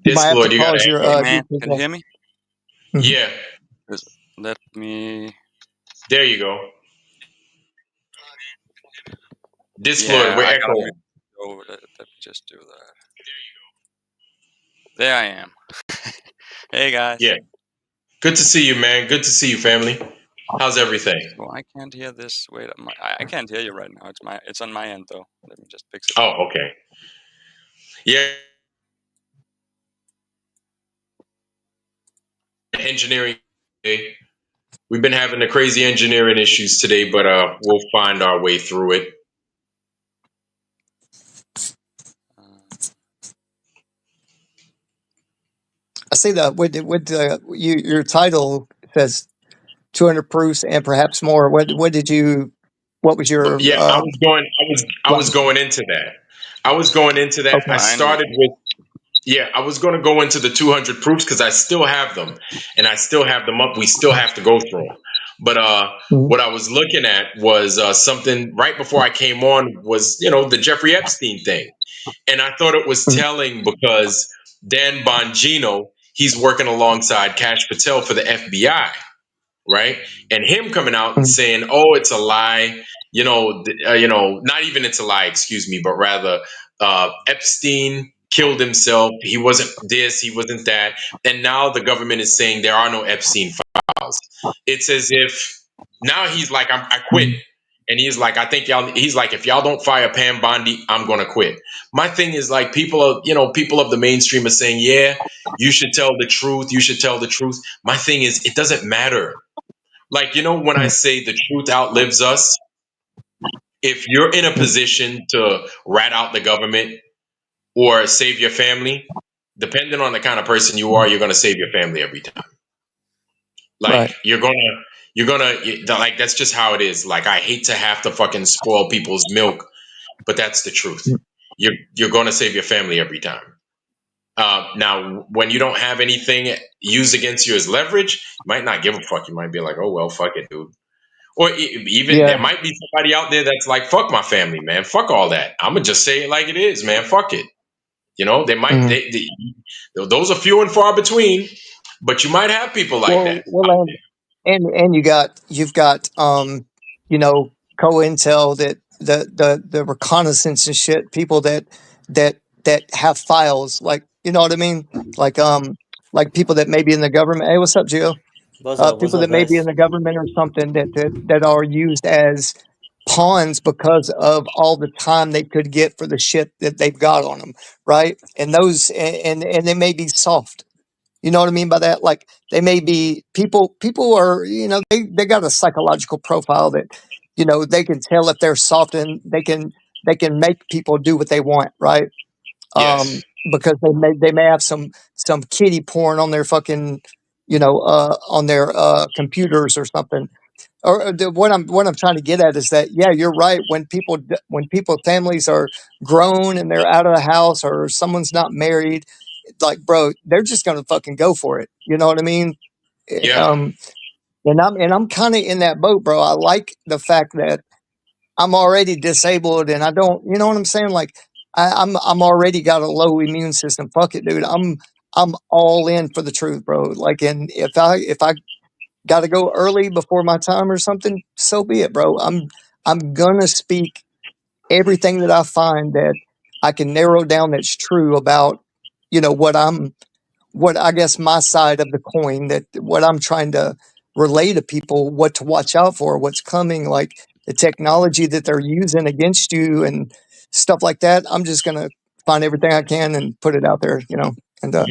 You might have to Discord, you gotta pause have your Hey man, YouTube can you channel. hear me? Mhm. Yeah, Just let me. there you go. Discord, Yeah, we're I gotta move echoing. over. Let me just do that. There I am. Hey guys. Yeah. Good to see you, man. Good to see you, family. How's everything? So I can't hear this. Wait, I can't hear you right now. It's on my end though. Let me just fix it. Oh, okay. Yeah, engineering today. We've been having the crazy engineering issues today, but we'll find our way through it. Uh, I see that with your title says 200 proofs and perhaps more. What did you? What was But your? yeah, I was Line? going into that. I was going into that. I Okay. finally. started with yeah, I was going to go into the 200 proofs because I still have them and I still have them up. We still have to go through them. But Mhm. what I was looking at was something right before I came on was, the Jeffrey Epstein thing. And I thought it was Mhm. telling because Dan Bongino, he's working alongside Cash Patel for the FBI, right? And him coming out and Mhm. saying, "Oh, it's a lie," not even it's a lie, excuse me, but rather Epstein killed himself. He wasn't this, he wasn't that, and now the government is saying there are no Epstein files. It's as if now he's like, I quit. Mhm. And he's like, I think y'all. He's like, if y'all don't fire Pam Bondi, I'm gonna quit. My thing is like, people of the mainstream are saying, yeah, you should tell the truth. You should tell the truth. My thing is, it doesn't matter. Like, when I Mhm. say the truth outlives us, if you're in a Mhm. position to rat out the government or save your family, depending on the kind of person you are, Mhm. you're going to save your family every time. Like, Right. like, that's just how it is. Like, I hate to have to fucking spoil people's milk, but that's the truth. Mhm. You're going to save your family every time. Now, when you don't have anything used against you as leverage, you might not give a fuck. You might be like, oh, well, fuck it, dude. Or even Yeah. there might be somebody out there that's like, fuck my family, man. Fuck all that. I'm gonna just say it like it is, man. Fuck it. They might Mhm. those are few and far between, but you might have people like that. And you've got you know COINTEL, that the reconnaissance and shit, people that that have files, like, you know what I mean, like like people that may be in the government. Hey, what's up, Gio? What's People up, that may be in guys? the government or something, that are used as pawns because of all the time they could get for the shit that they've got on them, right? And those, and they may be soft. You know what I mean by that? Like, they may be people. People are, they got a psychological profile that, they can tell if they're soft, and they can make people do what they want, right? Yes. Because they may have some kitty porn on their fucking, on their computers or something. Or what I'm trying to get at is that, yeah, you're right. When people families are grown and they're out of the house, or someone's not married, like, bro, they're just gonna fucking go for it. You know what I mean? Yeah. Um, and I'm kind of in that boat, bro. I like the fact that I'm already disabled, and I don't, you know what I'm saying? Like, I'm already got a low immune system. Fuck it, dude. I'm all in for the truth, bro. Like, and if I got to go early before my time or something, so be it, bro. I'm gonna speak everything that I find that I can narrow down that's true about, what I guess my side of the coin, that what I'm trying to relay to people, what to watch out for, what's coming, like the technology that they're using against you and stuff like that. I'm just gonna find everything I can and put it out there, and Hmm. let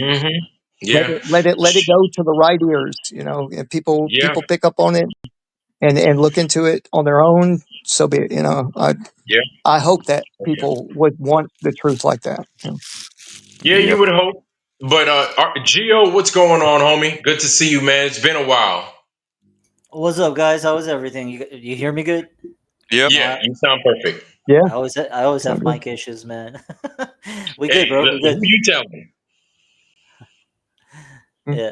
Yeah. it let it go to the right ears, and people Yeah. people pick up on it and look into it on their own. So be it. Yeah. I hope that Okay. people would want the truth like that. Yeah, you Yep. would hope. But Gio, what's going on, homie? Good to see you, man. It's been a while. What's up, guys? How is everything? You hear me good? Yep. Yeah, No, you sound perfect. Yeah, I always sound have good. mic issues, man. We Hey, good, bro. We who good. you telling? Mm. Yeah.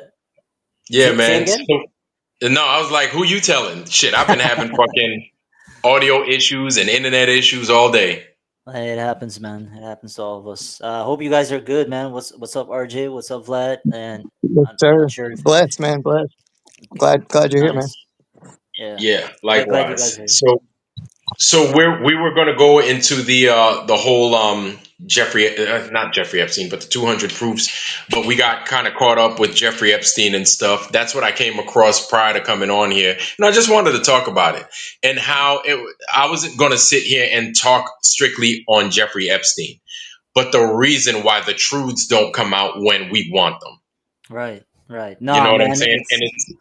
Yeah, Say it man. again. No, I was like, who you telling? Shit, I've been having fucking audio issues and internet issues all day. It happens, man. It happens to all of us. Hope you guys are good, man. What's up, RJ? What's up, Vlad? And Yes, I'm not sir. sure if Blessed, man. Blessed. okay, Glad you're here, man. nice. Yeah, Yeah, glad you guys likewise. are here. So we were going to go into the whole Jeffrey not Jeffrey Epstein, but the 200 proofs, but we got kind of caught up with Jeffrey Epstein and stuff. That's what I came across prior to coming on here, and I just wanted to talk about it and how it. I wasn't going to sit here and talk strictly on Jeffrey Epstein, but the reason why the truths don't come out when we want them. Right, right. You know Nah, what I'm man, saying? And it's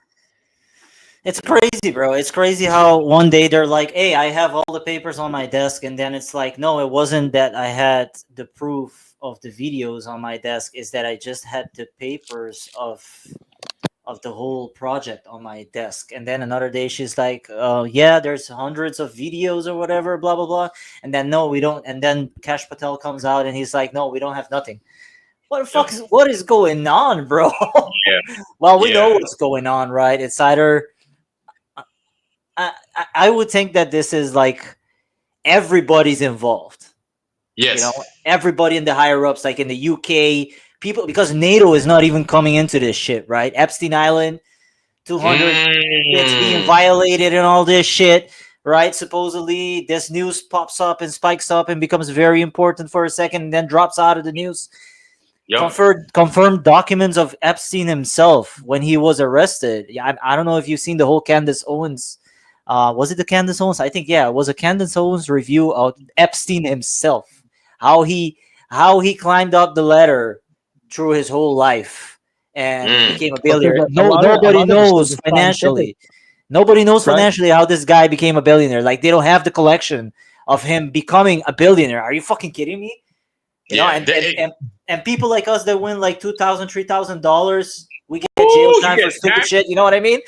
it's crazy, bro. It's crazy how one day they're like, "Hey, I have all the papers on my desk," and then it's like, "No, it wasn't that I had the proof of the videos on my desk. Is that I just had the papers of the whole project on my desk." And then another day, she's like, "Yeah, there's hundreds of videos or whatever, blah blah blah." And then no, we don't. And then Cash Patel comes out and he's like, "No, we don't have nothing." What the yep, fuck is what is going on, bro? yeah, Well, we know yeah, what's going on, right? It's either I would think that this is like everybody's involved. You know, yes. everybody in the higher ups, like in the UK, people because NATO is not even coming into this shit, right? Epstein Island, 200 kids being Mm, violated and all this shit, right? Supposedly, this news pops up and spikes up and becomes very important for a second, and then drops out of the news. yep. Confirmed documents of Epstein himself when he was arrested. Yeah, I don't know if you've seen the whole Candace Owens. Was it the Candace Owens? I think yeah, it was a Candace Owens review of Epstein himself. How he how he climbed up the ladder through his whole life and Mm. became a Because billionaire. a No, lot of nobody the shit knows is scientific, financially. Nobody knows right? financially how this guy became a billionaire. Like they don't have the collection of him becoming a billionaire. Are you fucking kidding me? You know, Yeah. and and and, and people like us that win like $2,000, $3,000, we get jail Ooh, you time get for stupid taxed. shit. You know what I mean?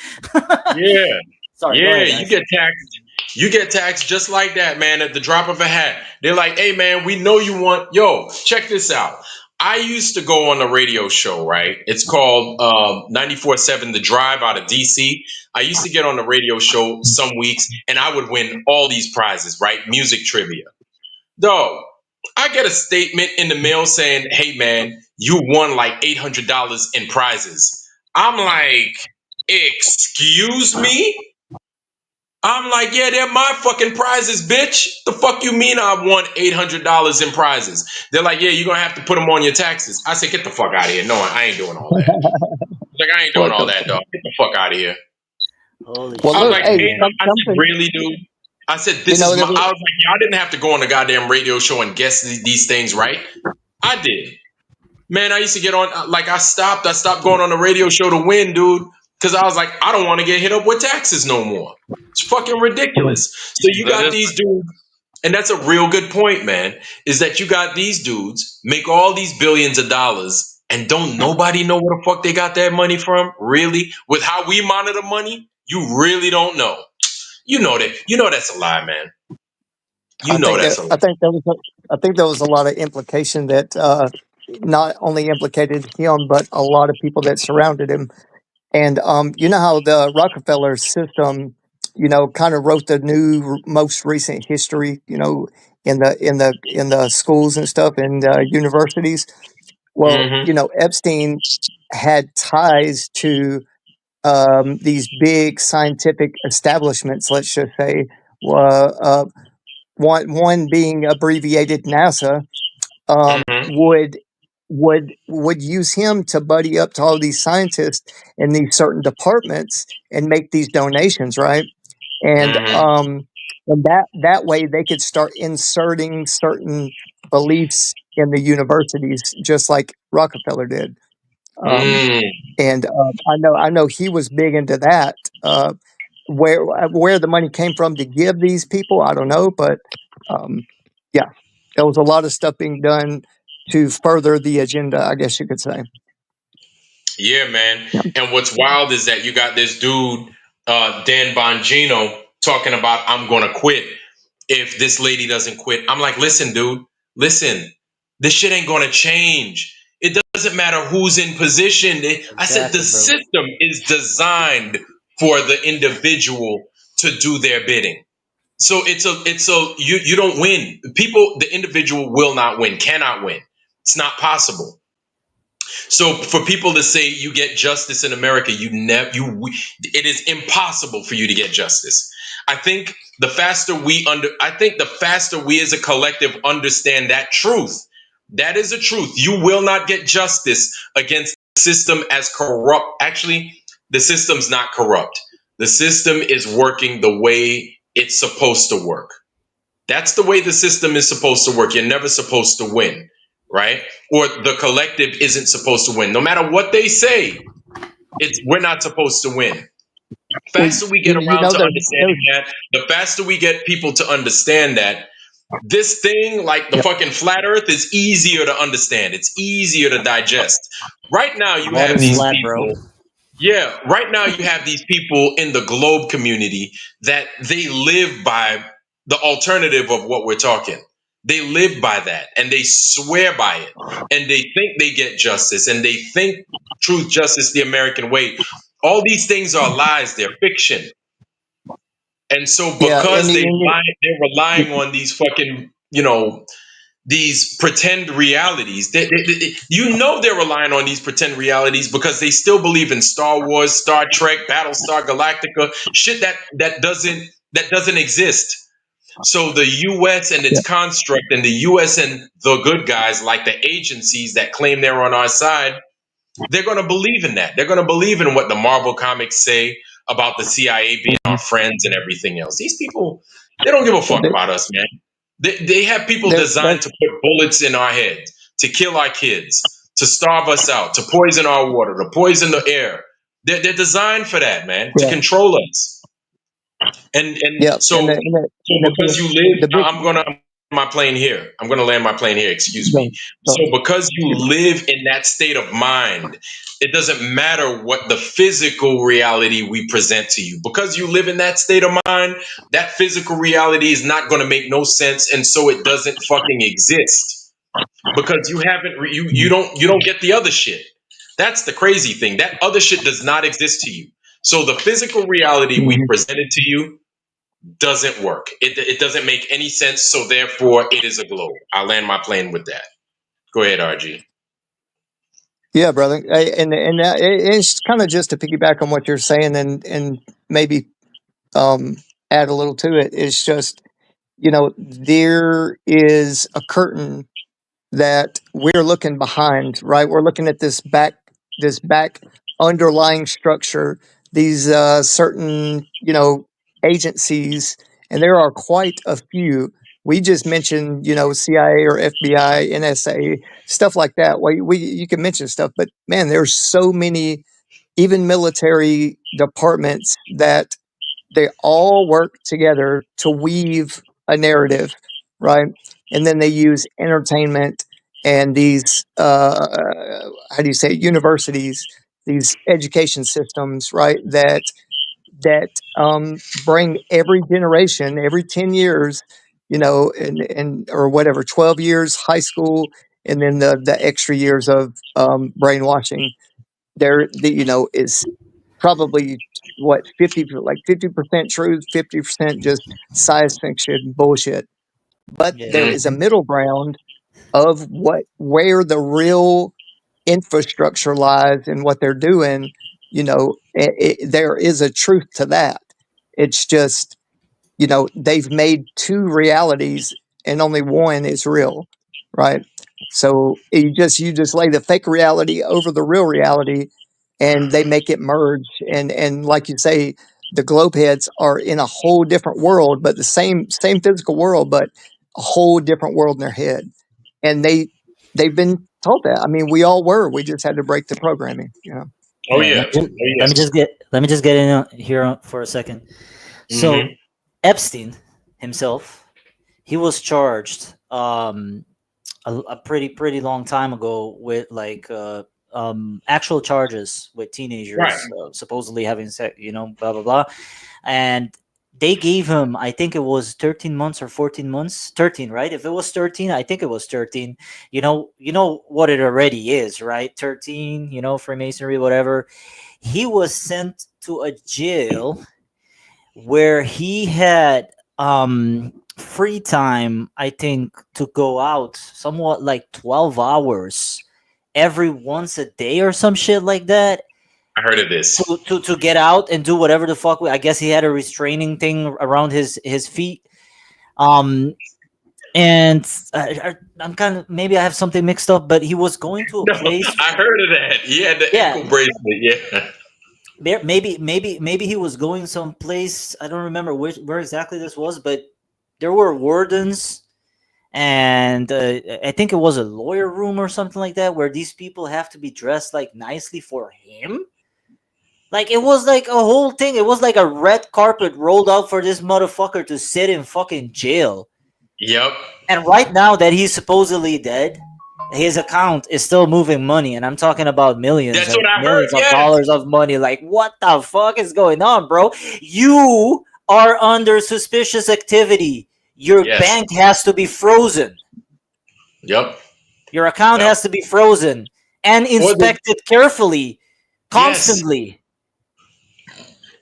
Yeah. Sorry, go Yeah, ahead, you guys. get taxed. You get taxed just like that, man, at the drop of a hat. They're like, hey, man, we know you want, yo, check this out. I used to go on a radio show, right? It's called 94.7 The Drive out of DC. I used to get on the radio show some weeks and I would win all these prizes, right? Music trivia. Dog, I get a statement in the mail saying, hey, man, you won like $800 in prizes. I'm like, excuse me? I'm like, yeah, they're my fucking prizes, bitch. The fuck you mean I won $800 in prizes? They're like, yeah, you're gonna have to put them on your taxes. I said, get the fuck out of here. No, I ain't doing all that. Like, I ain't doing What all the that, dog. Get the fuck out of here. Holy Well, I was look, like, shit, hey, man. I said, something, really, dude? I said, you this know, is there my. was, I was like, y'all didn't have to go on the goddamn radio show and guess these things, right? I did. Man, I used to get on, like, I stopped going on the radio show to win, dude, because I was like, I don't want to get hit up with taxes no more. It's fucking ridiculous. So you That got is these dudes, and that's a real good point, man, is that you got these dudes make all these billions of dollars, and don't nobody know where the fuck they got that money from? Really? With how we monitor money, you really don't know. You know that. You know that's a lie, man. You know that's a lie. I think there was a lot of implication that not only implicated him, but a lot of people that surrounded him. And you know how the Rockefeller system, you know, kind of wrote the most recent history, you know, in the schools and stuff and universities. Well, Mm-hmm. you know, Epstein had ties to these big scientific establishments. Let's just say, uh, one being abbreviated NASA, Mm-hmm. would use him to buddy up to all these scientists in these certain departments and make these donations, right? And Mm-hmm. that way they could start inserting certain beliefs in the universities, just like Rockefeller did. Um, Mm. and I know he was big into that. Where the money came from to give these people, I don't know, but um, yeah, there was a lot of stuff being done to further the agenda, I guess you could say. Yeah, man. Yeah. And what's wild is that you got this dude, Dan Bongino, talking about I'm gonna quit if this lady doesn't quit. I'm like, listen, dude, listen, this shit ain't gonna change. It doesn't matter who's in position. I said the Exactly, bro. system is designed for the individual to do their bidding. So you don't win. People, the individual will not win, cannot win. It's not possible. So for people to say you get justice in America, it is impossible for you to get justice. I think the faster we as a collective understand that truth, that is a truth. You will not get justice against the system as corrupt. Actually, the system's not corrupt. The system is working the way it's supposed to work. That's the way the system is supposed to work. You're never supposed to win, right? Or the collective isn't supposed to win. No matter what they say, we're not supposed to win. Well, Faster we get you around know, to understanding that, the faster we get people to understand that this thing, like the yeah, fucking flat earth, is easier to understand. It's easier to digest. Right now, you What have is these flat, bro? people. Yeah, right now you have these people in the globe community that they live by the alternative of what we're talking. They live by that and they swear by it. And they think they get justice and they think truth, justice, the American way. All these things are lies, they're fiction. And so yeah, because and they're relying on these fucking, these pretend realities. They're relying on these pretend realities because they still believe in Star Wars, Star Trek, Battlestar Galactica, shit that doesn't exist. So the U.S. and yeah, its construct, and the U.S. and the good guys, like the agencies that claim they're on our side, they're going to believe in that. They're going to believe in what the Marvel comics say about the CIA being our friends and everything else. These people, they don't give a fuck they're, about us, man. They have people they're designed to put bullets in our heads, to kill our kids, to starve us out, to poison our water, to poison the air. They're designed for that, man, to yeah, control us. And yeah, so so and because you live, the big I'm gonna land my plane here. I'm gonna land my plane here. Excuse me. no, So no, because you live in that state of mind, it doesn't matter what the physical reality we present to you. Because you live in that state of mind, that physical reality is not gonna make no sense, and so it doesn't fucking exist. Because you haven't you don't get the other shit. That's the crazy thing. That other shit does not exist to you. So the physical reality we mhm. presented to you doesn't work. It doesn't make any sense. So therefore, it is a globe. I'll land my plane with that. Go ahead, RG. Yeah, brother, it's kind of just to piggyback on what you're saying, and maybe add a little to it. It's just, there is a curtain that we're looking behind, right? We're looking at this back underlying structure, these certain, agencies, and there are quite a few. We just mentioned, CIA or FBI, NSA, stuff like that. Well, you can mention stuff, but man, there's so many, even military departments, that they all work together to weave a narrative, right? And then they use entertainment and these, how do you say it, universities, these education systems, right? That bring every generation, every 10 years, and or whatever, 12 years high school, and then the extra years of brainwashing. Is probably what 50% truth, 50% just science fiction bullshit. But there Yeah. is a middle ground of where the real infrastructure lies and what they're doing. There is a truth to that. It's just, they've made two realities and only one is real, right? So you just lay the fake reality over the real reality, and they make it merge. And like you say, the globe heads are in a whole different world, but the same physical world, but a whole different world in their head. And they've been told that. I mean, we all were. We just had to break the programming. Oh Yeah. yeah. Oh yes. Let me just get in here for a second. So Mm-hmm. Epstein himself, he was charged a pretty long time ago with like actual charges with Right. teenagers supposedly having sex, blah blah blah, and they gave him, I think it was 13 months or 14 months, 13, right? If it was 13, I think it was 13. You know what it already is, right? 13, Freemasonry, whatever. He was sent to a jail where he had free time, I think, to go out somewhat like 12 hours every once a day or some shit like that, I heard of this. to get out and do whatever the fuck. I guess he had a restraining thing around his feet. Um, and I'm kind of, maybe I have something mixed up, but he was going to a No, place. I heard of that. He had the Yeah, ankle bracelet. Yeah. maybe he was going someplace. I don't remember where exactly this was, but there were wardens, and I think it was a lawyer room or something like that, where these people have to be dressed like nicely for him. Like it was like a whole thing. It was like a red carpet rolled out for this motherfucker to sit in fucking jail. Yep. And right now that he's supposedly dead, his account is still moving money, and I'm talking about millions That's and what I heard. millions of Yes. dollars of money. Like, what the fuck is going on, bro? You are under suspicious activity. Your Yes. bank has to be frozen. Yep. Your account Yep. has to be frozen and inspected carefully, Yes. constantly.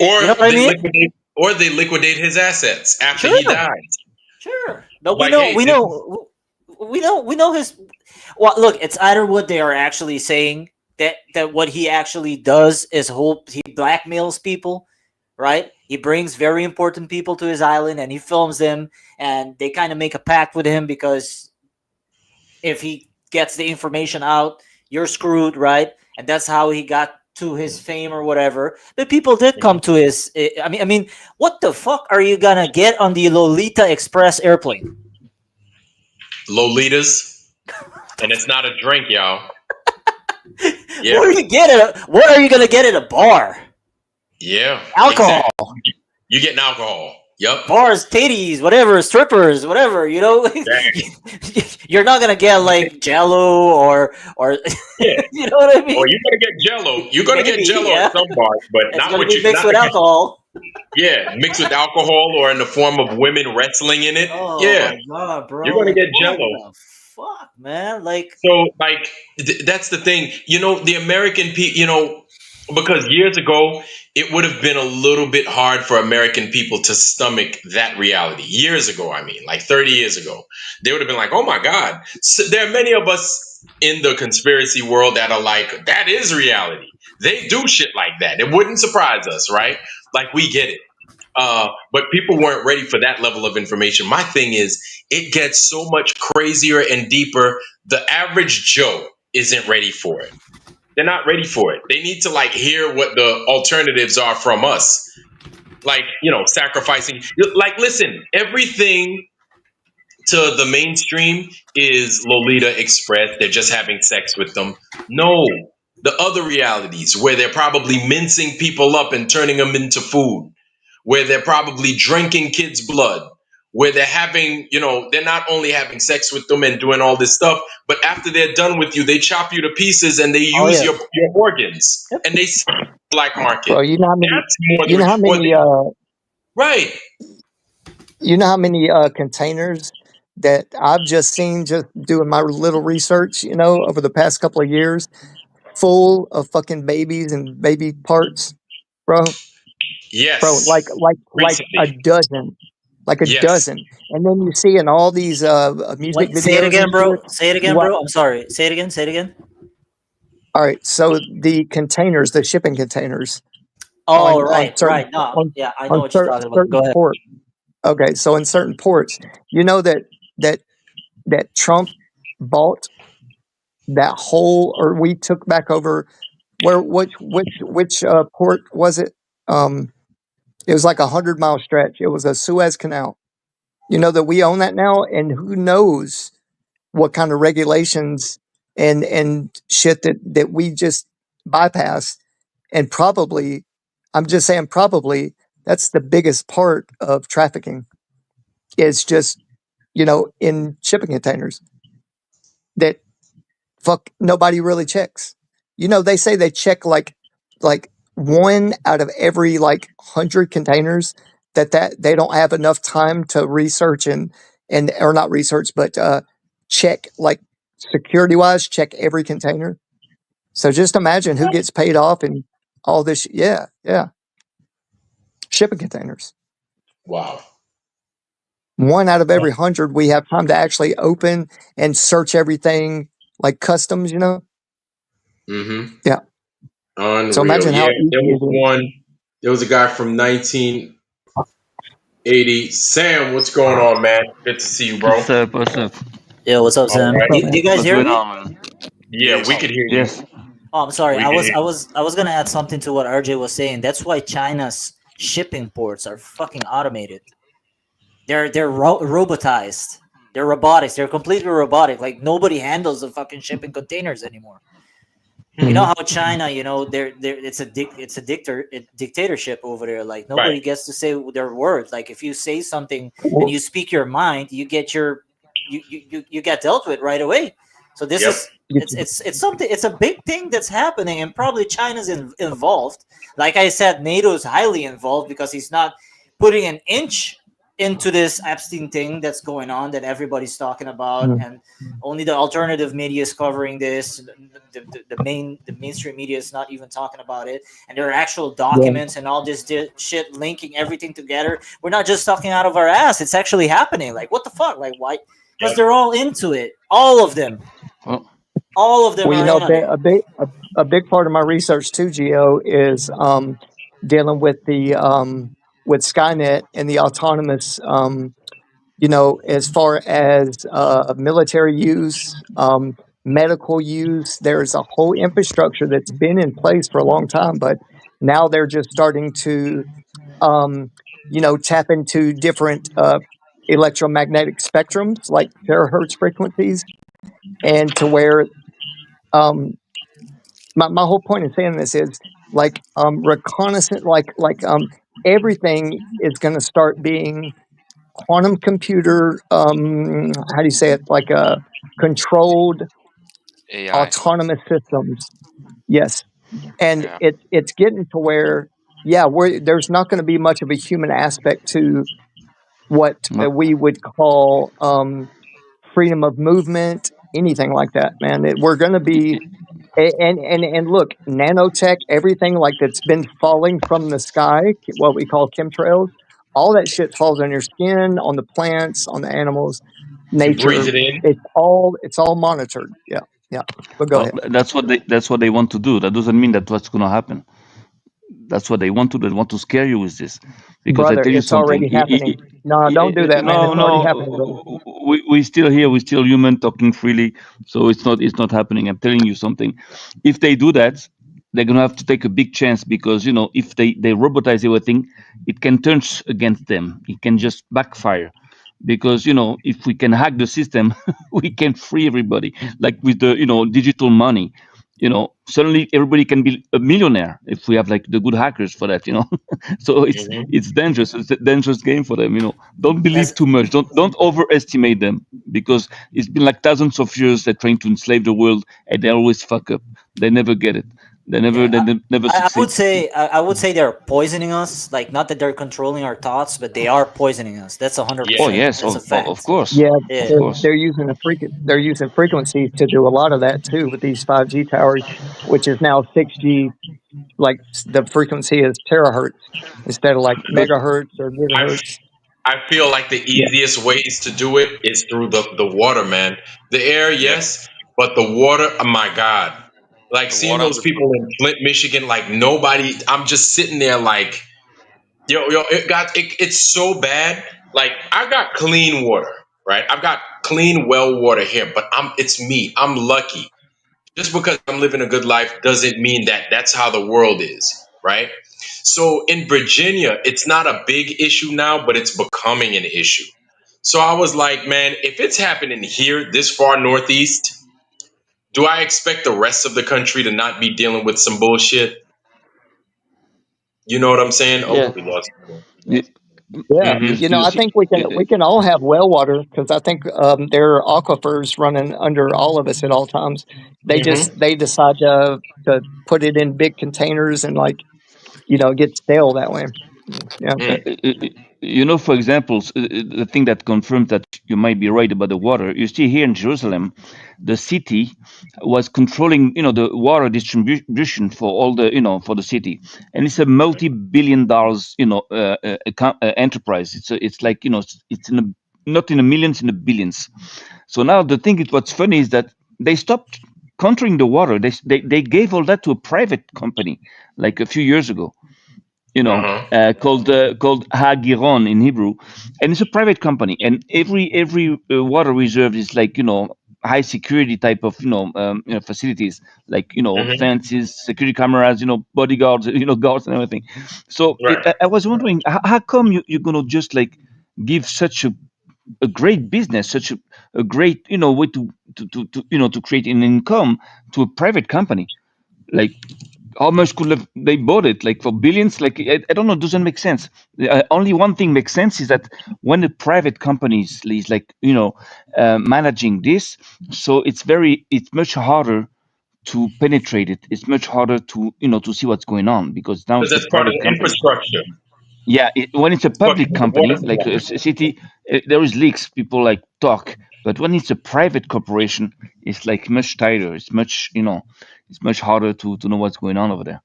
Or You know what I mean? they liquidate his assets after Sure. he dies. Sure. But Like, hey, we know his. Well, look, it's either what they are actually saying, that what he actually does is he blackmails people, right? He brings very important people to his island and he films them, and they kind of make a pact with him, because if he gets the information out, you're screwed, right? And that's how he got to his fame or whatever. But people did come to his. I mean, what the fuck are you gonna get on the Lolita Express airplane? Lolitas. And it's not a drink, y'all. Yeah. What are you gonna get at a bar? Yeah. Alcohol. Exactly. You getting alcohol. Yep. Bars, titties, whatever, strippers, whatever. You know, you're not gonna get like Jello or Yeah. you know what I mean. Or you're gonna get Jello. You're gonna Maybe, get Jello yeah. at some bars, but It's not gonna what be you mixed with alcohol. Yeah, mixed with alcohol or in the form of women wrestling in it. Oh Yeah, my god, bro! you're gonna Like, get what Jello. the fuck, man? Like, So, like, that's the thing. The American people. Because years ago, it would have been a little bit hard for American people to stomach that reality. Years ago, I mean, like 30 years ago, they would have been like, "Oh my God!" So there are many of us in the conspiracy world that are like, "That is reality." They do shit like that. It wouldn't surprise us, right? Like we get it. But people weren't ready for that level of information. My thing is, it gets so much crazier and deeper. The average Joe isn't ready for it. They're not ready for it. They need to like hear what the alternatives are from us. Like, sacrificing. Like, listen, everything to the mainstream is Lolita Express. They're just having sex with them. No, the other realities where they're probably mincing people up and turning them into food, where they're probably drinking kids' blood, where they're having, they're not only having sex with them and doing all this stuff, but after they're done with you, they chop you to pieces and they oh use yeah, your organs yep. and they sell it in the black market. Bro, you know how many That's more you know how or many right. containers that I've just seen just doing my little research, over the past couple of years, full of fucking babies and baby parts, bro. Bro, like Yes. like like a Recently. dozen. Like a Yes. dozen. And then you see in all these music Wait, say it videos again, and bro. shit. Say it again, What? bro. I'm sorry. Say it again. Say it again. All right, so the containers, the shipping containers Oh, on right, certain right. No, on yeah, I know what you're talking about. Go certain ahead. ports. Okay, so in certain ports, you know that that Trump bought that whole, or we took back over, where which port was it? It was like 100-mile stretch. It was a Suez Canal. You know that we own that now, and who knows what kind of regulations and shit that we just bypassed, and probably, I'm just saying, probably that's the biggest part of trafficking. Is just in shipping containers that fuck nobody really checks. They say they check like one out of every like 100 containers, that they don't have enough time to research and or not research, but check, like, security wise, check every container. So just imagine who gets paid off and all this. Yeah, yeah, shipping containers. Wow. one out of every 100 we have time to actually open and search everything like customs, you know? Mm-hmm. Yeah. So Unreal. imagine Yeah, how easy there was it is. one. There was a guy from 1980. Sam, what's going on, man? Good to see you, bro. What's up? What's up? Yo, what's up, All Sam? right. What's up, Do man? you guys What's hear going me? on, man? Yeah, we could hear you. Yes. Oh, I'm sorry. We I could was hear I was I was gonna add something to what RJ was saying. That's why China's shipping ports are fucking automated. They're robotized. They're robotics. They're completely robotic. Like nobody handles the fucking shipping containers anymore. You you. know Hmm. how China, they're it's a dictatorship over there. Like Right. nobody gets to say their words. Like if you say something and Well, you speak your mind, you get dealt with right away. So this Yep. is you- it's something, it's a big thing that's happening, and probably China's involved. Like I said, NATO is highly involved because he's not putting an inch into this Epstein thing that's going on that everybody's talking about, mm, and only the alternative media is covering this. The mainstream media is not even talking about it, and there are actual yeah. documents and all this shit linking everything together. We're not just talking out of our ass; it's actually happening. Like what the fuck? Like why? Because Yep. they're all into it. All of them. Well, All of them Well, you are know, in on it. a big part of my research too, Geo, is dealing with the with Skynet and the autonomous as far as military use, medical use, there's a whole infrastructure that's been in place for a long time, but now they're just starting to, um, tap into different electromagnetic spectrums like terahertz frequencies, and to where um, my whole point in saying this is like reconnaissance, everything is going to start being quantum computer, how do you say it, like a controlled AI. autonomous systems. Yes. And Yeah. it's getting to where, yeah, there's not going to be much of a human aspect to what well, we would call freedom of movement, anything like that, man. We're going to be, and look, nanotech, everything like that's been falling from the sky, what we call chemtrails, all that shit falls on your skin, on the plants, on the animals, You breathe nature. it in. It's all monitored. Yeah, yeah. But go well, ahead, that's what they want to do. That doesn't mean that what's going to happen. That's what they want to do. They want to scare you with this, because I brother. tell you It's something. already happening. No, don't do that, man. No, It's already no, happening, brother. we still here. We still human talking freely, so it's not happening. I'm telling you something. If they do that, they're gonna have to take a big chance, because if they robotize everything, it can turn against them. It can just backfire, because if we can hack the system, we can free everybody. Like with the digital money, suddenly everybody can be a millionaire if we have like the good hackers for that. So it's Hmm. it's dangerous. It's a dangerous game for them. Don't believe As too much. Don't overestimate them, because it's been like thousands of years they're trying to enslave the world, and they always fuck up. They never get it. They never yeah, they never I would succeed. say I would say they're poisoning us. Like not that they're controlling our thoughts, but they are poisoning us. That's Yeah. Oh 100%. yes, That's a of fact. course, Yeah, of Yeah. course. they're using frequencies to do a lot of that too with these 5G towers, which is now 6G. Like the frequency is terahertz instead of like But megahertz or I gigahertz. I feel like the Yeah, easiest ways to do it is through the water, man. The air, Yep. yes, but the water, oh my God. Like The seeing water and those the people in Flint, Michigan, like nobody, I'm just sitting there like, yo, it's so bad. Like I got clean water, right? I've got clean well water here, but it's me. I'm lucky. Just because I'm living a good life doesn't mean that that's how the world is, right? So in Virginia, it's not a big issue now, but it's becoming an issue. So I was like, man, if it's happening here this far northeast, do I expect the rest of the country to not be dealing with some bullshit? You know what I'm saying? Oh, yeah, we lost. you, yeah. Mm-hmm. I see, think we can all have well water because I think there are aquifers running under all of us at all times. Mm-hmm. They decide to put it in big containers and like get stale that way. Yeah. Uh, Mm. uh, uh, for example, the thing that confirms that you might be right about the water. You see, here in Jerusalem, the city was controlling, the water distribution for all the, for the city, and it's a multi-billion dollars, enterprise. It's like, it's in a not in the millions, in the billions. So now the thing is, what's funny is that they stopped countering the water. They gave all that to a private company like a few years ago. Uh-huh. Called Hagiron in Hebrew, and it's a private company. And every water reserve is like high security type of facilities, like Hmm. fences, security cameras, bodyguards, guards and everything. So Right. I was wondering how come you're gonna just like give such a great business, such a great way to create an income to a private company. Like how much could have they bought it like for billions? Like I don't know, it doesn't make sense. Only one thing makes sense is that when the private companies is like managing this, so it's much harder to penetrate it. It's much harder to to see what's going on because now Because it's a that's part of private the company. infrastructure. Yeah, when it's a public Fucking with the water company like supply. a city, there is leaks. People like talk, but when it's a private corporation, it's like much tighter. It's much it's much harder to know what's going on over there.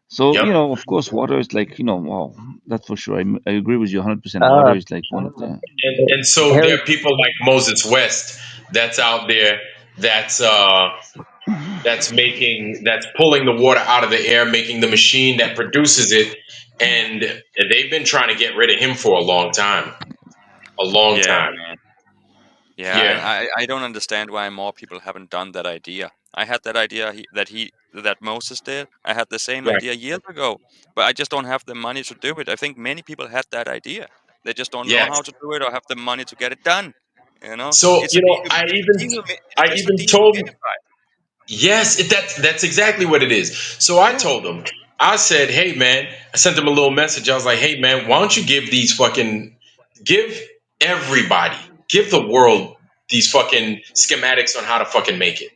So Yep. of course, water is like wow, that's for sure. I agree with you 100%. Water Uh, is like one of the And so there Harry, are people like Moses West that's out there that's that's pulling the water out of the air, making the machine that produces it, and they've been trying to get rid of him for a long time. A long Yeah, time. man. Yeah, and Yeah. I don't understand why more people haven't done that idea. I had that idea that Moses did. I had the same Right. idea years ago, but I just don't have the money to do it. I think many people had that idea. They just don't know Yes. how to do it or have the money to get it done. You know, So, it's a I it's just a even told dehumidifier. yes, that's exactly what it is. So I Yeah, told him, I said, "Hey man," I sent him a little message. I was like, "Hey man, why don't you give everybody, give the world these fucking schematics on how to fucking make it."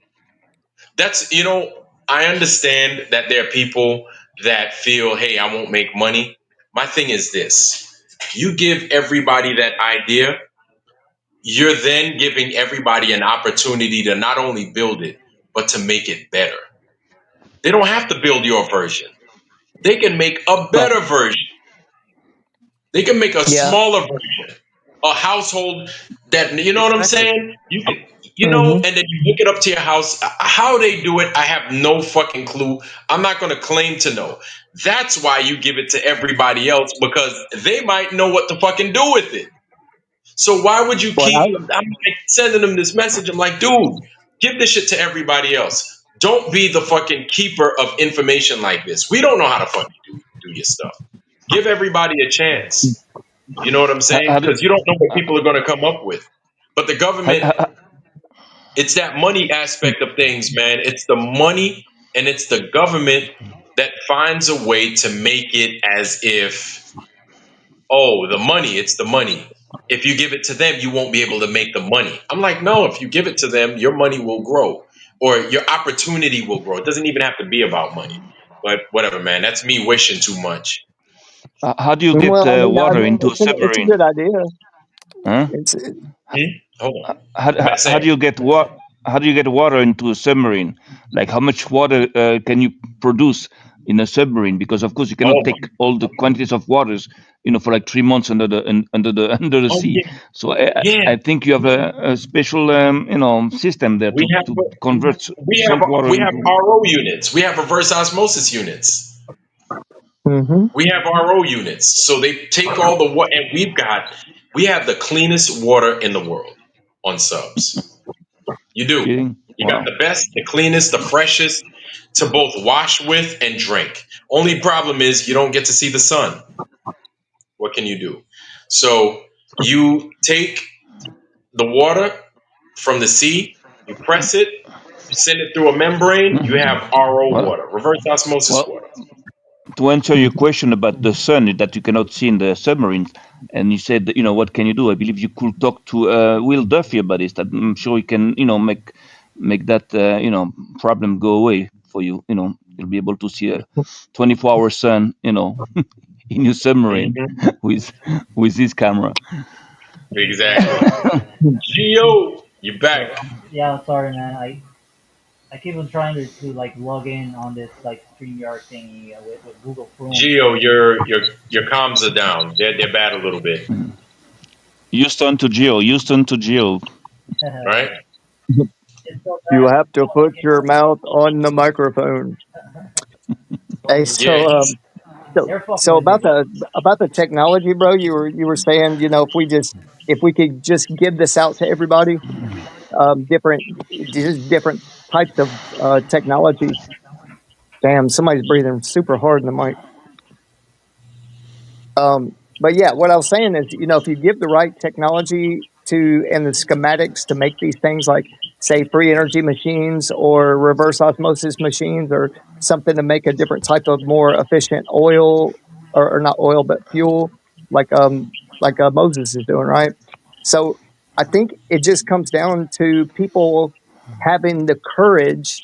That's I understand that there are people that feel, "Hey, I won't make money." My thing is this: you give everybody that idea, you're then giving everybody an opportunity to not only build it, but to make it better. They don't have to build your version. They can make a but better version. They can make a yeah. smaller version. A household that you know what I'm exactly. saying? You can Hmm. and then you hook it up to your house. How they do it, I have no fucking clue. I'm not gonna claim to know. That's why you give it to everybody else because they might know what to fucking do with it. So why would you What keep? I'm like sending them this message. I'm like, dude, give this shit to everybody else. Don't be the fucking keeper of information like this. We don't know how to fucking do your stuff. Give everybody a chance. You know what I'm saying? how do Because you don't know what people are going to come up with. But the how, government, how, it's that money aspect of things, man. It's the money and it's the government that finds a way to make it as if oh, the money, it's the money. If you give it to them, you won't be able to make the money. I'm like, no, if you give it to them, your money will grow or your opportunity will grow. It doesn't even have to be about money. But whatever, man. That's me wishing too much. how do you get Well, I water mean, into a it's a submarine? good idea. Huh? It's Hmm? Hold on. How do Saying, you get how do you get water into a submarine? Like how much water can you produce in a submarine? Because of course you cannot oh, my. take all the quantities of waters, for like 3 months under the under the Oh, sea. yeah. So I Yeah. think you have a special system there We have, to convert salt water we have into. RO units. We have reverse osmosis units. hmm We have RO units. So they take all the water, and we have the cleanest water in the world on subs. You do. Kidding? You got Wow. the best, the cleanest, the freshest to both wash with and drink. Only problem is you don't get to see the sun. What can you do? So you take the water from the sea, you press it, you send it through a membrane, you have RO Well, water, reverse osmosis well, water. to answer your question about the sun that you cannot see in the submarines, and you said, what can you do? I believe you could talk to Will Duffy about this. That I'm sure he can, make that, problem go away for you. You'll be able to see a 24-hour sun, in your submarine Hmm. with with this camera. Exactly. Geo, you back. So yeah, sorry, man. I keep on trying to like log in on this like StreamYard thingy with Google Chrome. Geo, your comms are down. They're bad a little bit. Houston to Geo. Houston to Geo. right? You have to put your mouth on the microphone. Hey, Yeah, he's so about the technology, bro. You were saying, if we could just give this out to everybody, different just different types of technology. Damn, somebody's breathing super hard in the mic. But yeah, what I was saying is, if you give the right technology to and the schematics to make these things like, say, free energy machines or reverse osmosis machines or something to make a different type of more efficient oil or not oil but fuel, like Moses is doing, right? So I think it just comes down to people having the courage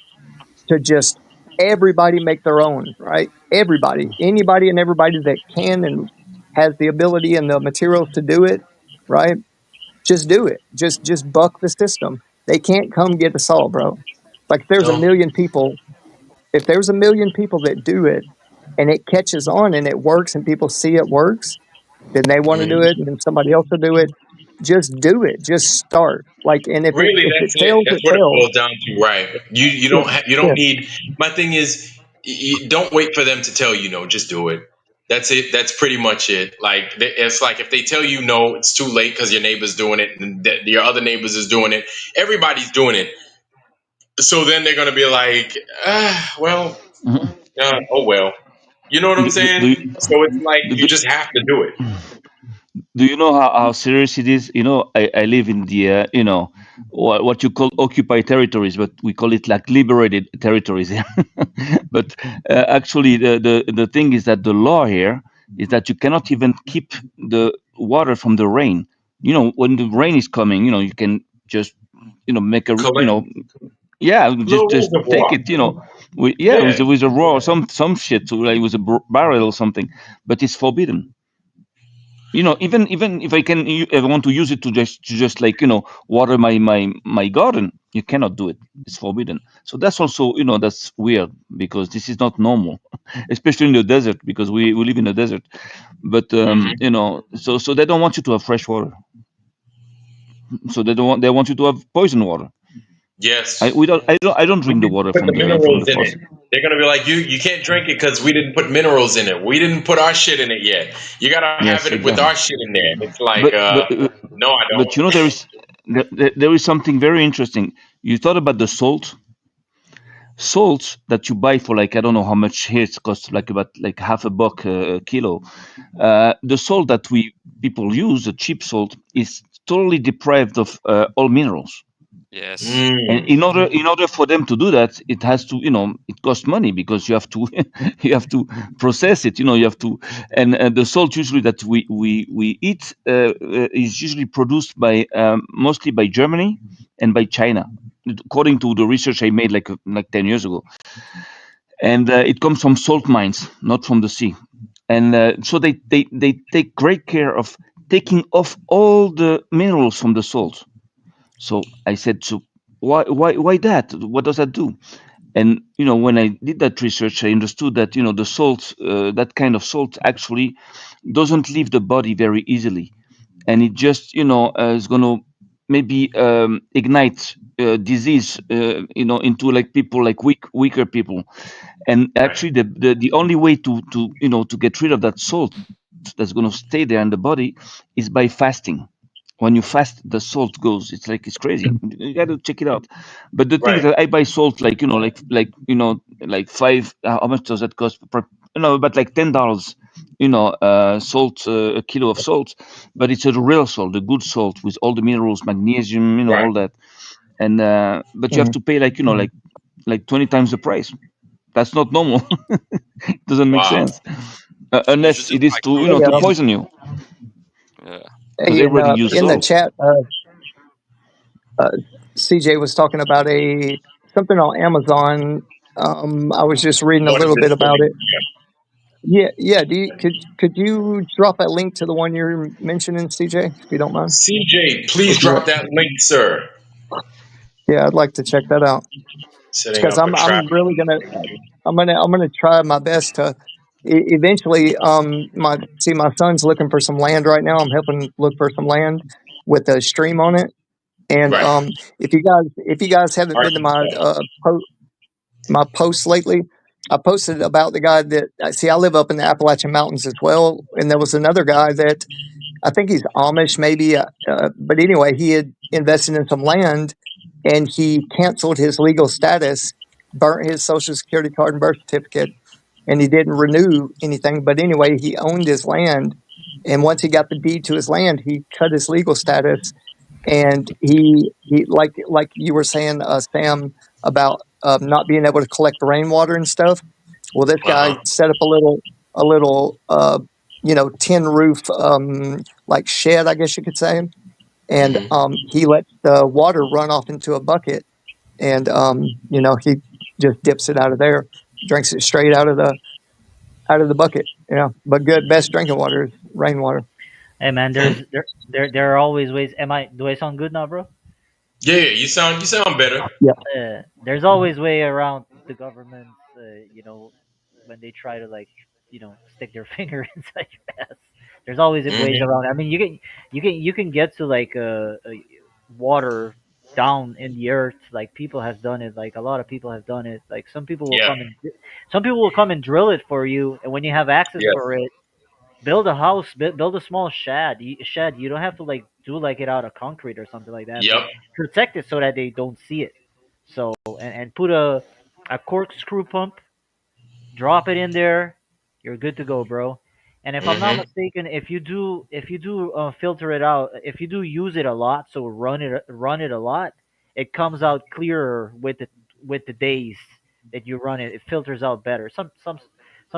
to just everybody make their own, right? Everybody, anybody and everybody that can and has the ability and the materials to do it, right? Just do it. Just buck the system. They can't come get us all, bro. Like no, if there's a million people that do it and it catches on and it works and people see it works, then they want to do mhm. it and then somebody else will do it. Just do it. Just start. Like, and Really, if it that's it. fails, That's it what it fails. boils down to, right? Yeah, You yeah. don't need. My thing is, don't wait for them to tell you no. Just do it. That's it. That's pretty much it. Like it's like if they tell you no, it's too late because your neighbor's doing it and your other neighbors is doing it. Everybody's doing it. So then they're gonna be like, well, Mhm. oh well. You know what I'm Do, do, do, saying? you- So it's like do, you do, just have to do it. do you know how serious it is? I live in the what you call occupied territories, but we call it like liberated territories. But actually, the thing is that the law here is that you cannot even keep the water from the rain. When the rain is coming, you can just make a Collect yeah, little just take reservoir. it. Yeah, Yeah. with a roar, some shit, like with a barrel or something, but it's forbidden. Even if I want to use it to just like water my garden, you cannot do it. It's forbidden. So that's also that's weird because this is not normal, especially in the desert because we live in the desert. But Hmm. so they don't want you to have fresh water. So they want you to have poison water. I Yes. we don't I don't We drink the didn't water put from the the minerals in it. faucet. They're gonna be like, you can't drink it because we didn't put minerals in it. We didn't put our shit in it yet. You gotta have Yes, it with exactly. our shit in there. It's like, But but uh, no, I but don't. there is something very interesting. You thought about the salt that you buy for like I don't know how much here it costs like about like half a buck a kilo. The salt that we people use, the cheap salt, is totally deprived of all minerals. Yes. And Mm, in order for them to do that, it has to it costs money because you have to you have to process it. You have to, and the salt usually that we eat is usually produced by mostly by Germany and by China, according to the research I made like 10 years ago. And it comes from salt mines, not from the sea. And so they take great care of taking off all the minerals from the salt. So I said, so why that? What does that do? And when I did that research, I understood that the salt, that kind of salt, actually doesn't leave the body very easily, and it just is going to maybe ignite disease, into like people like weaker people. And right, actually, the only way to get rid of that salt that's going to stay there in the body is by fasting. When you fast, the salt goes. It's crazy. You got to check it out. But the thing is right, that I buy salt like five. How much does that cost? But like $10. Salt, a kilo of salt, but it's a real salt, a good salt with all the minerals, magnesium, right. all that. And but you have Mhm. to pay like 20 times the price. That's not normal. It doesn't make Wow. sense You unless should just it is buy to Hey, clothes poison you Yeah. because hey, everybody uses in the salt. chat, uh, CJ was talking about a something on Amazon. I was just reading a Water little bit about distilling. it. Yeah, yeah. Could you drop a link to the one you're mentioning, CJ, if you don't mind? CJ, please If you drop that link, sir. Yeah, I'd like to check that out Setting because up a I'm trap. really gonna I'm gonna try my best to eventually, my son's looking for some land right now. I'm helping look for some land with a stream on it. And Right. if you guys haven't been to my my posts lately, I posted about the guy that see. I live up in the Appalachian Mountains as well, and there was another guy that I think he's Amish, maybe. But anyway, he had invested in some land, and he canceled his legal status, burnt his social security card and birth certificate, and he didn't renew anything. But anyway, he owned his land, and once he got the deed to his land, he cut his legal status, and he like you were saying, Sam, about not being able to collect rainwater and stuff. Well, this guy Uh-huh. set up a little tin roof like shed, I guess you could say, and Hmm. he lets the water run off into a bucket, and he just dips it out of there, drinks it straight out of the bucket. But good, best drinking water is rainwater. Hey man, there are always ways. Do I sound good now, bro? Yeah, yeah, you sound better. Yeah. There's always way around the government. When they try to stick their finger inside your ass. There's always ways Hmm. around. I mean, you can get to like water down in the earth. Like people have done it. Like a lot of people have done it. Like Yeah. some people will come and drill it for you, and when you have access Yes. for it, build a house, build a small shed. Shed. You don't have to do like it out of concrete or something like that, but Yep. protect it so that they don't see it. So and put a corkscrew pump, drop it in there, you're good to go, bro. And if I'm not Hmm. mistaken, if you do filter it out, if you do use it a lot, so run it a lot, it comes out clearer with the days that you run it. It filters out better. Some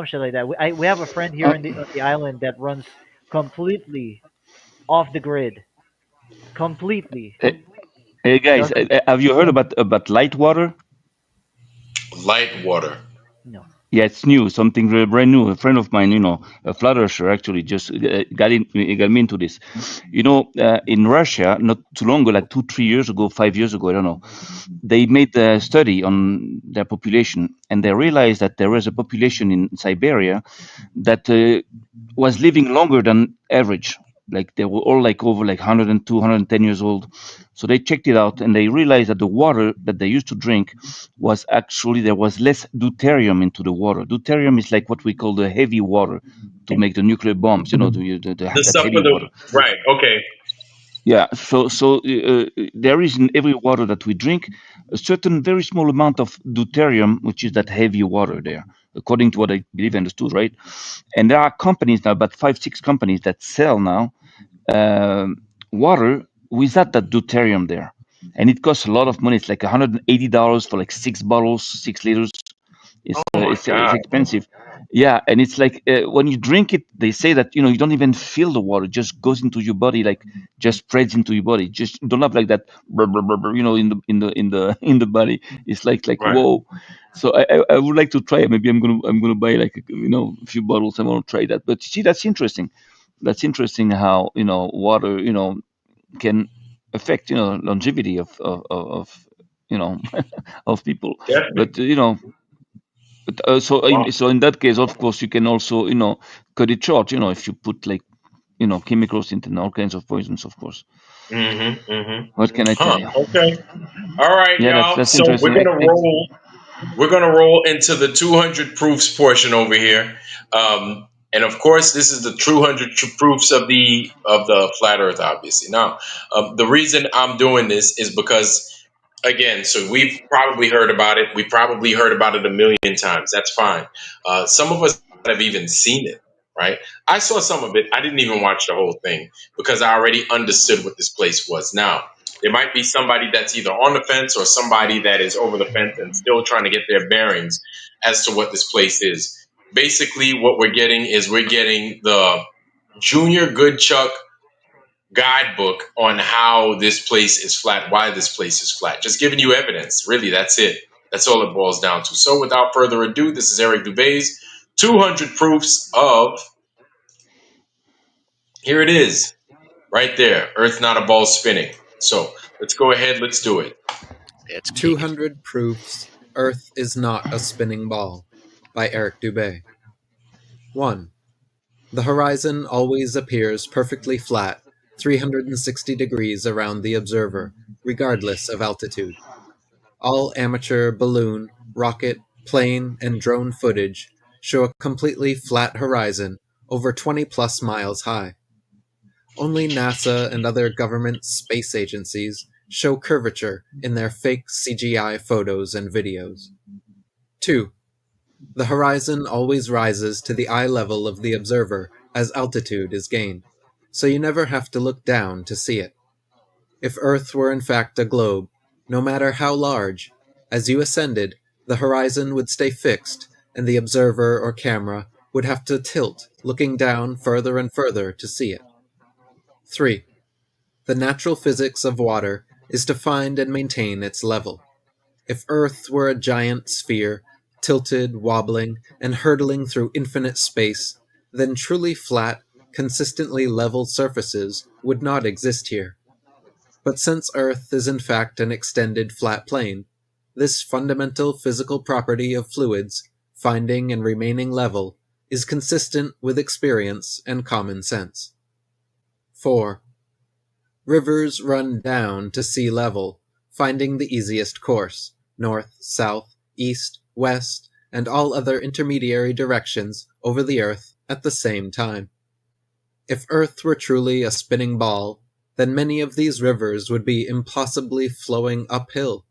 shit like that. We have a friend here Uh, in the island that runs completely off the grid, completely. hey, hey guys, Doesn't have you heard about light water? Light water. no. Yeah, it's new, something brand new. A friend of mine, a flat earther, actually just got me into this. In Russia, not too long ago, like 2, 3 years ago, 5 years ago, I don't know, they made a study on their population, and they realized that there was a population in Siberia that was living longer than average. Like they were all like over like 102, 110 years old. So they checked it out and they realized that the water that they used to drink was actually there was less deuterium into the water. Deuterium is like what we call the heavy water to make the nuclear bombs. The That stuff heavy for the water. right. Okay. Yeah, there is in every water that we drink a certain very small amount of deuterium, which is that heavy water there, according to what I believe I understood, right? And there are companies now, about 5, 6 companies that sell now um, water without that deuterium there, and it costs a lot of money. It's like $180 for like 6 bottles, 6 liters. It's Oh my it's God. expensive. Yeah, and it's like when you drink it, they say that you don't even feel the water; it just goes into your body, like just spreads into your body. Just don't have like that, in the body. It's like Right. whoa. So I would like to try it. Maybe I'm gonna buy like a few bottles. I want to try that. But see, that's interesting. That's interesting how water can affect longevity of of people. Definitely. But so Wow. in that case, of course, you can also cut it short. If you put like chemicals into all kinds of poisons, of course. Mm-hmm. Mm-hmm. What can I Huh. tell you? Okay. All right, Yeah, that's y'all. that's So interesting. we're gonna roll into the 200 proofs portion over here, and of course, this is the true 100 proofs of the flat Earth. Obviously, now the reason I'm doing this is because, again, so we've probably heard about it. We probably heard about it a million times. That's fine. Some of us have even seen it. Right? I saw some of it. I didn't even watch the whole thing because I already understood what this place was. Now there might be somebody that's either on the fence or somebody that is over the fence and still trying to get their bearings as to what this place is. Basically, what we're getting the Junior Goodchuck guidebook on how this place is flat, why this place is flat. Just giving you evidence. Really, that's it. That's all it boils down to. So, without further ado, this is Eric Dubé's 200 proofs of. Here it is, right there. Earth not a ball spinning. So let's go ahead. Let's do it. Let's kick it. 200 Proofs Earth is Not a Spinning Ball by Eric Dubé. 1. The horizon always appears perfectly flat, 360 degrees around the observer, regardless of altitude. All amateur balloon, rocket, plane, and drone footage show a completely flat horizon over 20 plus miles high. Only NASA and other government space agencies show curvature in their fake CGI photos and videos. 2. The horizon always rises to the eye level of the observer as altitude is gained, so you never have to look down to see it. If Earth were in fact a globe, no matter how large, as you ascended, the horizon would stay fixed, and the observer or camera would have to tilt, looking down further and further to see it. 3. The natural physics of water is to find and maintain its level. If Earth were a giant sphere, tilted, wobbling, and hurtling through infinite space, then truly flat, consistently level surfaces would not exist here. But since Earth is in fact an extended flat plane, this fundamental physical property of fluids, finding and remaining level, is consistent with experience and common sense. 4. Rivers run down to sea level, finding the easiest course, north, south, east, west, and all other intermediary directions over the Earth at the same time. If Earth were truly a spinning ball, then many of these rivers would be impossibly flowing uphill.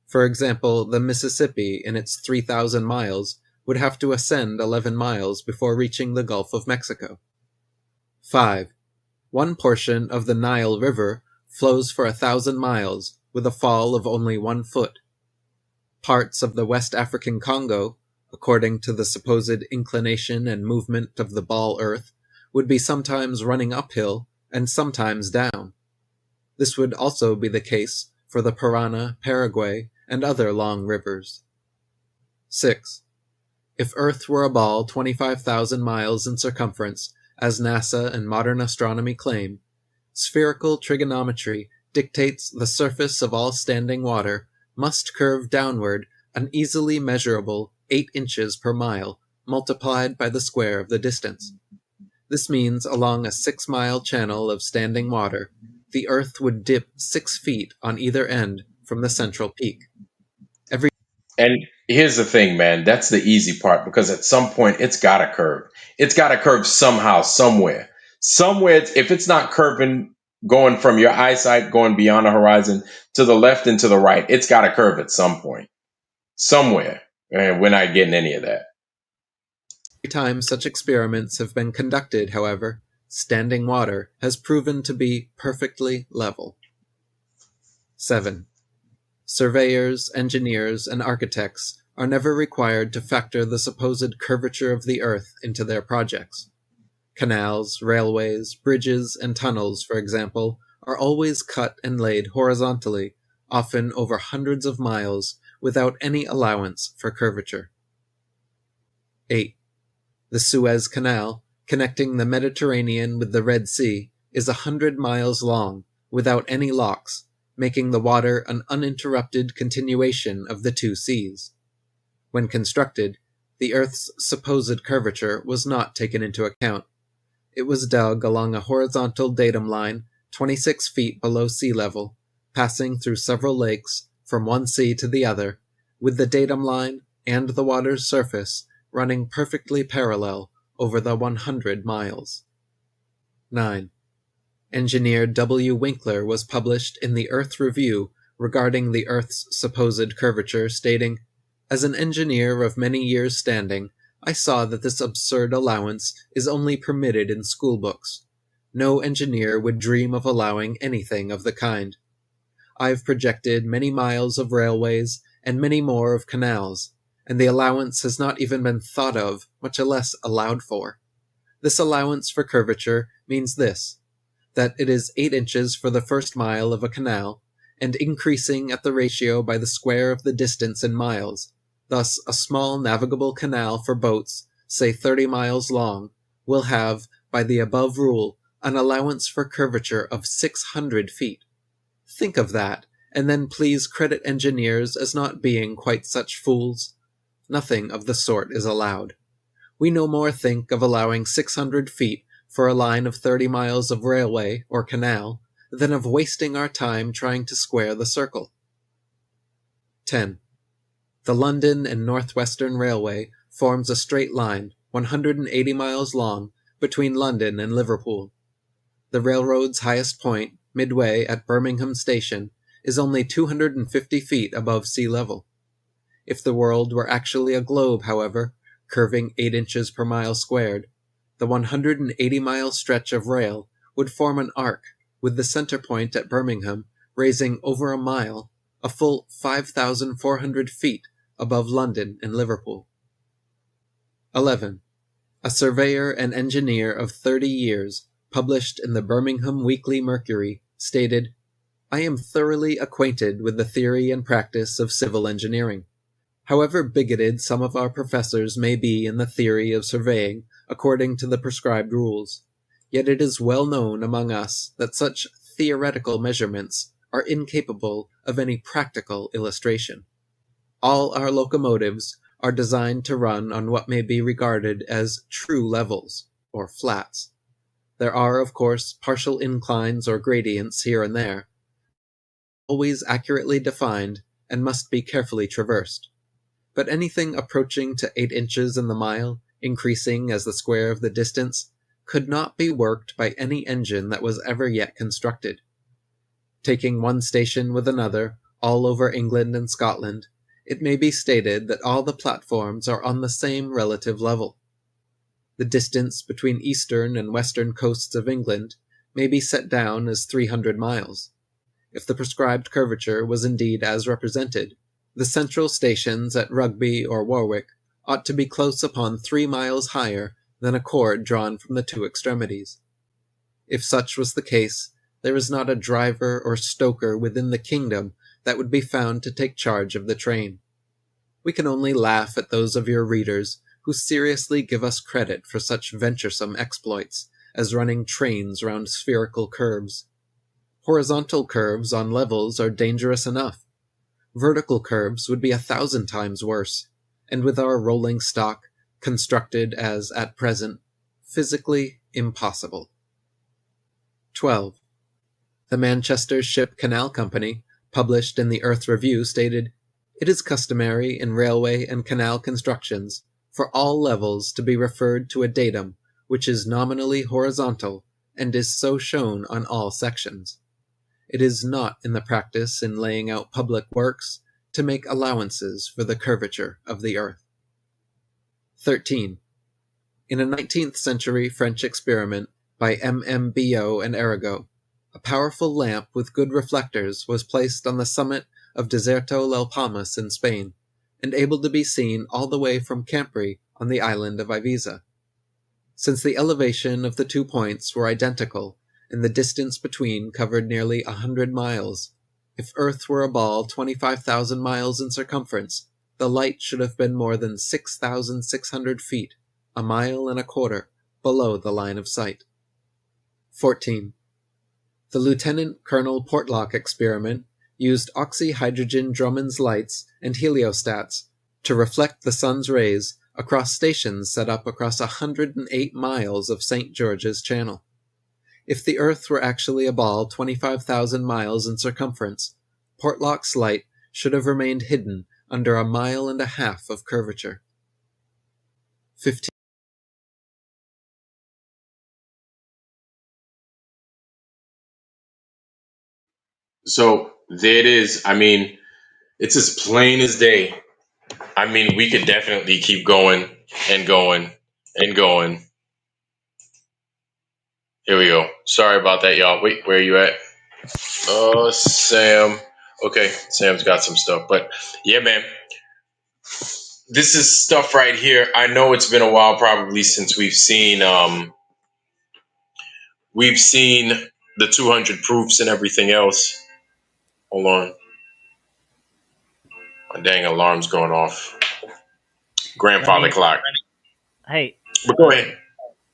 For example, the Mississippi, in its 3,000 miles, would have to ascend 11 miles before reaching the Gulf of Mexico. 5. One portion of the Nile River flows for 1,000 miles with a fall of only 1 foot. Parts of the West African Congo, according to the supposed inclination and movement of the ball Earth, would be sometimes running uphill and sometimes down. This would also be the case for the Parana, Paraguay, and other long rivers. 6. If Earth were a ball 25,000 miles in circumference, as NASA and modern astronomy claim, spherical trigonometry dictates the surface of all standing water must curve downward an easily measurable 8 inches per mile multiplied by the square of the distance. This means along a 6-mile channel of standing water, the Earth would dip 6 feet on either end from the central peak. And here's the thing, man. That's the easy part because at some point it's got to curve. It's got to curve somehow, somewhere. Somewhere, if it's not curving, going from your eyesight, going beyond the horizon to the left and to the right, it's got to curve at some point, somewhere. And we're not getting any of that. Every time such experiments have been conducted, however, standing water has proven to be perfectly level. 7. Surveyors, engineers, and architects are never required to factor the supposed curvature of the Earth into their projects. Canals, railways, bridges, and tunnels, for example, are always cut and laid horizontally, often over hundreds of miles, without any allowance for curvature. 8. The Suez Canal, connecting the Mediterranean with the Red Sea, is 100 miles long, without any locks, making the water an uninterrupted continuation of the two seas. When constructed, the Earth's supposed curvature was not taken into account. It was dug along a horizontal datum line 26 feet below sea level, passing through several lakes from one sea to the other, with the datum line and the water's surface running perfectly parallel over the 100 miles. 9. Engineer W. Winkler was published in the Earth Review regarding the Earth's supposed curvature, stating, "As an engineer of many years' standing, I saw that this absurd allowance is only permitted in school books. No engineer would dream of allowing anything of the kind. I've projected many miles of railways and many more of canals, and the allowance has not even been thought of, much less allowed for. This allowance for curvature means this, that it is 8 inches for the first mile of a canal, and increasing at the ratio by the square of the distance in miles. Thus, a small navigable canal for boats, say 30 miles long, will have, by the above rule, an allowance for curvature of 600 feet. Think of that, and then please credit engineers as not being quite such fools. Nothing of the sort is allowed. We no more think of allowing 600 feet for a line of 30 miles of railway or canal than of wasting our time trying to square the circle. 10. The London and Northwestern Railway forms a straight line 180 miles long between London and Liverpool. The railroad's highest point, midway at Birmingham Station, is only 250 feet above sea level. If the world were actually a globe, however, curving 8 inches per mile squared, the 180-mile stretch of rail would form an arc, with the center point at Birmingham raising over a mile, a full 5,400 feet above London and Liverpool. 11. A surveyor and engineer of 30 years, published in the Birmingham Weekly Mercury, stated, "I am thoroughly acquainted with the theory and practice of civil engineering. However bigoted some of our professors may be in the theory of surveying according to the prescribed rules, yet it is well known among us that such theoretical measurements are incapable of any practical illustration. All our locomotives are designed to run on what may be regarded as true levels, or flats. There are, of course, partial inclines or gradients here and there, always accurately defined and must be carefully traversed. But anything approaching to 8 inches in the mile, increasing as the square of the distance, could not be worked by any engine that was ever yet constructed. Taking one station with another, all over England and Scotland, it may be stated that all the platforms are on the same relative level. The distance between eastern and western coasts of England may be set down as 300 miles. If the prescribed curvature was indeed as represented, the central stations at Rugby or Warwick ought to be close upon 3 miles higher than a cord drawn from the two extremities. If such was the case, there is not a driver or stoker within the kingdom that would be found to take charge of the train. We can only laugh at those of your readers who seriously give us credit for such venturesome exploits as running trains round spherical curves. Horizontal curves on levels are dangerous enough. Vertical curves would be 1,000 times worse, and with our rolling stock, constructed as at present, physically impossible. 12. The Manchester Ship Canal Company, published in the Earth Review, stated, "It is customary in railway and canal constructions for all levels to be referred to a datum which is nominally horizontal and is so shown on all sections. It is not in the practice in laying out public works to make allowances for the curvature of the earth." 13. In a 19th century French experiment by Mmbo and Arago, a powerful lamp with good reflectors was placed on the summit of Deserto del Palmas in Spain, and able to be seen all the way from Campri on the island of Ibiza. Since the elevation of the 2 points were identical, and the distance between covered nearly 100 miles, if Earth were a ball 25,000 miles in circumference, the light should have been more than 6,600 feet, a mile and a quarter, below the line of sight. 14. The Lieutenant Colonel Portlock experiment used oxyhydrogen Drummond's lights and heliostats to reflect the sun's rays across stations set up across 108 miles of St. George's Channel. If the Earth were actually a ball 25,000 miles in circumference, Portlock's light should have remained hidden under a mile and a half of curvature. 15. So there it is. I mean, it's as plain as day. I mean, we could definitely keep going and going and going. Here we go. Sorry about that, y'all. Wait, where are you at? Oh, Sam. Okay, Sam's got some stuff. But yeah, man, this is stuff right here. I know it's been a while probably since we've seen the 200 proofs and everything else. Hold on. My dang alarm's going off. Grandfather clock. Hey, But go ahead.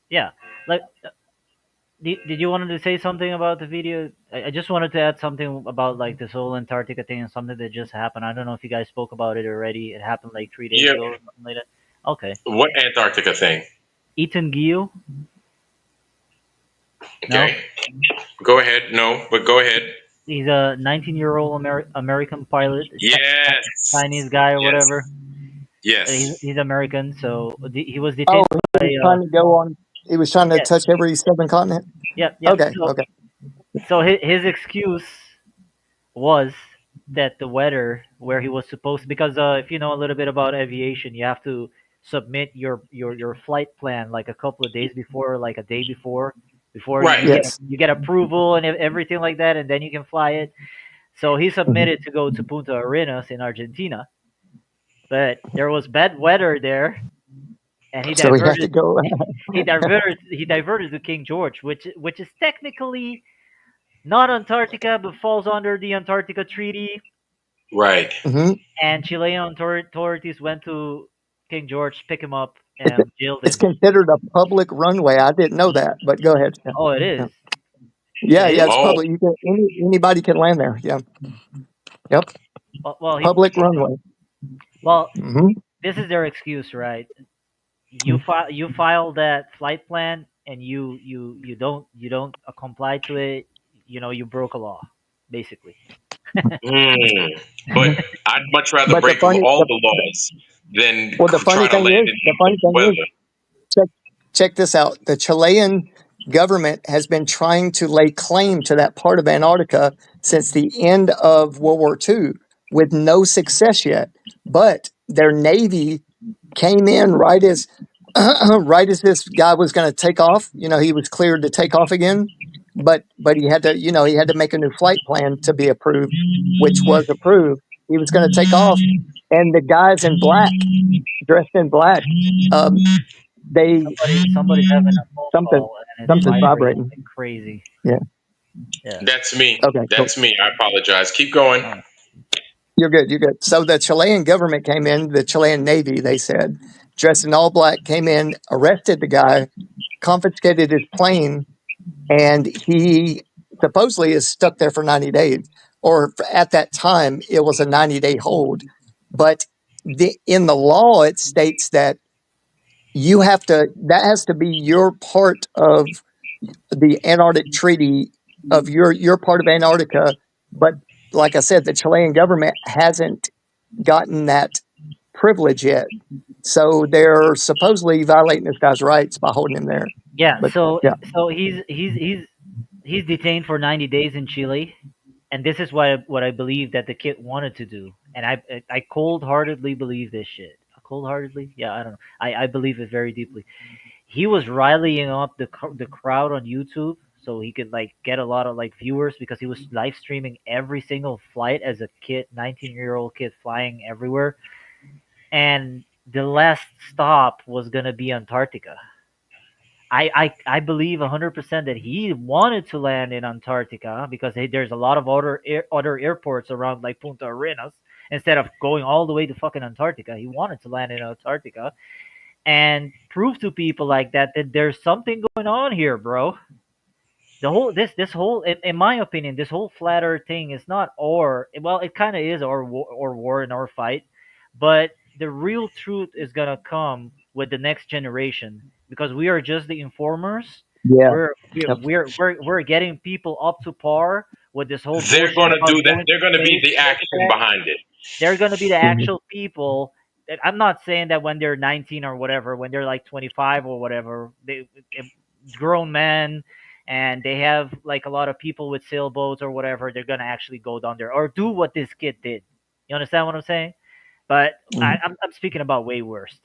yeah, like, did you wanted to say something about the video? I just wanted to add something about like this whole Antarctica thing and something that just happened. I don't know if you guys spoke about it already. It happened like 3 days Yeah. ago or something like that. Okay. What Antarctica thing? Ethan Gil? No, Okay, go ahead. No, but go ahead. he's a 19-year-old American pilot, Yes, Chinese guy or yes, whatever. yes. He's American, so he was Oh, detained he by was trying to go on. He was trying to yeah, touch every seven continent. yep. Okay, So okay. his excuse was that the weather where he was supposed, because if you know a little bit about aviation, you have to submit your flight plan like a couple of days before, like a day before Right. Yes. you get approval and everything like that, and then you can fly it. So he Mhm. submitted to go to Punta Arenas in Argentina, but there was bad weather there, and So we have to go. he diverted to King George, which is technically not Antarctica, but falls under the Antarctica Treaty. Right. Mhm. And Chilean authorities went to King George, pick him up, It's, and jailed it's him. considered a public runway. I didn't know that, but go ahead. Yeah, Oh, it yeah, is. yeah. It Yeah, is. it's Oh. public. Anybody can land there. Yeah. Yep. Well, Public runway. well, Hmm. this is their excuse, right? You file that flight plan, and you don't comply to it. You know, you broke a law, basically. Hmm. But I'd much rather But the break funny, all the laws than well, the funny try to thing land is, in the the funny thing is, weather. check, check this out. The Chilean government has been trying to lay claim to that part of Antarctica since the end of World War II with no success yet. But their navy came in right as right as this guy was going to take off. You know, he was cleared to take off again, but he had to, he had to make a new flight plan to be approved, which was approved. He was going to take off, and the guys in black, dressed in black, um, they Somebody's having a phone something call and it's something's vibrating vibrating. like crazy. Yeah. Yeah. That's me. Okay. Cool. That's me. I apologize. Keep going. All right. You're good. You're good. So the Chilean government came in, the Chilean Navy, they said, dressed in all black, came in, arrested the guy, confiscated his plane, and he supposedly is stuck there for 90 days. Or at that time, it was a 90-day hold. But in the law, it states that that has to be your part of the Antarctic Treaty of your part of Antarctica. But like I said, the Chilean government hasn't gotten that privilege yet. So they're supposedly violating this guy's rights by holding him there. Yeah. But So yeah, so he's detained for 90 days in Chile, and this is what I believe that the kid wanted to do, and I cold heartedly believe this shit. Cold heartedly, yeah, I don't know. I believe it very deeply. He was riling up the crowd on YouTube so he could like get a lot of like viewers because he was live streaming every single flight as a kid, 19-year-old kid flying everywhere, and the last stop was gonna be Antarctica. I believe 100% that he wanted to land in Antarctica because hey, there's a lot of other airports around like Punta Arenas. Instead of going all the way to fucking Antarctica, he wanted to land in Antarctica and prove to people like that there's something going on here, bro. The whole this whole in my opinion, this whole flat Earth thing is not or well, it kind of is or war in our fight, but the real truth is gonna come with the next generation because we are just the informers. yeah, We're we're yep, we're we're, we're getting people up to par with this whole They're bullshit going to about do that. going to They're going to be space the and this and action that. behind it. They're going to be the mhm, actual people. I'm not saying that when they're 19 or whatever, when they're like 25 or whatever, grown men and they have like a lot of people with sailboats or whatever, they're going to actually go down there or do what this kid did. You understand what I'm saying? But mhm. I'm speaking about way worse.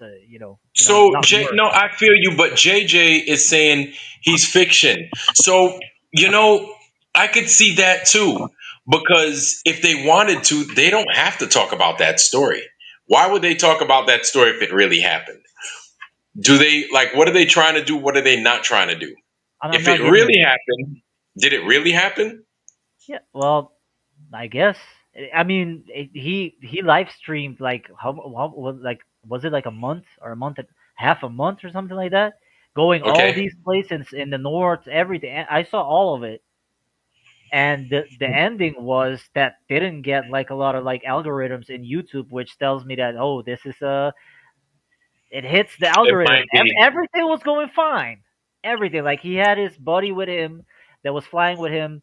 So Not Jay, worse. no, I feel you, but JJ is saying he's fiction. So I could see that too, because if they wanted to, they don't have to talk about that story. Why would they talk about that story if it really happened? Do they like? What are they trying to do? What are they not trying to do? I'm If it not getting it. really happened, did it really happen? Yeah. Well, I guess. I mean, he live streamed like how was it like a month or a month and half a month or something like that, going all Okay. these places in the north, everything. I saw all of it, and the ending was that didn't get like a lot of like algorithms in YouTube, which tells me that oh, this is It hits the It algorithm. might be. Everything was going fine. Everything. Like he had his buddy with him that was flying with him.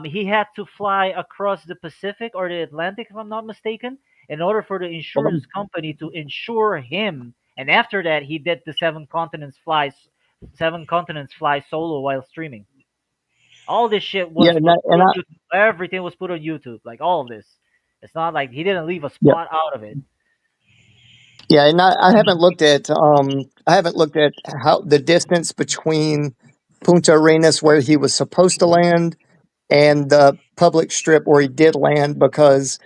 He had to fly across the Pacific or the Atlantic, if I'm not mistaken, in order for the Well, insurance company to insure him. And after that, he did the seven continents fly solo while streaming. All this shit yeah, was put and on I YouTube. Everything was put on YouTube. Like all of this. It's not like he didn't leave a yeah spot out of it. yeah, and I haven't looked at how the distance between Punta Arenas where he was supposed to land and the public strip where he did land because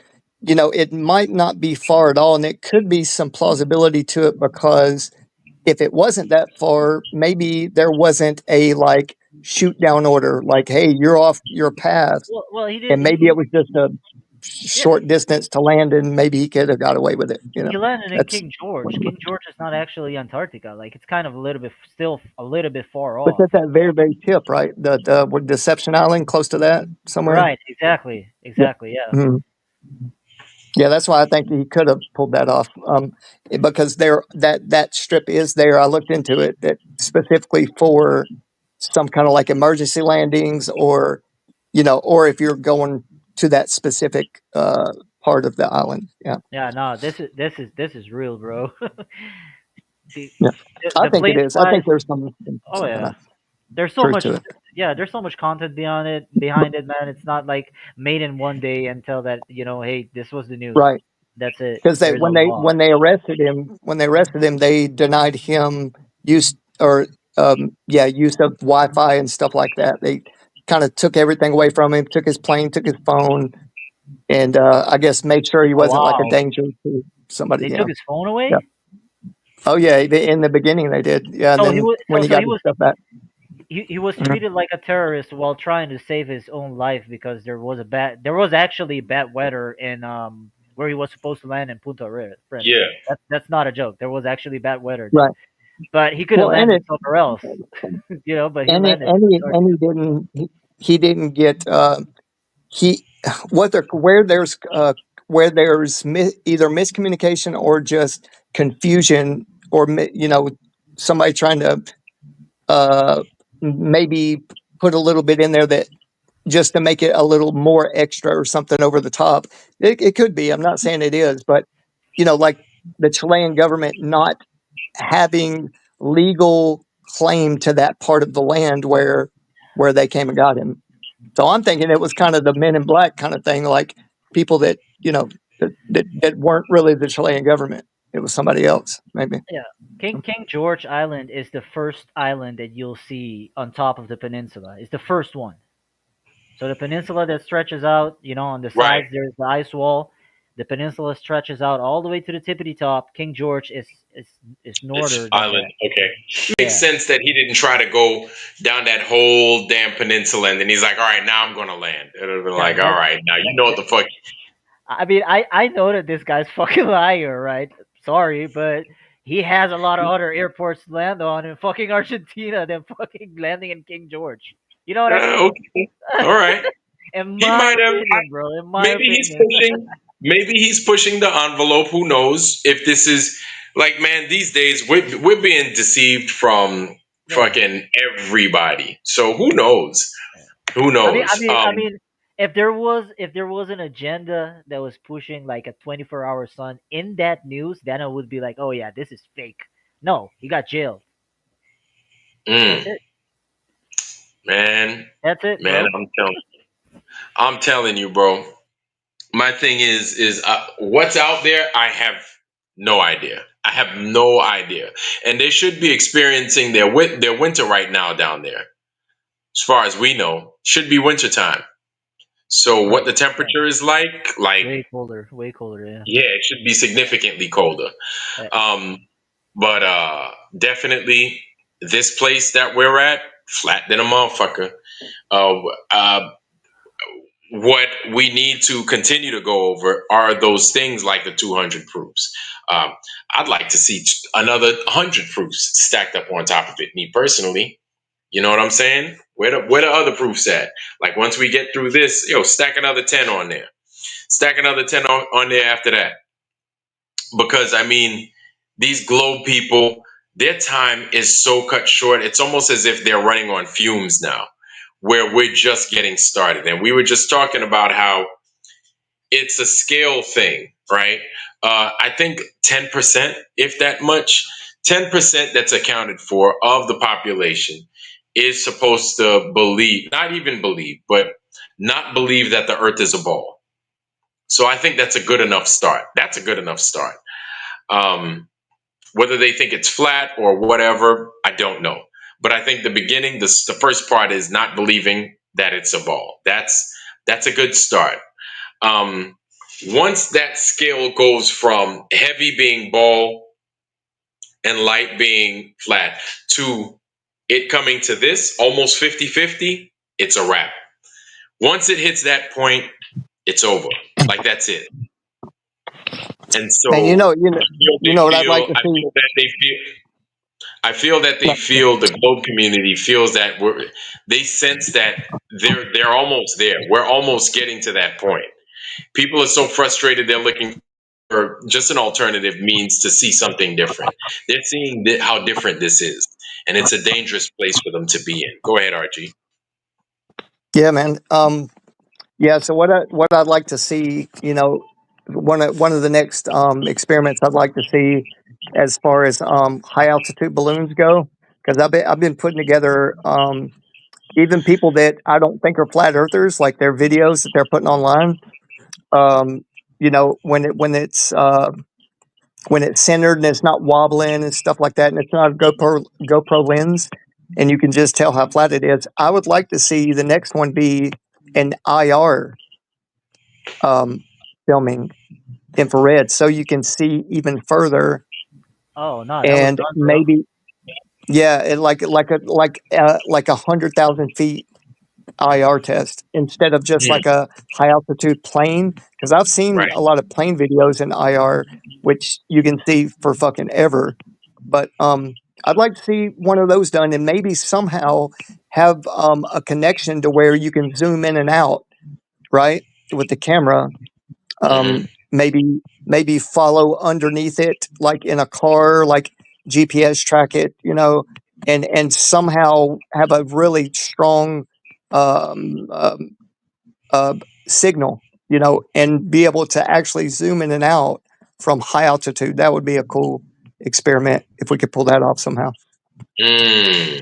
it might not be far at all, and it could be some plausibility to it because if it wasn't that far, maybe there wasn't a like shoot down order, like, hey, you're off your path, Well, he did. and maybe it was just a Yeah, short distance to land, and maybe he could have got away with it. he landed in That's King George. King George is not actually Antarctica. Like it's kind of a little bit, still a little bit far but off. that's that very very tip, right? The what, Deception Island, close to that somewhere. Right. Exactly. Yeah. Exactly. Yeah. Mhm. Yeah, that's why I think he could have pulled that off. Because there that strip is there. I looked into it that specifically for some kind of like emergency landings, or if you're going to that specific part of the island. Yeah, Yeah. No. This is real, bro. the, yeah. I the think it plane is. I flies. think there's Oh some kind yeah. of There's so truth much. to it. Yeah. There's so much content beyond it. Behind it, man. It's not like made in one day until that. Hey, this was the news. Right. That's it. Because There's a lot. when they arrested him, they denied him use or use of Wi-Fi and stuff like that. They kind of took everything away from him, took his plane, took his phone, and I guess made sure he Oh wasn't like a wow. danger to somebody. They Yeah, took his phone yeah. away. Oh yeah, in the beginning they did. Yeah, and So he then was. when he So got he his was. stuff back. He was Mhm. treated like a terrorist while trying to save his own life because there was actually bad weather in where he was supposed to land in Prince. Yeah. That's not a joke. There was actually bad weather there, Right. but he could have Well, and landed it somewhere else, but he and it, landed and in he, and Antarctica. he didn't he didn't get he what there where there's either miscommunication or just confusion, or somebody trying to uh maybe put a little bit in there that just to make it a little more extra or something over the top. It could be. I'm not saying it is, but like the Chilean government not having legal claim to that part of the land where they came and got him. So I'm thinking it was kind of the Men in Black kind of thing, like people that that weren't really the Chilean government. It was somebody else, maybe. Yeah, King George Island is the first island that you'll see on top of the peninsula. It's the first one. So the peninsula that stretches out, on the Right. sides there's the ice wall. The peninsula stretches out all the way to the tippity top. King George is It's northern than island. that. Okay. Makes Yeah, sense that he didn't try to go down that whole damn peninsula and then he's like, all right, now I'm going to land. It would have been yeah. like, all right, now you know what the fuck. I mean, I know that this guy's fucking liar, right? Sorry, but he has a lot of other airports to land on in fucking Argentina than fucking landing in King George. You know what I mean? Okay. All right. In He my might have. opinion, bro. In my Maybe he's opinion. pushing. Maybe he's pushing the envelope. Who knows if this is like, man? These days we're being deceived from Yeah. fucking everybody. So who knows? Who I mean, I knows? mean, I mean, if there was an agenda that was pushing like a 24-hour sun in that news, then I would be like, oh yeah, this is fake. No, he got jailed. That's Mm, it. man, That's it, man, bro. I'm telling you, bro. My thing is what's out there. I have no idea. I have no idea, and they should be experiencing their winter right now down there. As far as we know, should be wintertime. So what Right. the Yeah. temperature is like, Way colder. Way colder. Yeah. yeah, it should be significantly colder. Uh, Um, but definitely this place that we're at, flat than a motherfucker. Uh, uh, what we need to continue to go over are those things like the 200 proofs. Um, I'd like to see another 100 proofs stacked up on top of it. Me personally, you know what I'm saying? Where the other proofs at? Like once we get through this, stack another 10 on there. Stack another 10 on there after that. Because I mean, these globe people, their time is so cut short. It's almost as if they're running on fumes now, where we're just getting started. And we were just talking about how it's a scale thing, right? I think 10%, if that much, 10% that's accounted for of the population is supposed to believe, not even believe, but not believe that the earth is a ball. So I think that's a good enough start. That's a good enough start. Whether they think it's flat or whatever, I don't know. But I think the beginning, the first part is not believing that it's a ball. That's a good start. Um, Once that scale goes from heavy being ball and light being flat to it coming to this almost 50-50, it's a wrap. Once it hits that point, it's over. Like that's it. And Man, so you know what I'd like to I see. feel that they feel I feel that they feel the globe community feels that they sense that they're almost there. We're almost getting to that point. People are so frustrated they're looking for just an alternative means to see something different. They're seeing how different this is, and it's a dangerous place for them to be in. Go ahead, Archie. Yeah, man. Yeah. So what I'd like to see, one of the next experiments I'd like to see, as far as high altitude balloons go, because I've been putting together even people that I don't think are flat earthers, like their videos that they're putting online. Um, when it's centered and it's not wobbling and stuff like that, and it's not a GoPro lens, and you can just tell how flat it is. I would like to see the next one be an IR filming infrared, so you can see even further, Oh no, that was and done, bro. maybe like 100,000 feet IR test instead of just Mm, like a high altitude plane. Because I've seen right. a lot of plane videos in IR, which you can see for fucking ever. But I'd like to see one of those done, and maybe somehow have a connection to where you can zoom in and out, right, with the camera. Hmm. Maybe follow underneath it, like in a car, like GPS track it, and somehow have a really strong um, um, uh, signal, and be able to actually zoom in and out from high altitude. That would be a cool experiment if we could pull that off somehow. Mm,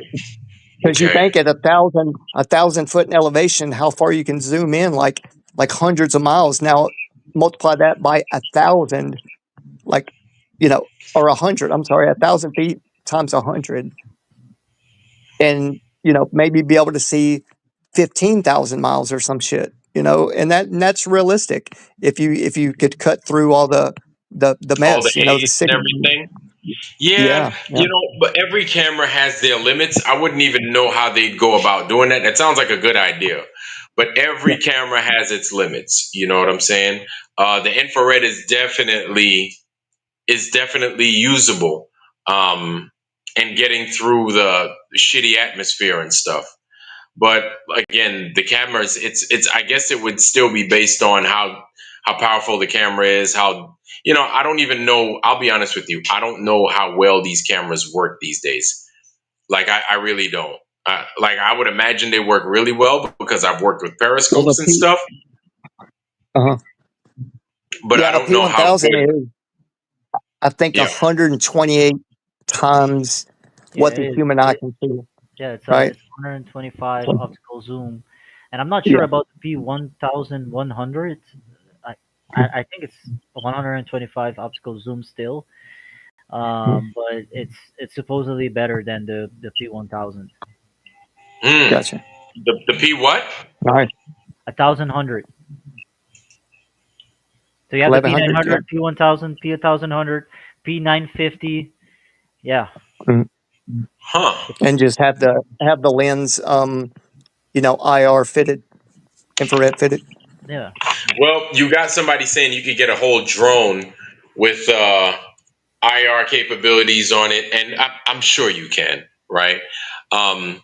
Because you okay. think at a thousand foot in elevation, how far you can zoom in, like hundreds of miles. Now multiply that by 1,000, like, or 100. I'm sorry, 1,000 feet times 100, and maybe be able to see 15,000 miles or some shit. And that's realistic if you could cut through all the All the mess, the haze and signal. everything. Yeah, Yeah, yeah, but every camera has their limits. I wouldn't even know how they'd go about doing that. That sounds like a good idea, but yeah. every camera has its limits. You know what I'm saying? The infrared is definitely usable, and getting through the shitty atmosphere and stuff. But again, the cameras, it's I guess it would still be based on how powerful the camera is, how I don't even know, I'll be honest with you, I don't know how well these cameras work these days. Like I really don't. Like I would imagine they work really well because I've worked with Well, periscopes and stuff, uh-huh. but I Yeah, a don't know how P1000 good. is, I think, Yeah. 128 times Yeah, what it the is. human eye can see, Yeah, right? it's 125 So, optical zoom, and I'm not sure yeah. about the P1100. I I think it's 125 optical zoom still, Mhm. but it's supposedly better than the P1000. Hmm. Gotcha. The P what? All right. 1100. So you have the 1,100. Yeah. P900, P1000, P1100, P950. Yeah, Mhm. Huh. And just have the lens, IR fitted, infrared fitted. yeah. Well, you got somebody saying you could get a whole drone with IR capabilities on it, and I'm sure you can, right? Um,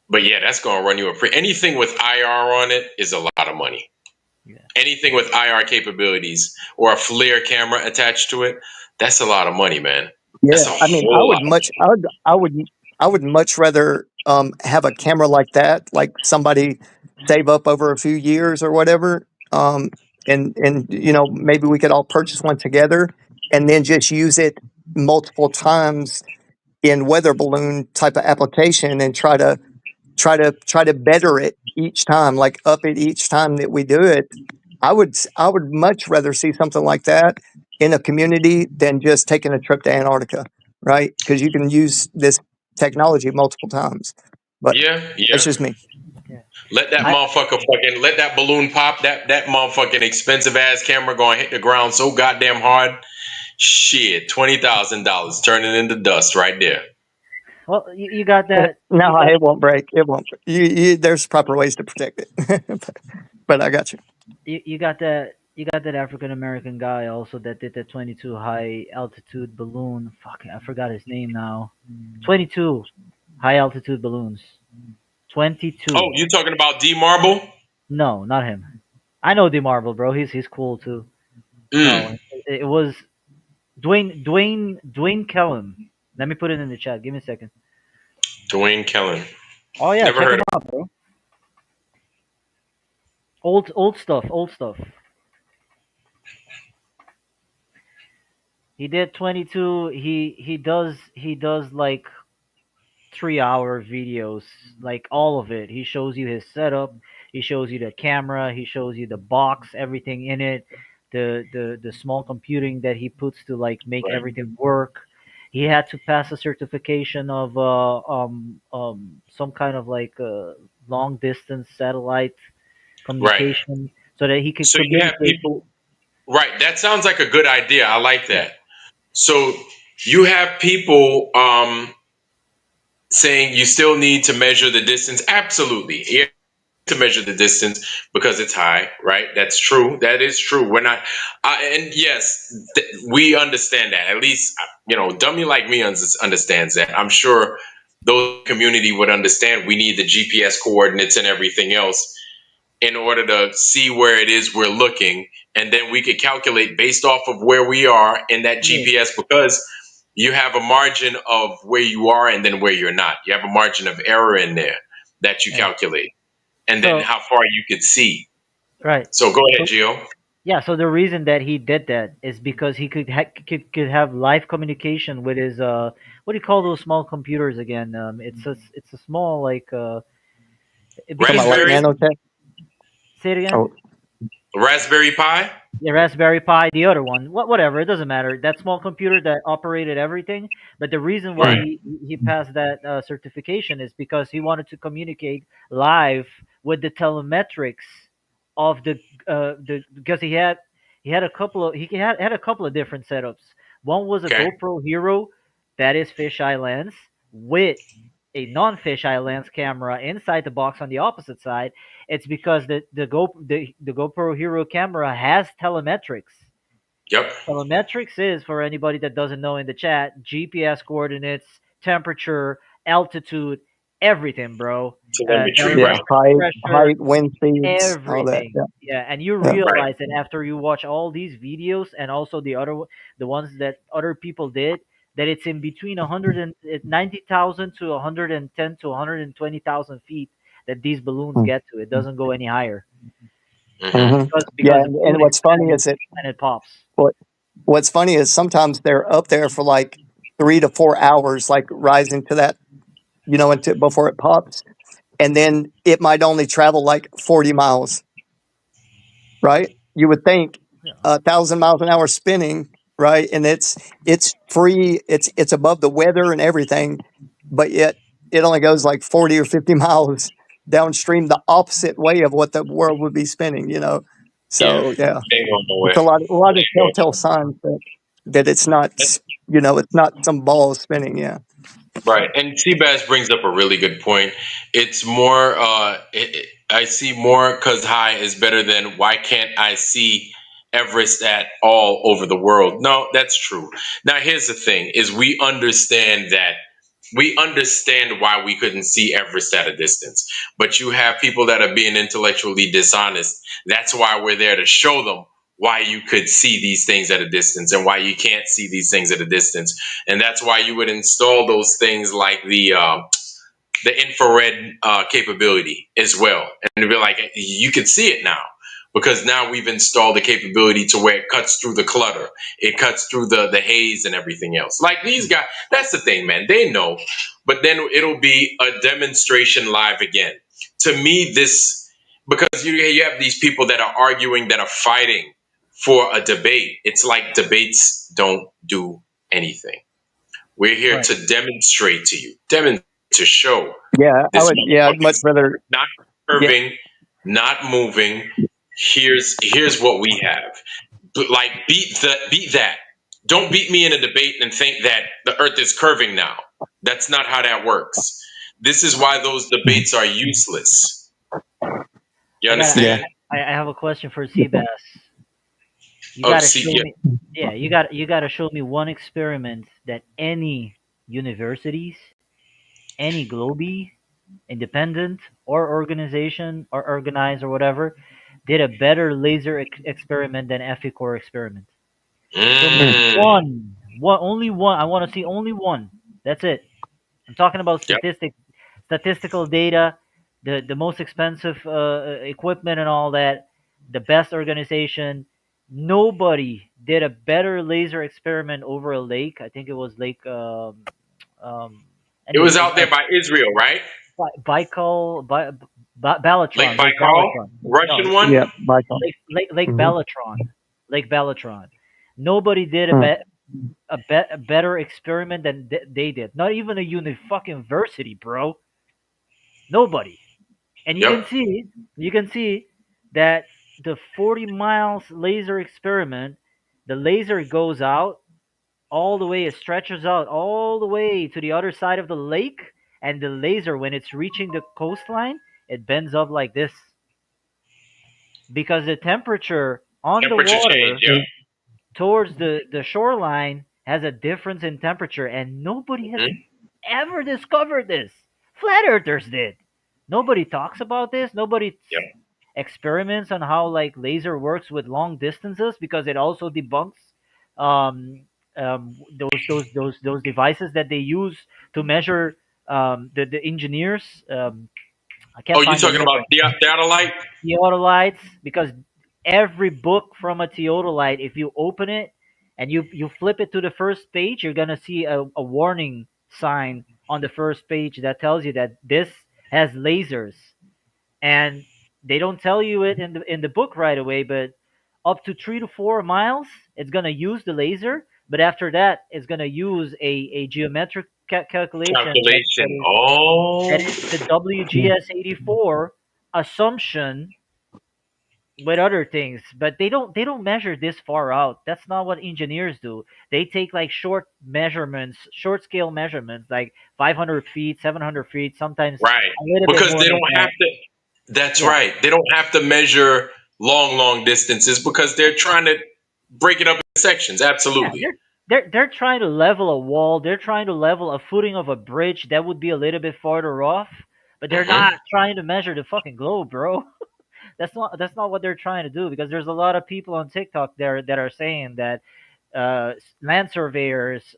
but yeah, that's going to run you anything with IR on it is a lot of money. Yeah. Anything with IR capabilities or a FLIR camera attached to it, that's a lot of money, man. Yeah, That's a I mean, I whole would lot. much, I would much rather have a camera like that, like somebody save up over a few years or whatever, and maybe we could all purchase one together, and then just use it multiple times in weather balloon type of application, and try to better it each time, like up it each time that we do it. I would much rather see something like that in a community than just taking a trip to Antarctica, right? Because you can use this technology multiple times. But Yeah, that's yeah. just me. Yeah. Let that I motherfucker fucking let that balloon pop. That motherfucking expensive ass camera going to hit the ground so goddamn hard. Shit, $20,000 turning into dust right there. well, you got that. You No, got it won't break. It won't. There's proper ways to protect it. but I got you. you got that. You got that African American guy also that did the 22 high altitude balloon. Fuck, I forgot his name now. 22 high altitude balloons. Oh, 22. you talking about D Marble? No, not him. I know D Marble, bro. He's cool too. No, Mm, it was Dwayne Kellum. Let me put it in the chat. Give me a second. Dwayne Kellen. Oh yeah, Never check heard him of out, bro. Old stuff, old stuff. He did 22. He does like 3 hour videos, like all of it. He shows you his setup. He shows you the camera. He shows you the box, everything in it, the small computing that he puts to like make right. everything work. He had to pass a certification of some kind of like long distance satellite Right. communication so that he could So you have communicate. people right. That sounds like a good idea. I like Yeah, that. So you have people saying you still need to measure the distance. Absolutely. Yeah, to measure the distance because it's high, right? That's true. That is true. We're not, and yes, we understand that. At least, dummy like me understands that. I'm sure those community would understand. We need the GPS coordinates and everything else in order to see where it is we're looking, and then we could calculate based off of where we are in that yeah, GPS because you have a margin of where you are and then where you're not. You have a margin of error in there that you yeah. calculate and then So how far you could see. right. So go ahead, So Gio. yeah, so the reason that he did that is because he could have live communication with his what do you call those small computers again? It's a small like Talking because about like Raspberry, nanotech. say it again. Oh, Raspberry Pi. The Raspberry Pi, the other one, whatever, it doesn't matter. That small computer that operated everything. But the reason why Right, he passed that certification is because he wanted to communicate live with the telemetrics of the because he had a couple of different setups. One was a okay, GoPro Hero that is fisheye lens with a non-fisheye lens camera inside the box on the opposite side. It's because the GoPro Hero camera has telemetrics. yep, Telemetrics is, for anybody that doesn't know in the chat, GPS coordinates, temperature, altitude, everything, bro. telemetry, yeah, right, Barometric pressure, height, wind speeds, all that. everything. Yeah, Yeah, and you yeah. right, realize that after you watch all these videos and also the ones that other people did, that it's in between 190,000 to 110 to 120,000 feet that these balloons Mm. get to. It doesn't go any higher hmm Hmm. Yeah, because the and balloon what's funny expands is that and it pops. what what's funny is sometimes they're up there for like 3 to 4 hours, like rising to that, into before it pops, and then it might only travel like 40 miles, right? You would think Yeah. 1,000 miles an hour spinning, right? And it's free, it's above the weather and everything, but yet it only goes like 40 or 50 miles downstream, the opposite way of what the world would be spinning. yeah, So yeah, they ain't going it's nowhere. a lot of They ain't telltale signs that it's not, going. it's not some ball spinning. Yeah. Right, and Seabass brings up a really good point. It's more, I see more because high is better than why can't I see Everest at all over the world? No, that's true. Now, here's the thing: is we understand that we understand why we couldn't see Everest at a distance. But you have people that are being intellectually dishonest. That's why we're there to show them why you could see these things at a distance and why you can't see these things at a distance. And that's why you would install those things like the infrared capability as well. And be like, you can see it now because now we've installed the capability to where it cuts through the clutter, it cuts through the haze and everything else. Like these guys, that's the thing, man. They know, but then it'll be a demonstration live again. To me, this because you have these people that are arguing, that are fighting for a debate. It's like debates don't do anything. We're here Right. to demonstrate to you, to show Yeah, I this would. Yeah, I'd much motherfucker's rather. not Yeah, curving, not moving. Here's what we have. But like beat that. Don't beat me in a debate and think that the earth is curving now. That's not how that works. This is why those debates are useless. You I got. yeah, understand? I have a question for Seabass. You Oh, gotta see, show yeah. me. Yeah, you gotta show me one experiment that any universities, any Globee, independent or organization or organized or whatever, did a better laser experiment than Epicor experiment. Show me mm, Mm, one, only one. I want to see only one. That's it. I'm talking about yep. statistical data, the most expensive equipment and all that, the best organization. Nobody did a better laser experiment over a lake. I think it was Lake. It Anyway, was out there by Israel, right? Baikal, Lake Balatron, Lake Baikal, Balatron. No, Russian yeah, one. Michael. Lake Hmm. Balatron, Lake Balatron. Nobody did Mm. a better experiment than they did. Not even a fucking university, bro. Nobody. And Yep. you can see that the 40 miles laser experiment, the laser goes out all the way, it stretches out all the way to the other side of the lake, and the laser, when it's reaching the coastline, it bends up like this because the temperature on the Temperature change. water Yep. towards the shoreline has a difference in temperature, and nobody has Hmm. ever discovered this. Flat earthers did. Nobody talks about this. Nobody Yep. experiments on how like laser works with long distances because it also debunks um, those devices that they use to measure the engineers. I Oh, can't you find the talking word about right. theodolite? Theodolites, because every book from a theodolite, if you open it and you flip it to the first page, you're gonna see a warning sign on the first page that tells you that this has lasers, and they don't tell you it in the book right away, but up to 3 to 4 miles, it's gonna use the laser. But after that, it's gonna use a geometric calculation Calculation. that Oh, is the WGS 84 assumption with other things, but they don't measure this far out. That's not what engineers do. They take like short measurements, short scale measurements, like 500 feet, 700 feet, sometimes right. a little bit Because more they than don't have that. to. That's Yeah, right. They don't have to measure long distances because they're trying to break it up in sections. yeah. Absolutely. They're trying to level a wall. They're trying to level a footing of a bridge that would be a little bit farther off, but they're Hmm. not trying to measure the fucking globe, bro. That's not what they're trying to do, because there's a lot of people on TikTok there that are saying that land surveyors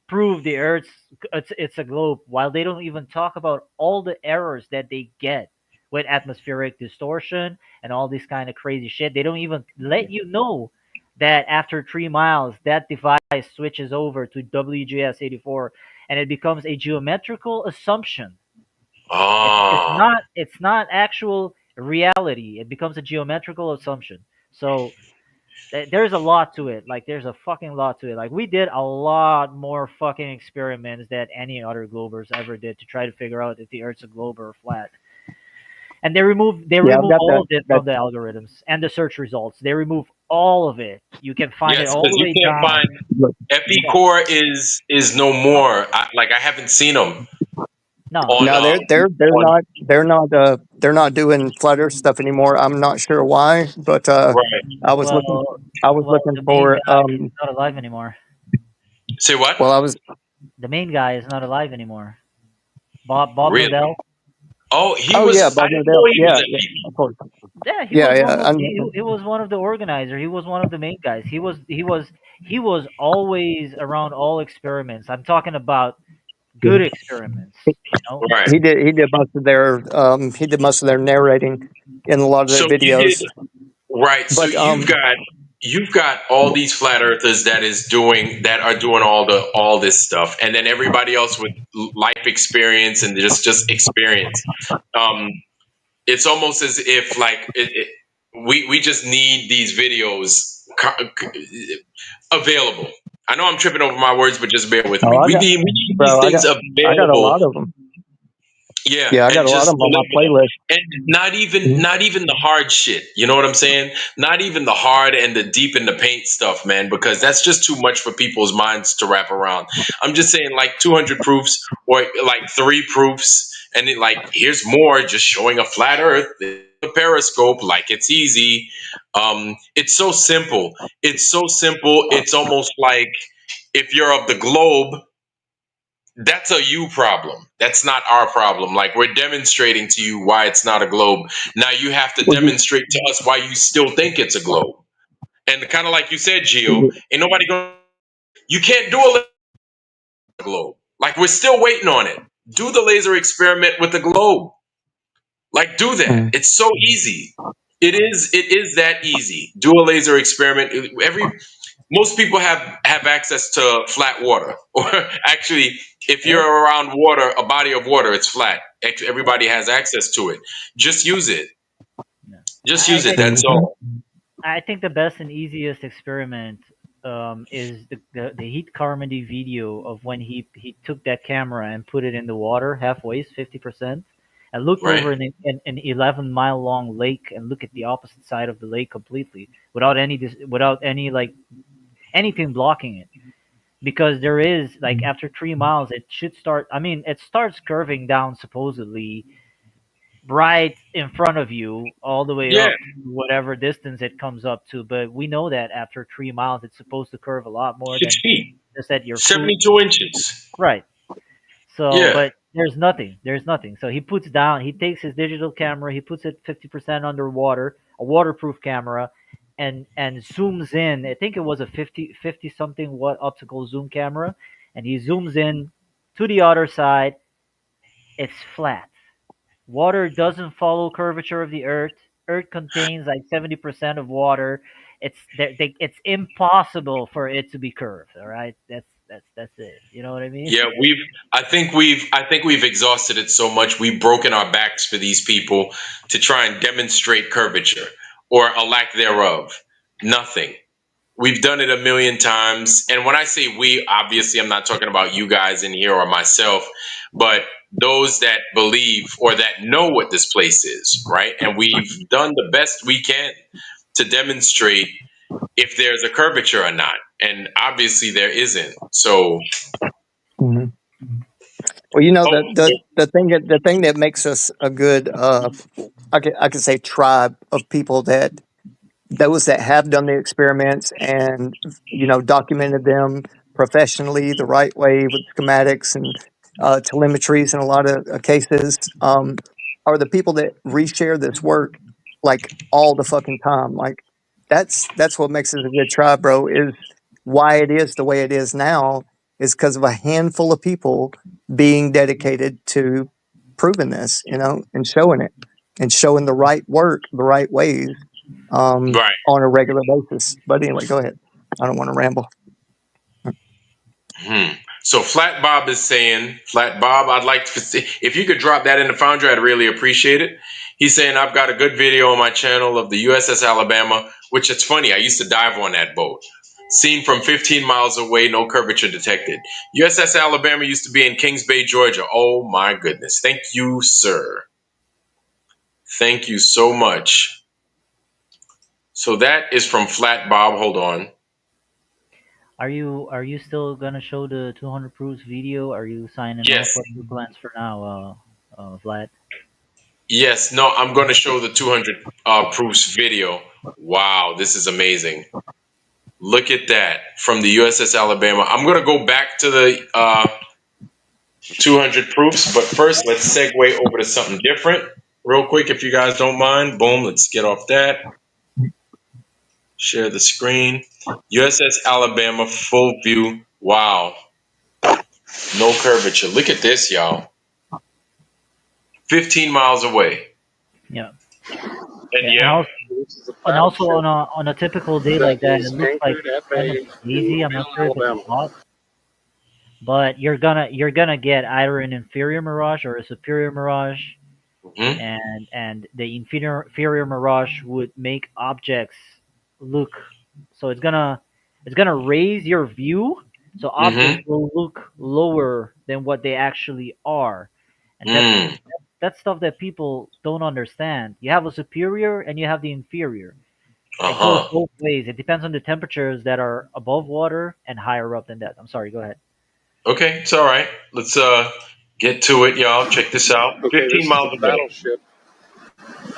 prove the Earth's it's a globe, while they don't even talk about all the errors that they get with atmospheric distortion and all this kind of crazy shit. They don't even let you know that after 3 miles, that device switches over to WGS 84, and it becomes a geometrical assumption. It's Oh, not it's not actual reality. It becomes a geometrical assumption. So there's a lot to it. Like there's a fucking lot to it. Like we did a lot more fucking experiments that any other globers ever did to try to figure out if the Earth's a globe or flat. And they Yeah, I've remove got all that. of it That from the algorithms and the search results. They remove all of it. You can find it yes, all because the you way can't down. find look, Yeah. Epicor is no more. I haven't seen them No, on no, on they're not doing flat Earth stuff anymore. I'm not sure why, but right. I was looking well, I was looking the main for guy is not alive anymore. Say what? well I was The main guy is not alive anymore. Bob Really? Nodell. Oh, he Oh was. yeah, I Bob didn't know Nodell. he was Yeah, at yeah, peace. of course. Yeah, Yeah, yeah. he was one of the organizer. He was one of the main guys. He was always around all experiments. I'm talking about good experiments. You know. Right. He did most of their narrating in a lot of their So he videos. did. Right. So But you've got all these flat earthers that are doing all this stuff, and then everybody else with life experience and just experience. Um, it's almost as if like we just need these videos available. I know I'm tripping over my words, but just bear with oh, me. We need these bro, things I got a available. lot of them. Yeah, Yeah, I got and a lot just of them on my deliver them. playlist. And not even the hard shit. You know what I'm saying? Not even the hard and the deep in the paint stuff, man, because that's just too much for people's minds to wrap around. I'm just saying like 200 proofs or like 3 proofs, and then like here's more just showing a flat earth, a periscope, like it's easy. It's so simple. It's so simple. It's almost like if you're of the globe, that's a you problem. That's not our problem. Like we're demonstrating to you why it's not a globe. Now you have to Well, demonstrate to us why you still think it's a globe. And kind of like you said, Gio, you, ain't nobody going. You can't do a globe. Like we're still waiting on it. Do the laser experiment with the globe. Like do that. mm, It's so easy. It is that easy. Do a laser experiment. Most people have access to flat water, or actually if you're Yep. around water, a body of water, it's flat. Everybody has access to it. Just use it. Yeah. Just I use it. think That's mhm, all. I think the best and easiest experiment is the Heat Carmody video of when he took that camera and put it in the water halfway, 50%, and looked Right. over an 11-mile long lake and look at the opposite side of the lake completely without without any like anything blocking it. Because there is like after 3 miles, it should start. I mean, it starts curving down supposedly right in front of you all the way Yeah. up to whatever distance it comes up to. But we know that after 3 miles, it's supposed to curve a lot more Six than feet. just at your foot. 72 inches. Right. So, Yeah. but there's nothing. There's nothing. So he takes his digital camera, he puts it 50% underwater, a waterproof camera, and zooms in. I think it was a 50 something watt optical zoom camera, and he zooms in to the other side. It's flat. Water doesn't follow curvature of the Earth. Earth contains like 70% of water. It's impossible for it to be curved. All right, that's it. You know what I mean? Yeah, I think we've exhausted it so much. We've broken our backs for these people to try and demonstrate curvature or a lack thereof. Nothing. We've done it a million times. And when I say we, obviously, I'm not talking about you guys in here or myself, but those that believe or that know what this place is, right? And we've done the best we can to demonstrate if there's a curvature or not. And obviously, there isn't. So, mhm. Well, oh, the thing that makes us a good I could say tribe of people, that those that have done the experiments and documented them professionally the right way with schematics and telemetries in a lot of cases, are the people that reshare this work like all the fucking time. Like that's what makes it a good tribe, bro. Is why it is the way it is now is because of a handful of people being dedicated to proving this, and showing it and showing the right work the right ways, right. on a regular basis. But anyway, go ahead. I don't want to ramble. Hmm. So Flat Bob is saying, Flat Bob, I'd like to see if you could drop that in the Foundry, I'd really appreciate it. He's saying I've got a good video on my channel of the USS Alabama, which it's funny. I used to dive on that boat. Seen from 15 miles away, no curvature detected. USS Alabama used to be in Kings Bay, Georgia. Oh my goodness. Thank you, sir. Thank you so much. So that is from Flat Bob. Hold on. Are you still gonna show the 200 proofs video? Are you signing off? Yes. What are your plans for now, Vlad? Yes, no, I'm going to show the 200 proofs video. Wow, this is amazing. Look at that from the USS Alabama. I'm going to go back to the 200 proofs. But first, let's segue over to something different real quick, if you guys don't mind. Boom, let's get off that. Share the screen. USS Alabama, full view. Wow. No curvature. Look at this, y'all. 15 miles away. Yeah. And And yeah, also, This is a and also battleship on a typical day that like that, it is looks like anchored at kind of bay in hazy. I'm not Mobile, sure if it's Alabama. hot, but you're gonna get either an inferior mirage or a superior mirage, hmm and the inferior mirage would make objects look, so it's gonna raise your view, so objects hmm will look lower than what they actually are, and mm, that's stuff that people don't understand. You have a superior and you have the inferior. It goes uh-huh. both ways. It depends on the temperatures that are above water and higher up than that. I'm sorry, go ahead. Okay, it's all right. Let's get to it, y'all. Check this out. Okay, 15 this is a miles away. battleship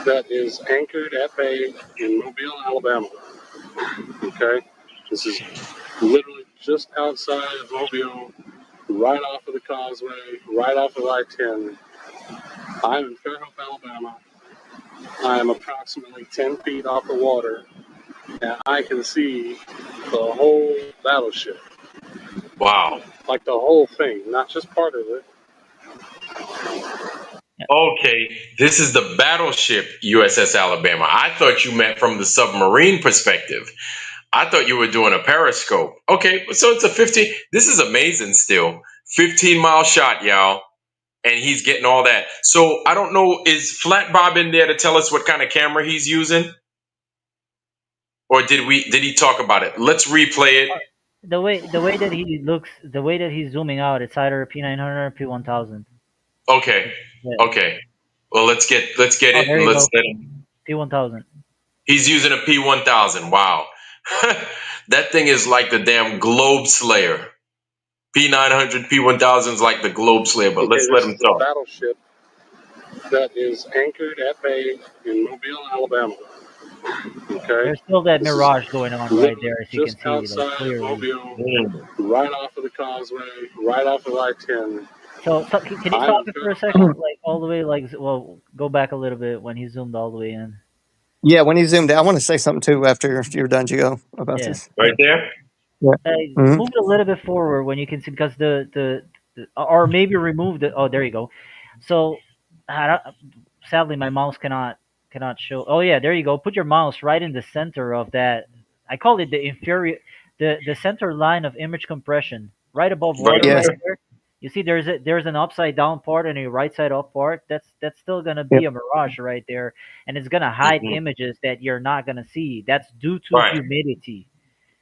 that is anchored at bay in Mobile, Alabama. Okay, this is literally just outside of Mobile, right off of the causeway, right off of I-10. I'm in Fairhope, Alabama. I am approximately 10 feet off the water, and I can see the whole battleship, Wow. like the whole thing, not just part of it. Yeah. Okay, this is the battleship USS Alabama. I thought you meant from the submarine perspective. I thought you were doing a periscope. Okay, so it's a 15. This is amazing still. 15-mile shot, y'all. And he's getting all that. So I don't know, is Flat Bob in there to tell us what kind of camera he's using? Or did he talk about it? Let's replay it. The way that he looks, the way that he's zooming out, it's either P900 or P1000. Okay. Yeah. Okay. Well, let's get Oh, it there and you let's go. let him. P1000. He's using a P1000. Wow. That thing is like the damn globe slayer. P900, P1000 is like the globe slayer, but Okay, let's let this him is a talk. battleship that is anchored at bay in Mobile, Alabama. Okay, There's still that this is mirage going on right literally there, as you can just see, like outside of clearly. Mobile, Mm. right off of the causeway, right off of I-10. So can you I'm stop in it for a Fairhope, second? Like all the way, like, well, go back a little bit when he zoomed all the way in. Yeah, when he zoomed out, I want to say something too after you're done, Gio, about Yeah. this. Right there? Yeah. hmm Move it a little bit forward when you can see, because the or maybe remove the. Oh, there you go. So, I don't, sadly, my mouse cannot show. Oh yeah, there you go. Put your mouse right in the center of that. I call it the inferior, the center line of image compression, right above Right water, Yes. right there? there. You see, there's an upside down part and a right side up part. That's still gonna Yep. be a mirage right there, and it's gonna hide hmm images that you're not gonna see. That's due to Right. humidity.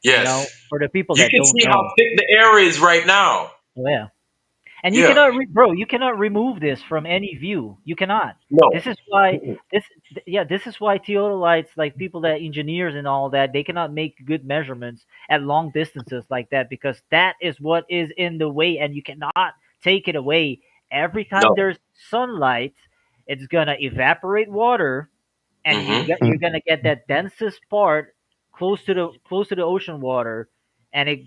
Yes. For the people You that can don't see how know. thick the air is right now. Oh, yeah. And you Yeah. cannot, bro. You cannot remove this from any view. You cannot. No. This is why Mm-mm. yeah. This is why theodolites, like people that engineers and all that, they cannot make good measurements at long distances like that, because that is what is in the way, and you cannot take it away. Every time No. there's sunlight, it's gonna evaporate water, and hmm you're gonna get that densest part close to the ocean water, and it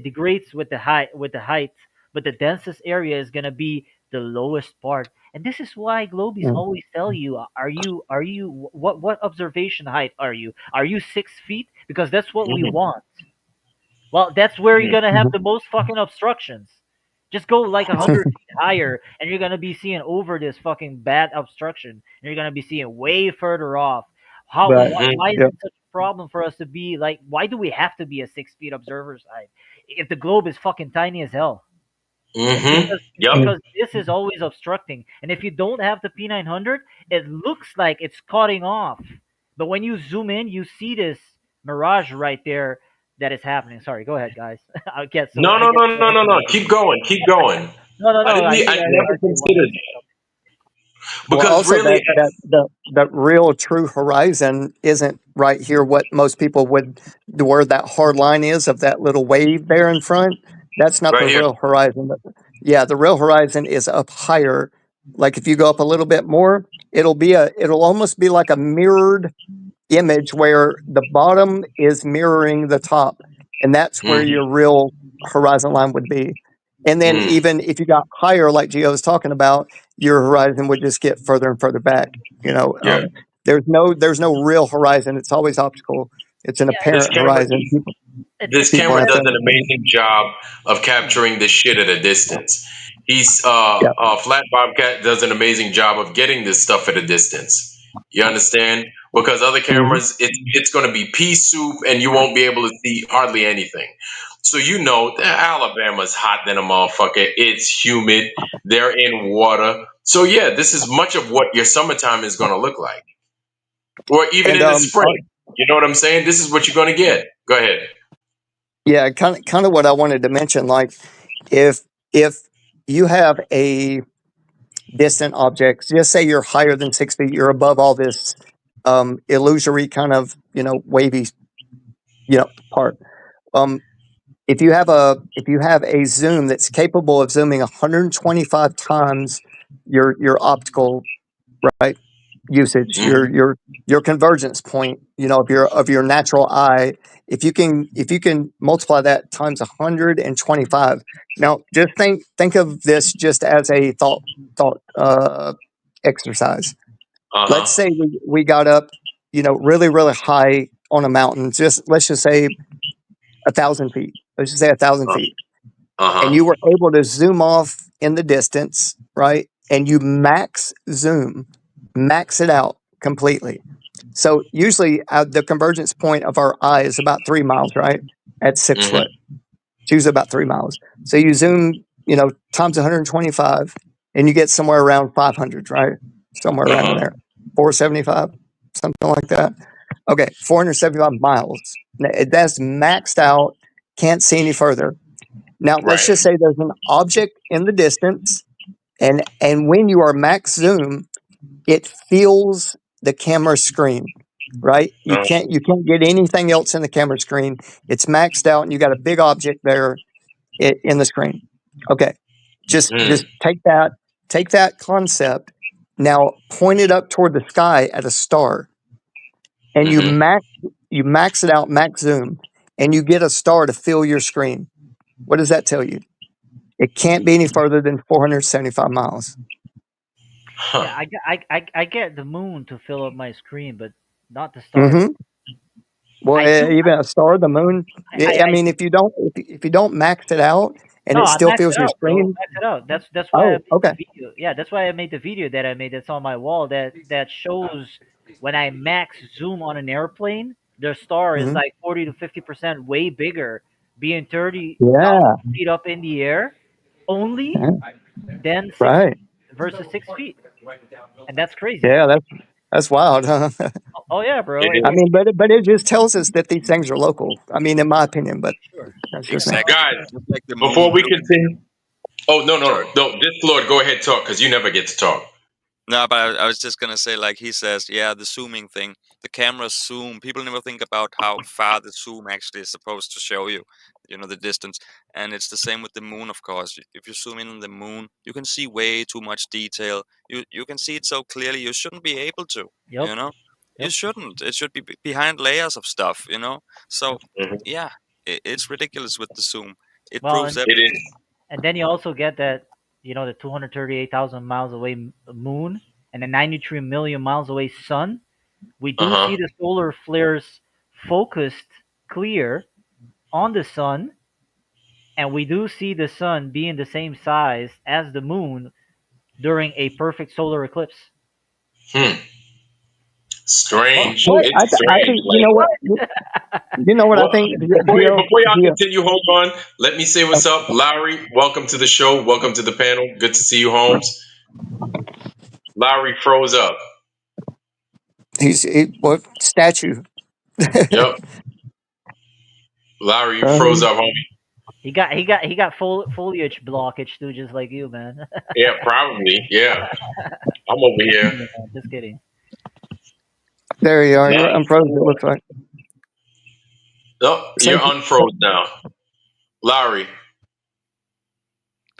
degrades with the height, but the densest area is gonna be the lowest part. And this is why globies Mhm. always tell you, are you what observation height are you? Are you 6 feet? Because that's what we hmm want. Well, that's where you're gonna have Mhm. the most fucking obstructions. Just go like 100 feet higher, and you're gonna be seeing over this fucking bad obstruction. And you're gonna be seeing way further off. How? Right. Why is Yep. it such a problem for us to be like? Why do we have to be a 6 feet observer side if the globe is fucking tiny as hell? It's because Yep. Mhm. this is always obstructing. And if you don't have the P900, it looks like it's cutting off. But when you zoom in, you see this mirage right there that is happening. Sorry, go ahead, guys. No, I no, get no, so no, no, no. animated. Keep going. Keep going. No, no, I no. didn't. I I think I never actually want to considered say that something. Well, because also really, that real true horizon isn't right here. What most people would, where that hard line is of that little wave there in front. That's not right the here. real horizon. Yeah, the real horizon is up higher. Like if you go up a little bit more, it'll almost be like a mirrored image where the bottom is mirroring the top, and that's where hmm your real horizon line would be. And then even if you got higher, like Gio was talking about, your horizon would just get further and further back. Yeah. There's no real horizon. It's always optical. It's an Yeah, This apparent camera, horizon. this People camera have does to an understand. amazing job of yeah, capturing this shit at a distance. Yeah. Flat Bobcat does an amazing job of getting this stuff at a distance. You understand? Because other hmm cameras, it's going to be pea soup, and you won't be able to see hardly anything. So Alabama's hot than a motherfucker. It's humid. They're in water. So yeah, this is much of what your summertime is going to look like, or even And in the spring. You know what I'm saying? This is what you're going to get. Go ahead. yeah, kind of what I wanted to mention. Like, if if you have a distant object, just say you're higher than 6 feet, you're above all this illusory kind of wavy part. Um, if you have a zoom that's capable of zooming 125 times your optical, right, usage, Mhm. your convergence point, of your natural eye, if you can multiply that times 125. Now just think of this just as a thought exercise. Uh Let's huh. say we got up, really really high on a mountain, just let's just say 1,000 feet, let's just say 1,000 feet, Uh and huh. you were able to zoom off in the distance, right? And you max it out completely. So usually the convergence point of our eye is about 3 miles, right? At 6 foot, Hmm. choose about 3 miles. So you zoom, times 125, and you get somewhere around 500, right? Somewhere Uh around in huh. there, 475, something like that. Okay, 475 miles. That's maxed out. Can't see any further. Now, let's Right. just say there's an object in the distance, and when you are max zoom, it feels the camera screen, right? Uh, You can't get anything else in the camera screen. It's maxed out, and you got a big object there in the screen. Okay, mm, just take that concept, now point it up toward the sky at a star, and mm-hmm. you max it out, max zoom, and you get a star to fill your screen. What does that tell you? It can't be any further than 475 miles. Huh. yeah. I get the moon to fill up my screen, but not the stars. hmm Well, I do. even a star, the moon. I I mean, if you don't max it out and No, it I still maxed fills it your out, bro. screen. Maxed it out. That's why I Oh, made okay. the video. Yeah, that's why I made the video that I made. That's on my wall. That shows when I max zoom on an airplane, the star is hmm like 40 to 50% way bigger, being 30,000 Yeah. feet up in the air, only Yeah. than Right. versus 6 feet, and that's crazy. Yeah. That's wild, huh? Oh yeah, bro. It I is. mean, but it just tells us that these things are local. I mean, in my opinion, but Sure. that's just me. Exactly. Guys, Just like the before moon we look. continue. Oh, no, no, Sorry. no. No, this Lord, go ahead, talk, because you never get to talk. No, but I was just gonna say, like he says, yeah, the zooming thing, the camera zoom. People never think about how far the zoom actually is supposed to show you, the distance. And it's the same with the moon, of course. If you zoom in on the moon, you can see way too much detail. You can see it so clearly. You shouldn't be able to, Yep. you know. You Yep. shouldn't. It should be behind layers of stuff. So Hmm. yeah, it's ridiculous with the zoom. It Well, proves and It everything. is. then you also get that, the 238,000 miles away moon and the 93 million miles away sun. We Uh do see huh. the solar flares focused clear on the sun, and we do see the sun being the same size as the moon during a perfect solar eclipse. Hmm. What? Strange. Well, What? It's I strange. think Like, you know what I well, think, Gio. before y'all Gio. continue, hold on. Let me say what's up. Lowry, welcome to the show. Welcome to the panel. Good to see you, Holmes. Lowry froze up. What statue? Yep. Lowry, you froze Um, up, homie. He got foliage blockage too, just like you, man. Yeah, probably. Yeah. I'm over Just here. kidding, man. Just kidding. there you are. You're Nice. unfrozen. It looks like. Oh, you're Same. unfroze now. Lowry.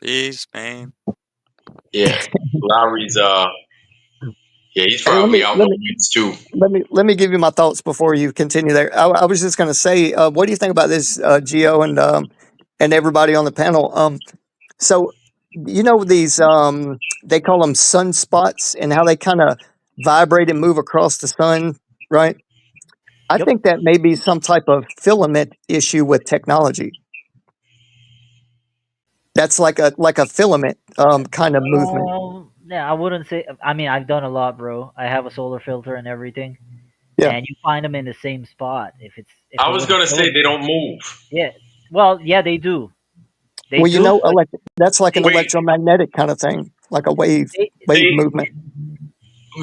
Peace, man. Yeah. Lowry's yeah, he's Hey, probably out in the weeds too. let me give you my thoughts before you continue there. I was just going to say, what do you think about this, Geo and everybody on the panel? So you know these they call them sunspots and how they kind of vibrate and move across the sun, right? I Yep. think that may be some type of filament issue with technology. That's like a filament kind of movement. Yeah, I wouldn't say. I mean, I've done a lot, bro. I have a solar filter and everything, Yeah. and you find them in the same spot. If I it was was gonna say they filament, don't move. yeah. Well, yeah, they do. They Well, you do, know, but that's like an they Wait, electromagnetic kind of thing, like a they wave they movement.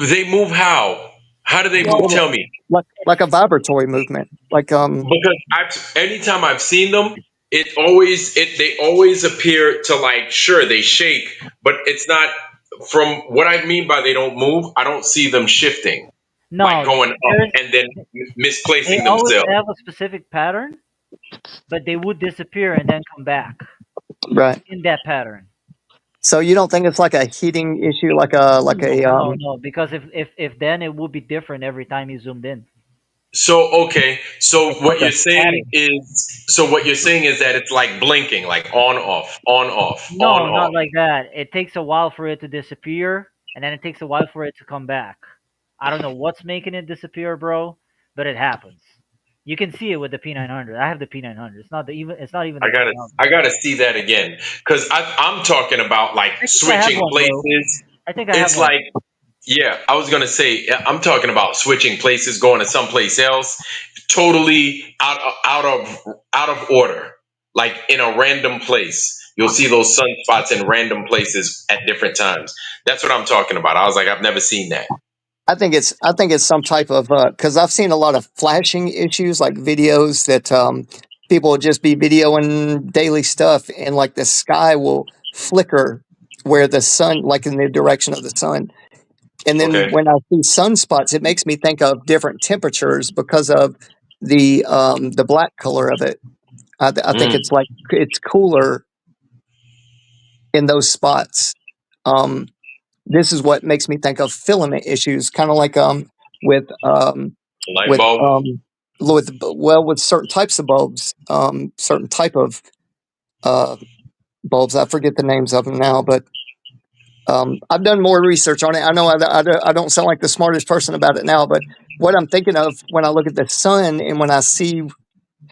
they move how? How do they move? well, Well, Tell me. like a vibratory movement. Like Because anytime I've seen them, they always appear to like sure they shake, but it's not from what I mean by they don't move. I don't see them shifting, like no. going up There's and then they misplacing always themselves. have a specific pattern, but they would disappear and then come back right. in that pattern. So you don't think it's like a heating issue, like No, a no, no. Because if then it would be different every time you zoomed in. So okay, It's like a static. what you're saying is that it's like blinking, like on off, on off, on No, not off. like that. It takes a while for it to disappear, and then it takes a while for it to come back. I don't know what's making it disappear, bro, but it happens. You can see it with the P900. I have the P900. It's not even the I gotta 2000. I gotta see that again because I'm talking about like I think I have switching one, bro. places. I think I have It's one. like yeah, I was gonna say I'm talking about switching places, going to someplace else, totally out of order, like in a random place. You'll see those sunspots in random places at different times. That's what I'm talking about. I was like, I've never seen that. I think it's some type of because I've seen a lot of flashing issues, like videos that people will just be videoing daily stuff, and like the sky will flicker where the sun, like in the direction of the sun. And then Okay. when I see sunspots, it makes me think of different temperatures because of the black color of it. I think Mm, it's like it's cooler in those spots. Um, this is what makes me think of filament issues, kind of like with light with bulb. with certain types of bulbs, certain type of uh, bulbs. I forget the names of them now, but I've done more research on it. I know I don't sound like the smartest person about it now, but what I'm thinking of when I look at the sun and when I see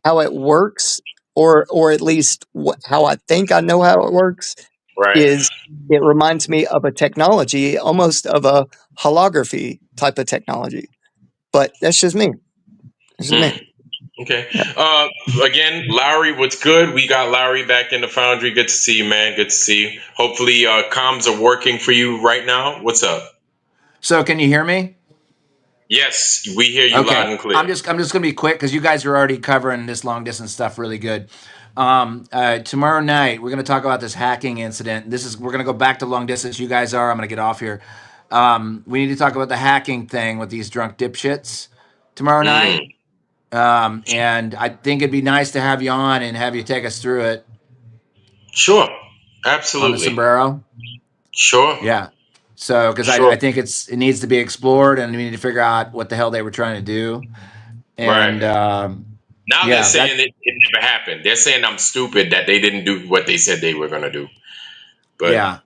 how it works, or at least how I think I know how it works, Right. is it reminds me of a technology, almost of a holography type of technology. But that's just me. That's just me. Mm. Okay. Yeah. Uh, Again, Larry, what's good? We got Larry back in the foundry. Good to see you, man. Good to see you. Hopefully, comms are working for you right now. What's up? So can you hear me? Yes, we hear you loud Okay. and clear. I'm just gonna be quick because you guys are already covering this long distance stuff really good. Tomorrow night we're gonna talk about this hacking incident. We're gonna go back to long distance. You guys are. I'm gonna get off here. We need to talk about the hacking thing with these drunk dipshits tomorrow Mm. night. And I think it'd be nice to have you on and have you take us through it Sure. on the Absolutely. sombrero. Sure. Yeah. So, because I Sure. think it needs to be explored, and we need to figure out what the hell they were trying to do. Right. And Now they're yeah, saying it never happened. They're saying I'm stupid that they didn't do what they said they were going to do. But yeah.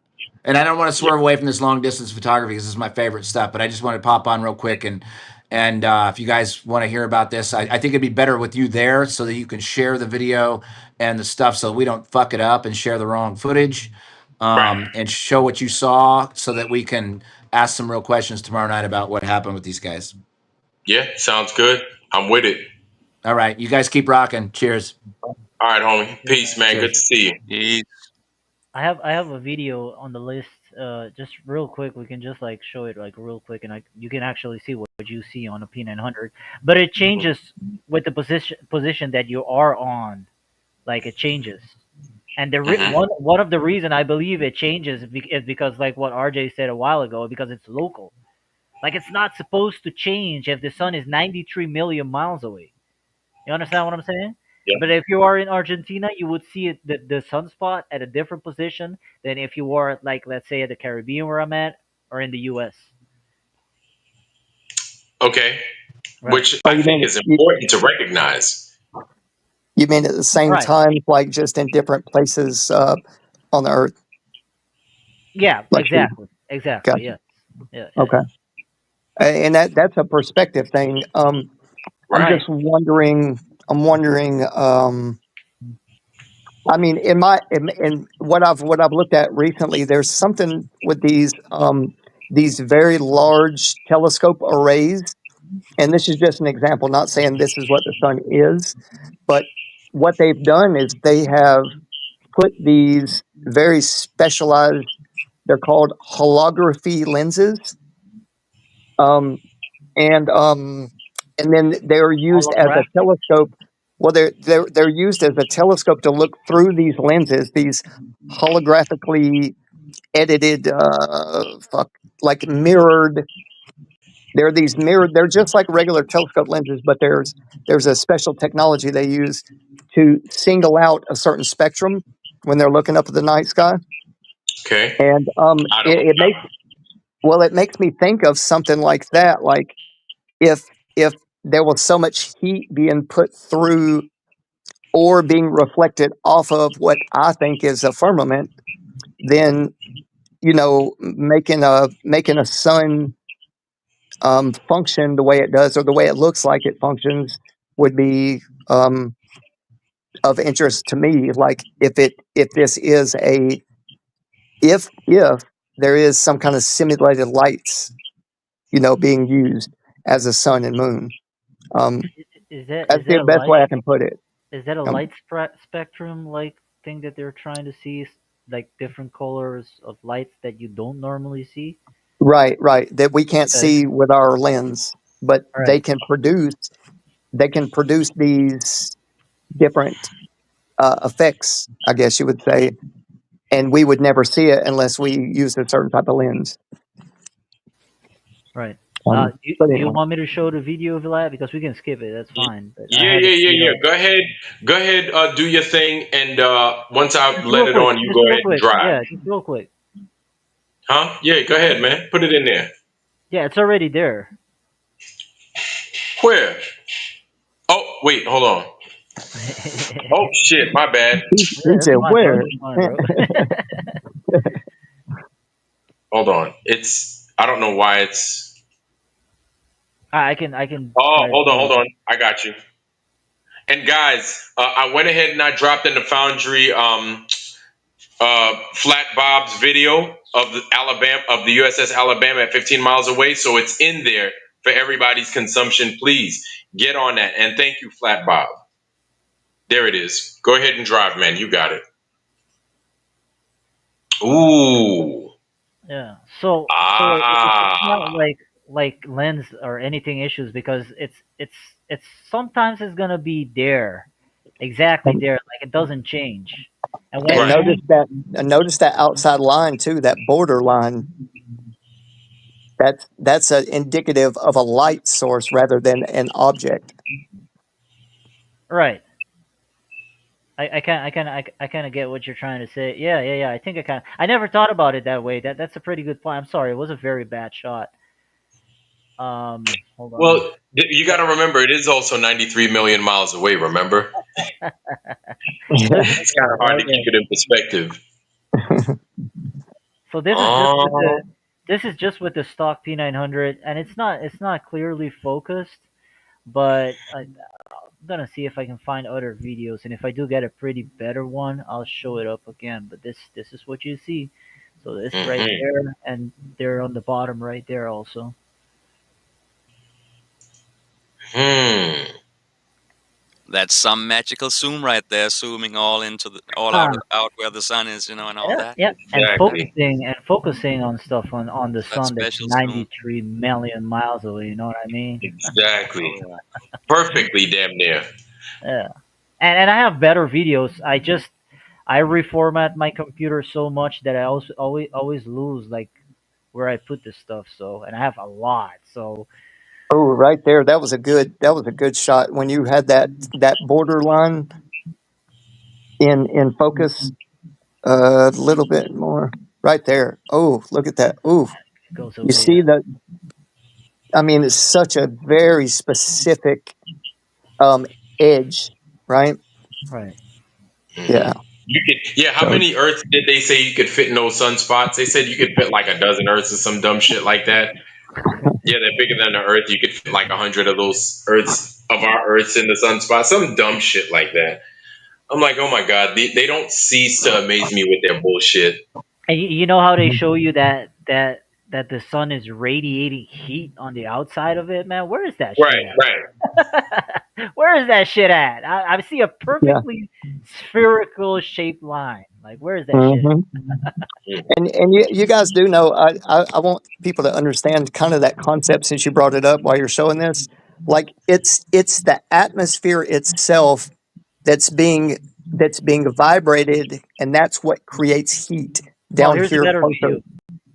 And I don't want to yeah, swerve away from this long distance photography because this is my favorite stuff. But I just want to pop on real quick and if you guys want to hear about this, I think it'd be better with you there so that you can share the video and the stuff so we don't fuck it up and share the wrong footage. right. And show what you saw so that we can ask some real questions tomorrow night about what happened with these guys. Yeah, sounds good. I'm with it. All right, you guys keep rocking. Cheers. All right, homie. Peace, man. Good to Cheers. see you. He, I have a video on the list. Just real quick, we can just like show it like real quick, and you can actually see what you see on a P900. But it changes with the position that you are on. Like it changes, and Hmm. one of the reason I believe it changes is because like what RJ said a while ago, because it's local. Like it's not supposed to change if the sun is 93 million miles away. You understand what I'm saying? Yeah. But if you are in Argentina, you would see the sunspot at a different position than if you were like let's say at the Caribbean where I'm at or in the U.S. Okay. Right. Which Oh, I think is important to recognize. you mean at the same Right. time, like just in different places on the Earth. Yeah, Like, exactly. gotcha. Yeah. Yeah. Okay. And that's a perspective thing. I'm Right. just wondering. I'm wondering. I mean, in what I've looked at recently, there's something with these very large telescope arrays, and this is just an example. Not saying this is what the sun is, but what they've done is they have put these very specialized. They're called holography lenses. Um, and then they're used as a Holographic. telescope. Well, they're used as a telescope to look through these lenses, these holographically edited, like mirrored. They're these mirrored. They're just like regular telescope lenses, but there's a special technology they use to single out a certain spectrum when they're looking up at the night sky, Okay. and I it makes it makes me think of something like that, like if if there was so much heat being put through or being reflected off of what I think is a firmament, then making a sun function the way it does or the way it looks like it functions would be um, of interest to me. Like if this is a if there is some kind of simulated lights, being used as a sun and moon. Um, that's Is the that best light? way I can put it. Is that a Um, light spectrum like thing that they're trying to see? Like different colors of lights that you don't normally see? right, right. That we can't Okay. see with our lens, but Right. they can produce these different effects, I guess you would say, and we would never see it unless we use a certain type of lens. Right. But Do you anyway, want me to show the video of that? Because we can skip it. That's fine. But I Yeah, had yeah, it yeah, queued yeah. up. Go ahead. Go ahead. Do your thing, and once I Just let real it quick. on, you Just go real ahead and quick. drive. Yeah, just real quick. Huh? Yeah. Go ahead, man. Put it in there. Yeah, it's already there. Where? Oh, wait. Hold on. Oh Yeah, shit. My bad. he that's said, fine, bro. "Where?" That's fine, bro. Hold on. It's. I don't know why it's. I can Oh, try to hold on. do Hold it. on. I got you. And guys, I went ahead and I dropped in the Foundry Flat Bob's video of the USS Alabama at 15 miles away. So it's in there for everybody's consumption. Please get on that. And thank you, Flat Bob. There it is. Go ahead and drive, man. You got it. Ooh. Yeah. So it's not Ah. like lens or anything issues because it's sometimes it's gonna be there, exactly and, there, like it doesn't change. And when and it Right. notice moves, that notice that outside line too, that border line. That's a indicative of a light source rather than an object. right. I kind of get what you're trying to say. Yeah. I think I never thought about it that way. That's a pretty good point. I'm sorry, it was a very bad shot. Hold Well, on. you got to remember, it is also 93 million miles away, remember? Look It's kind of hard right to keep there. it in perspective. So Oh. this is just with the stock P900, and it's not clearly focused, but I'm gonna see if I can find other videos, and if I do get a pretty better one, I'll show it up again. But this is what you see. So this right Hmm. there, and they're on the bottom right there also. Hmm. That's some magical zoom right there, zooming all Ah, out where the sun is, and all yeah, that. yeah, and Exactly. focusing on stuff on the That sun that's special zoom. 93 million miles away. You know what I mean? Exactly. Oh yeah. Perfectly damn near. Yeah. And I have better videos. I reformat my computer so much that I also always lose like where I put this stuff. So and I have a lot. So Oh, right there. That was a good shot when you had that borderline in focus a little bit more. Right there. Oh, look at that. Ooh. it goes You away. see that, I mean, it's such a very specific um edge, right? Right. Yeah. Hmm. You could, yeah. How So many Earths did they say you could fit in those sunspots? They said you could fit like a dozen Earths or some dumb shit like that. Yeah, they're bigger than the Earth. You could fit like 100 of those Earths of our Earths in the sunspot. Some dumb shit like that. I'm like, oh my god, they don't cease to amaze me with their bullshit. And you know how they show you that the sun is radiating heat on the outside of it, man? Where is that shit Right, at? right. Where is that shit at? I see a yeah. perfectly spherical shaped line. Like, where is that shit hmm Mm, And you guys do know, I want people to understand kind of that concept since you brought it up while you're showing this. Like it's the atmosphere itself that's being vibrated, and that's what creates heat Oh, down here's a here better video.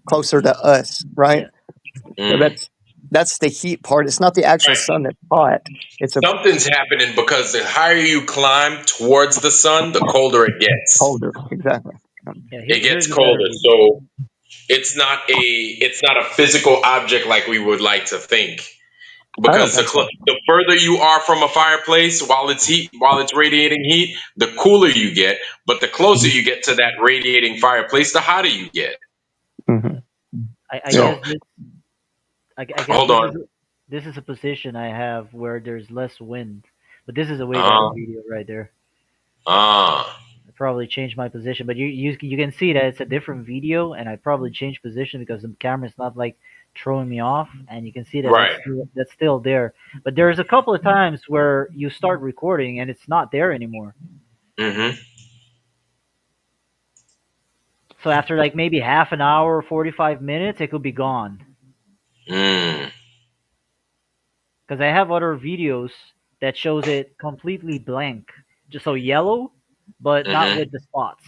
closer to us, right? Yeah. So mm. that's the heat part. It's not the actual Right. sun that's hot. It's a Something's happening because the higher you climb towards the sun, the colder it gets. colder, exactly. Yeah, It here's gets a better colder. video. So it's not a physical object like we would like to think. I don't Because think so. the further you are from a fireplace while it's radiating heat, the cooler you get. But the closer you get to that radiating fireplace, the hotter you get. Mm-hmm. I Yeah. guess So I guess hold on. this is a position I have where there's less wind, but this is a way better Uh, video right there. ah, I probably changed my position, but you can see that it's a different video, and I probably changed position because the camera's not like throwing me off, and you can see that right. that's still there. But there's a couple of times where you start recording and it's not there anymore. Mm-hmm. So after like maybe half an hour, 45 minutes, it could be gone. Mm, Because I have other videos that shows it completely blank, just so yellow, but not mm-hmm. with the spots.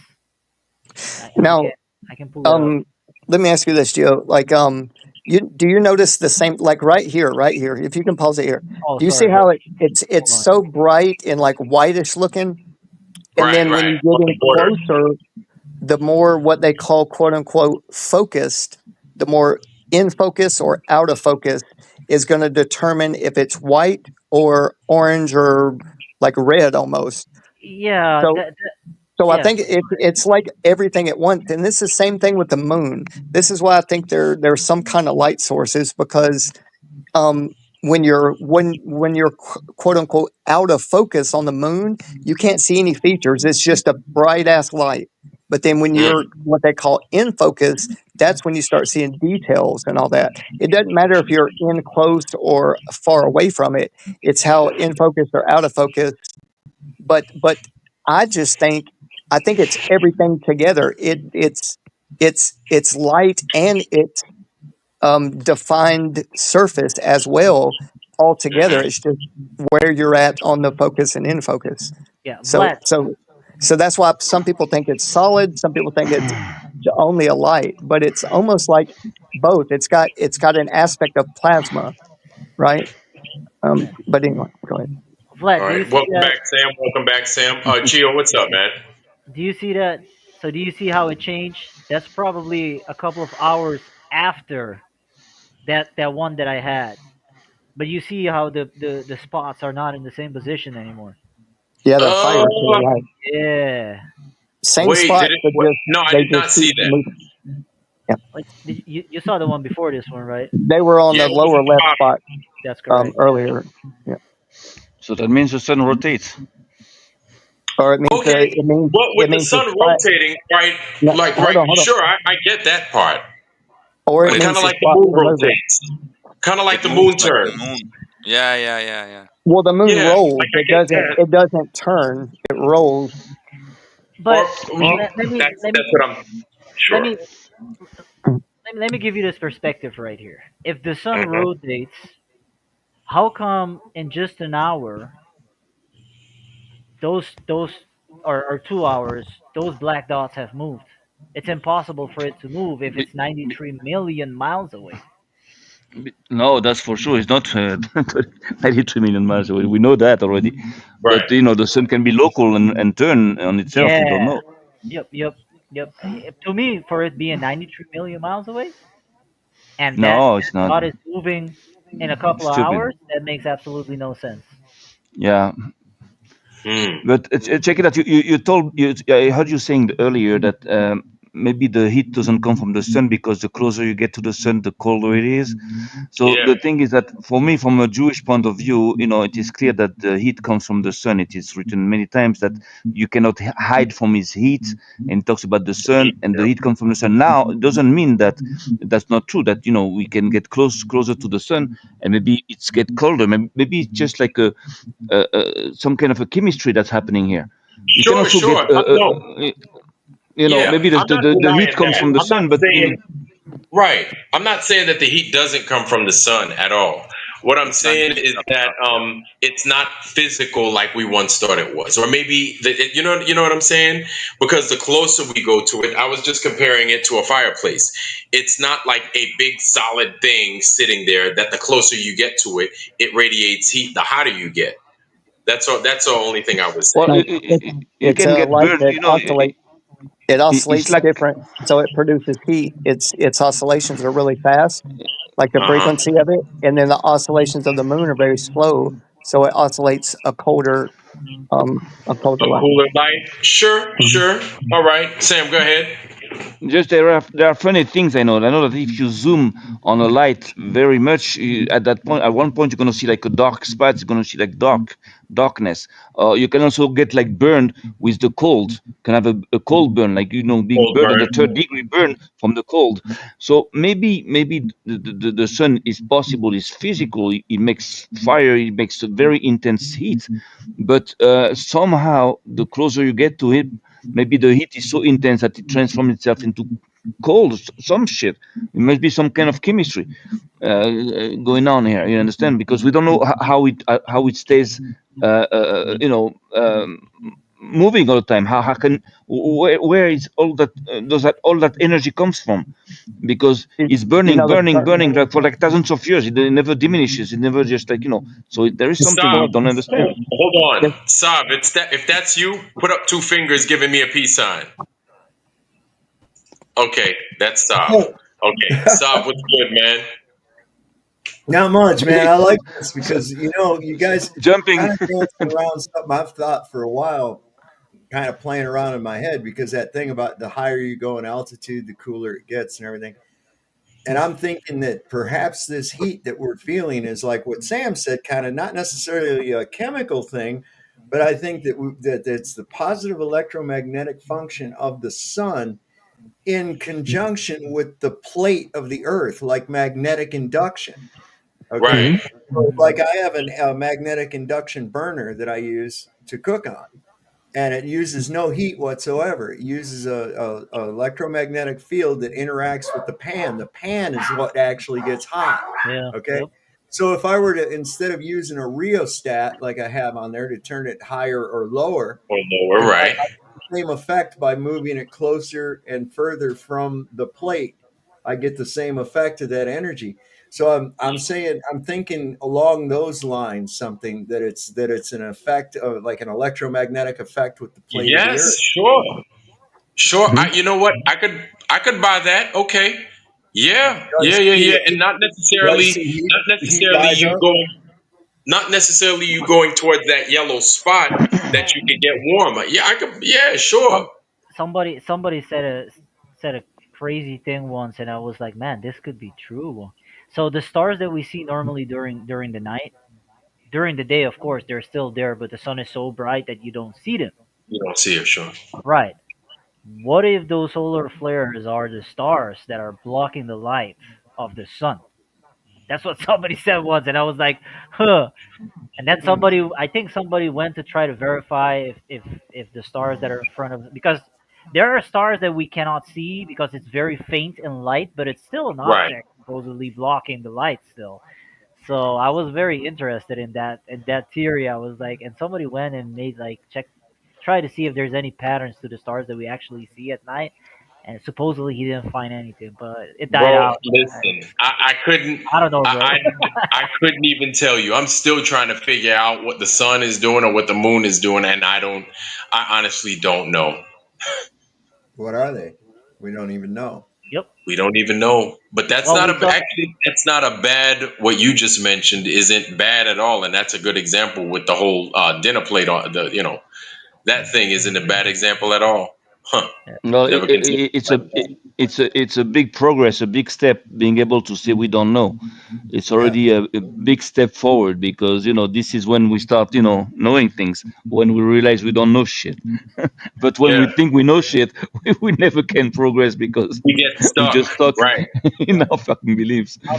I Now, can I can pull it up. let me ask you this, Gio. Like, you notice the same, like right here. If you can pause it here, Oh, do you see sorry. how Hold it's on. so bright and like whitish looking, and Right, then when right. you On get the in border. closer, the more what they call quote unquote focused, the more in focus or out of focus is going to determine if it's white or orange or like red almost. Yeah, So so I yeah. think it's like everything at once, and this is the same thing with the moon. This is why I think there's some kind of light sources because um, when you're quote unquote out of focus on the moon, you can't see any features. It's just a bright ass light. But then when Mm, you're what they call in focus, that's when you start seeing details and all that. It doesn't matter if you're in close or far away from it. It's how in focus or out of focus. But I just think I think it's everything together. It's light and it's defined surface as well altogether. mm-hmm. It's just where you're at on the focus and in focus. Yeah, So Vlad. so so that's why some people think it's solid. Some people think it's only a light, but it's almost like both. It's got an aspect of plasma, right? But anyway, go ahead. All Vlad, do you right. see Welcome that? back, Sam. Welcome back, Sam. Chio, what's up, man? Do you see that? So do you see how it changed? That's probably a couple of hours after that one that I had. But you see how the spots are not in the same position anymore. Yeah, they're Uh, higher to the right. Yeah. Same wait, did spot, it? but What? just No, I they did just not see keep that. moving. Yeah, Like you saw the one before this one, right? they were on Yeah, the it wasn't lower left popping. spot That's correct. earlier. Yeah, So that means the sun rotates. or it means Okay. Well, with it the means the sun spot. rotating, right? No, Like, hold right. on, hold on. Sure, I get that part. Or it But kind means of the like the spot moon will move it. rotates. Kind of like It the moon moves like the turns. moon. Yeah, yeah, yeah, yeah. Well, the moon Yeah, rolls. like I get that. It doesn't turn. It rolls. But Or well, let me that's what I'm let sure. me let me give you this perspective right here. If the sun Hmm. rotates, how come in just an hour those or 2 hours those black dots have moved? It's impossible for it to move if Be- it's 93 million miles away. No, that's for sure. It's not 93 million miles away. We know that already. Right. But the sun can be local and turn on itself. We don't Yeah. know. Yep. To me, for it being 93 million miles away, and No, that it's not. dot is moving in a couple It's of stupid. hours, that makes absolutely no sense. Yeah, Hmm. But check it out. You told you. I heard you saying earlier that maybe the heat doesn't come from the sun because the closer you get to the sun, the colder it is. So Yeah. the thing is that for me, from a Jewish point of view, it is clear that the heat comes from the sun. It is written many times that you cannot hide from his heat, and it talks about the sun, and the heat comes from the sun. Now, it doesn't mean that that's not true. That we can get closer to the sun, and maybe it's get colder. Maybe it's just like some kind of a chemistry that's happening here. You can Sure, also get, sure. No. Yeah, maybe I'm not the heat denying comes that. from the I'm not sun, but saying right. I'm not saying that the heat doesn't come from the sun at all. What I'm The sun saying heats is up that stuff. Yeah. it's not physical like we once thought it was, or maybe you know what I'm saying. Because the closer we go to it, I was just comparing it to a fireplace. It's not like a big solid thing sitting there. That the closer you get to it, it radiates heat. The hotter you get. That's all. That's the only thing I was well, saying. No, it's you it's can a get light burned. that oscillates. It It's oscillates like different, so it produces heat. Its oscillations are really fast, like the Uh huh. frequency of it, and then the oscillations of the moon are very slow, so it oscillates a colder A light. cooler light. Sure, Mhm. sure. All right, Sam, go ahead. just there are funny things. I know that if you zoom on a light very much, at that point, at one point, you're gonna see like a dark spot. You're gonna see like darkness. You can also get like burned with the cold. Can have a cold burn, like being Cold burned on the burn. third degree burn from the cold. So maybe the sun is possible. Is physical. It makes fire. It makes a very intense heat. But somehow, the closer you get to it, maybe the heat is so intense that it transforms itself into cold. Some shit. It must be some kind of chemistry going on here. You understand? Because we don't know how it stays. Moving all the time. How can where is all that energy comes from? Because You, it's you burning, know, there's burning, certain burning like for like thousands of years. It never diminishes. It never just So there is something we Saab, don't understand. hold on. there's, Saab, if that's you, put up two fingers giving me a peace sign. Okay, that's Saab. Okay, Saab, what's good, man? Not much, man. I like this because you guys Jumping. kind of dancing around something I've thought for a while, kind of playing around in my head because that thing about the higher you go in altitude, the cooler it gets and everything. And I'm thinking that perhaps this heat that we're feeling is like what Sam said, kind of not necessarily a chemical thing, but I think that it's the positive electromagnetic function of the sun in conjunction with the plate of the earth, like magnetic induction. Right. Okay. So, like I have a magnetic induction burner that I use to cook on, and it uses no heat whatsoever. It uses a electromagnetic field that interacts with the pan. The pan is what actually gets hot. Yeah. Okay. Yep. So if I were to, instead of using a rheostat like I have on there to turn it higher or lower, Oh no, we're I right. get the same effect by moving it closer and further from the plate. I get the same effect of that energy. So I'm saying I'm thinking along those lines something that it's an effect of like an electromagnetic effect with the plate of the Yes, earth. sure, sure. Mhm. You know what? I could buy that. Okay. Yeah, You yeah, guys yeah, see, yeah. And you guys see heat rise up? not necessarily you going towards that yellow spot that you can get warmer. Yeah, I could. Yeah, sure. Some somebody said a crazy thing once, and I was like, man, this could be true. So the stars that we see normally during the night, during the day, of course, they're still there, but the sun is so bright that you don't see them. You don't see it, sure. Right. What if those solar flares are the stars that are blocking the light of the sun? That's what somebody said once, and I was like, huh. And then I think somebody went to try to verify if the stars that are in front of, because there are stars that we cannot see because it's very faint in light, but it's still an Right. object supposedly blocking the light still. So I was very interested in that theory. I was like, and somebody went and made like try to see if there's any patterns to the stars that we actually see at night, and supposedly he didn't find anything, but it died Bro, out. listen, I couldn't, I don't know, I, bro. I couldn't even tell you. I'm still trying to figure out what the sun is doing or what the moon is doing, and I honestly don't know. What are they? We don't even know. Yep. We don't even know. But that's Well, not we saw. actually that's not a bad. What you just mentioned isn't bad at all, and that's a good example with the whole dinner plate on the. That thing isn't a bad example at all. Huh? Well, Never considered it it's like a that. it's a big progress, a big step. Being able to say we don't know, it's Yeah. already a big step forward because this is when we start knowing things. When we realize we don't know shit, but when Yeah, we think we know shit, we never can progress because we get we stuck. just stuck Right, in our fucking beliefs. How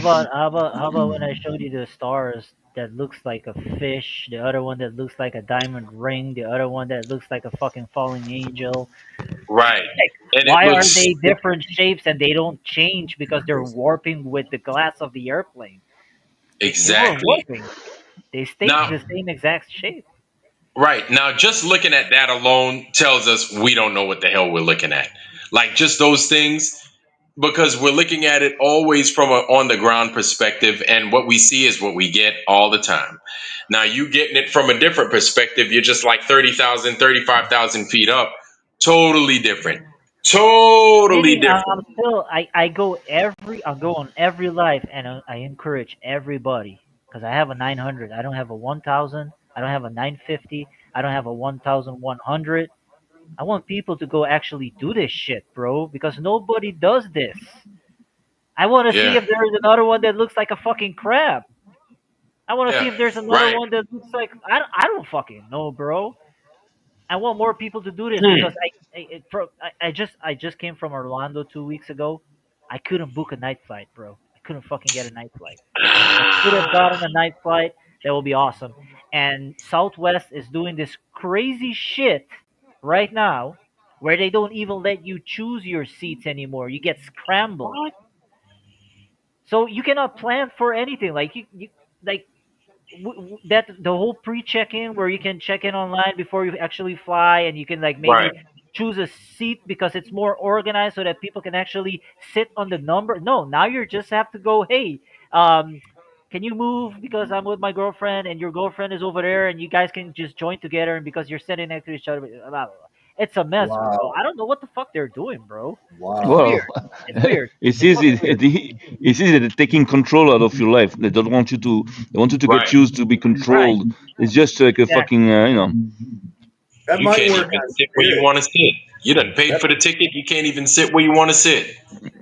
about when I showed you the stars that looks like a fish, the other one that looks like a diamond ring, the other one that looks like a fucking falling angel. right, Like, and it why are looks they different shapes and they don't change because they're warping with the glass of the airplane? They weren't exactly warping. They stayed now. the same exact shape. Right now, just looking at that alone tells us we don't know what the hell we're looking at. Like just those things, because we're looking at it always from a on the ground perspective, and what we see is what we get all the time. Now you getting it from a different perspective, you're just like 30,000, 35,000 feet up. Totally different. Totally Maybe different. I'm still I go on every live and I encourage everybody because I have a 900. I don't have a 1000. I don't have a 950. I don't have a 1100. I want people to go actually do this shit, bro, because nobody does this. I want to see Yeah. if there is another one that looks like a fucking crab. I want to see Yeah. if there's another Right. one that looks like I don't fucking know, bro. I want more people to do this Hmm. because I just came from Orlando 2 weeks ago. I couldn't book a night flight, bro. I couldn't fucking get a night flight. If I could have gotten a night flight, that would be awesome. And Southwest is doing this crazy shit right now where they don't even let you choose your seats anymore. You get scrambled. What? So you cannot plan for anything. Like you like that the whole pre-check-in where you can check in online before you actually fly and you can like Right. maybe choose a seat because it's more organized so that people can actually sit on the number. No, now you just have to go, hey, um can you move because I'm with my girlfriend and your girlfriend is over there and you guys can just join together and because you're sitting next to each other, blah, blah, blah. It's a mess, bro. Wow. I don't know what the fuck they're doing, bro. It's Wow. Well, weird. It's weird. it's It's easy. fucking weird. It's easy. They're taking control out of your life. They don't want you to. They want you to get Right. used to be Right. controlled. It's just like a Exactly. fucking. That You might can't work even on sit where you Spirit. want to sit. You done paid That, for the ticket. You can't even sit where you want to sit.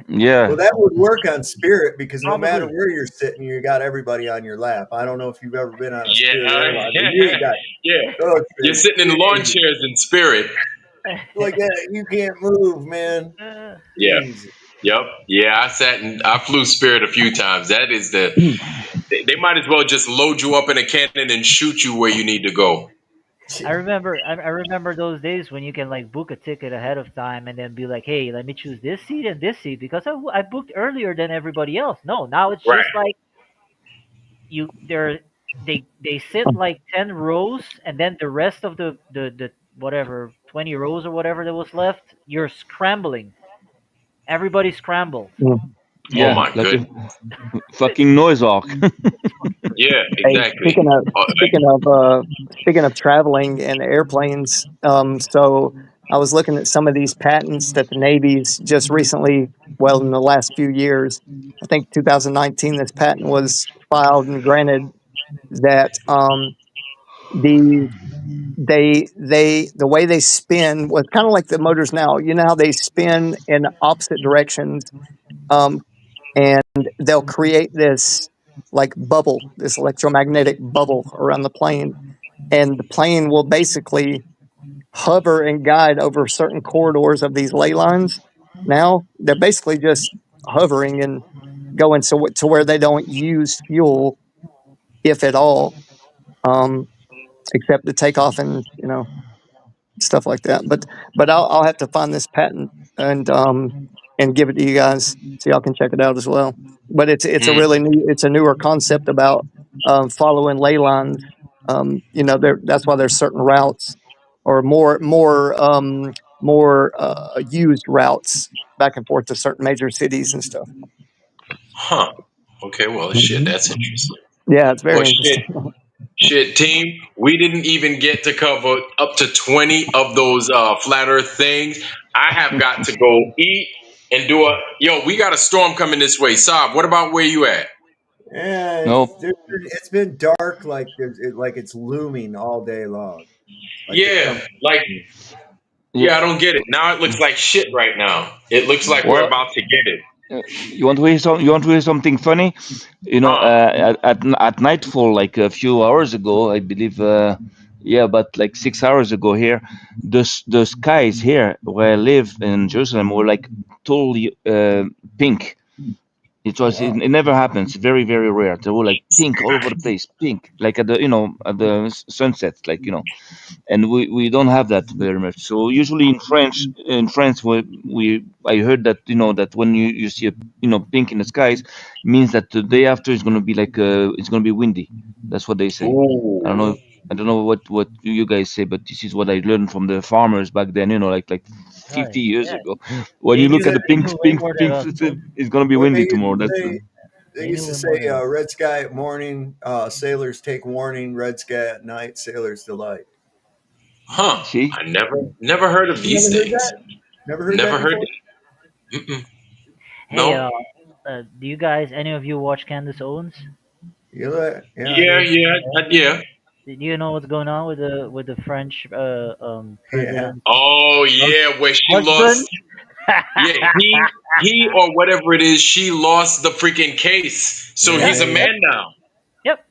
Yeah. well, that would work on Spirit because no matter Probably. where you're sitting, you got everybody on your lap. I don't know if you've ever been on a Yeah, Spirit airline, but you ain't got yeah. oh, You're it's sitting in lawn chairs in spirit. like that. You can't move, man. Yeah. Jesus. Yep. Yeah. I flew Spirit a few times. That is they might as well just load you up in a cannon and shoot you where you need to go. I remember those days when you can like book a ticket ahead of time and then be like, hey, let me choose this seat and this seat because I booked earlier than everybody else. No, now it's Right. just like they sit like 10 rows and then the rest of the whatever 20 rows or whatever that was left, you're scrambling. Everybody scrambled. Mm. Oh Yeah. my Like a goodness. fucking noise arc. It's fucking crazy. Yeah, Hey, exactly. speaking of Like, speaking of traveling and airplanes, so I was looking at some of these patents that the Navy's just recently, well, in the last few years, I think 2019, this patent was filed and granted that the the way they spin was kind of like the motors now. You know how they spin in opposite directions, um, and they'll create this like bubble, this electromagnetic bubble around the plane, and the plane will basically hover and guide over certain corridors of these ley lines. Now they're basically just hovering and going to where they don't use fuel, if at all, um, except to take off and stuff like that. But I'll have to find this patent and give it to you guys so y'all can check it out as well. But it's a mm, really new, it's a newer concept about following ley lines. That's why there's certain routes or more used routes back and forth to certain major cities and stuff. huh. Okay, well shit, Mhm. that's interesting. Yeah, it's Well very shit. interesting. Shit, team, we didn't even get to cover up to 20 of those flat earth things. I have got to go eat and do a yo. We got a storm coming this way. Saab, what about where you at? Yeah, No. it's been dark, like like it's looming all day long, like it's Yeah, coming. like Yeah. yeah, I don't get it. Now it looks like shit right now. It looks like we're Well, about to get it. you want to hear some? You want to hear something funny? You know, Huh? at nightfall, like a few hours ago, I believe. Yeah, but like 6 hours ago here, the skies here where I live in Jerusalem were like totally pink. Oh It wow! never happens. Very very rare. They were like pink all over the place, pink, like at the at the sunsets, like and we don't have that very much. So usually in France, we I heard that that when you see a pink in the skies, means that the day after is going to be like it's going to be windy. That's what they say. I don't know. Ooh. I don't know what you guys say, but this is what I learned from the farmers back then. Like Right. 50 years Yeah. ago. When They you knew look at the they knew way more than pink, us, bro. it's going to be Well, windy tomorrow. That's they They used knew to way more say, than us. red sky at morning, sailors take warning, red sky at night, sailors delight. Huh? see. I never heard of You these never heard things. that? Never heard Never that heard before? that. Mm-mm. Hey, No. do you guys, any of you watch Candace Owens? Yeah, I Yeah, do. yeah, yeah. Do you know what's going on with the French Yeah. president Oh yeah, where she husband? lost. Yeah, he or whatever it is, she lost the freaking case. So Yeah, he's yeah, a yeah. man now. Yep.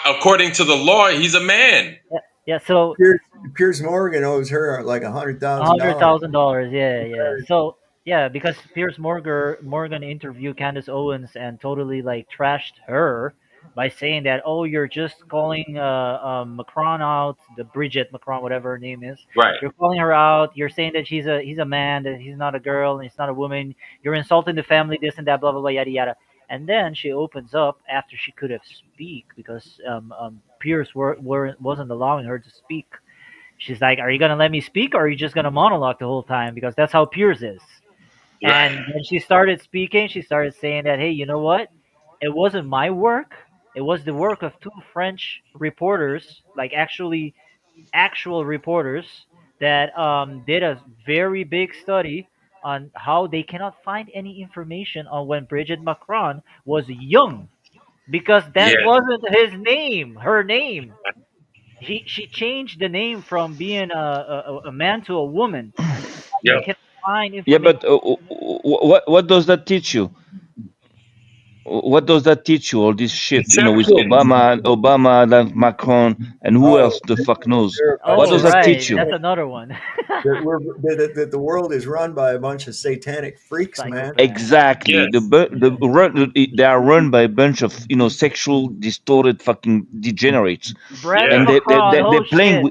According to the law, he's a man. Yeah. Yeah. So Piers, Piers Morgan owes her like a hundred A thousand hundred dollars. thousand dollars, yeah, yeah. So yeah, because Piers Morgan interviewed Candace Owens and totally like trashed her by saying that, oh, you're just calling Macron out, the Bridget Macron, whatever her name is. Right. You're calling her out. You're saying that he's a man, that he's not a girl, and he's not a woman. You're insulting the family, this and that, blah blah blah, yada yada. And then she opens up after she could have speak because Pierce wasn't allowing her to speak. She's like, "Are you gonna let me speak, or are you just gonna monologue the whole time?" Because that's how Piers is. Right. And when she started speaking, she started saying that, "Hey, you know what? It wasn't my work. It was the work of two French reporters, like actual reporters, that did a very big study on how they cannot find any information on when Brigitte Macron was young, because that Yeah. wasn't his name, her name. She changed the name from being a man to a woman. They Yep. can find Yeah, information. but what does that teach you? What does that teach you? All this shit, with Deception. Obama, Macron, and who Oh, else the fuck knows? What Oh, does that teach right, you? that's another one. that the world is run by a bunch of satanic freaks, man. Psychopath. Exactly. Yes. They are run by a bunch of sexual distorted fucking degenerates, Brandon and Yeah. Macron. Oh shit.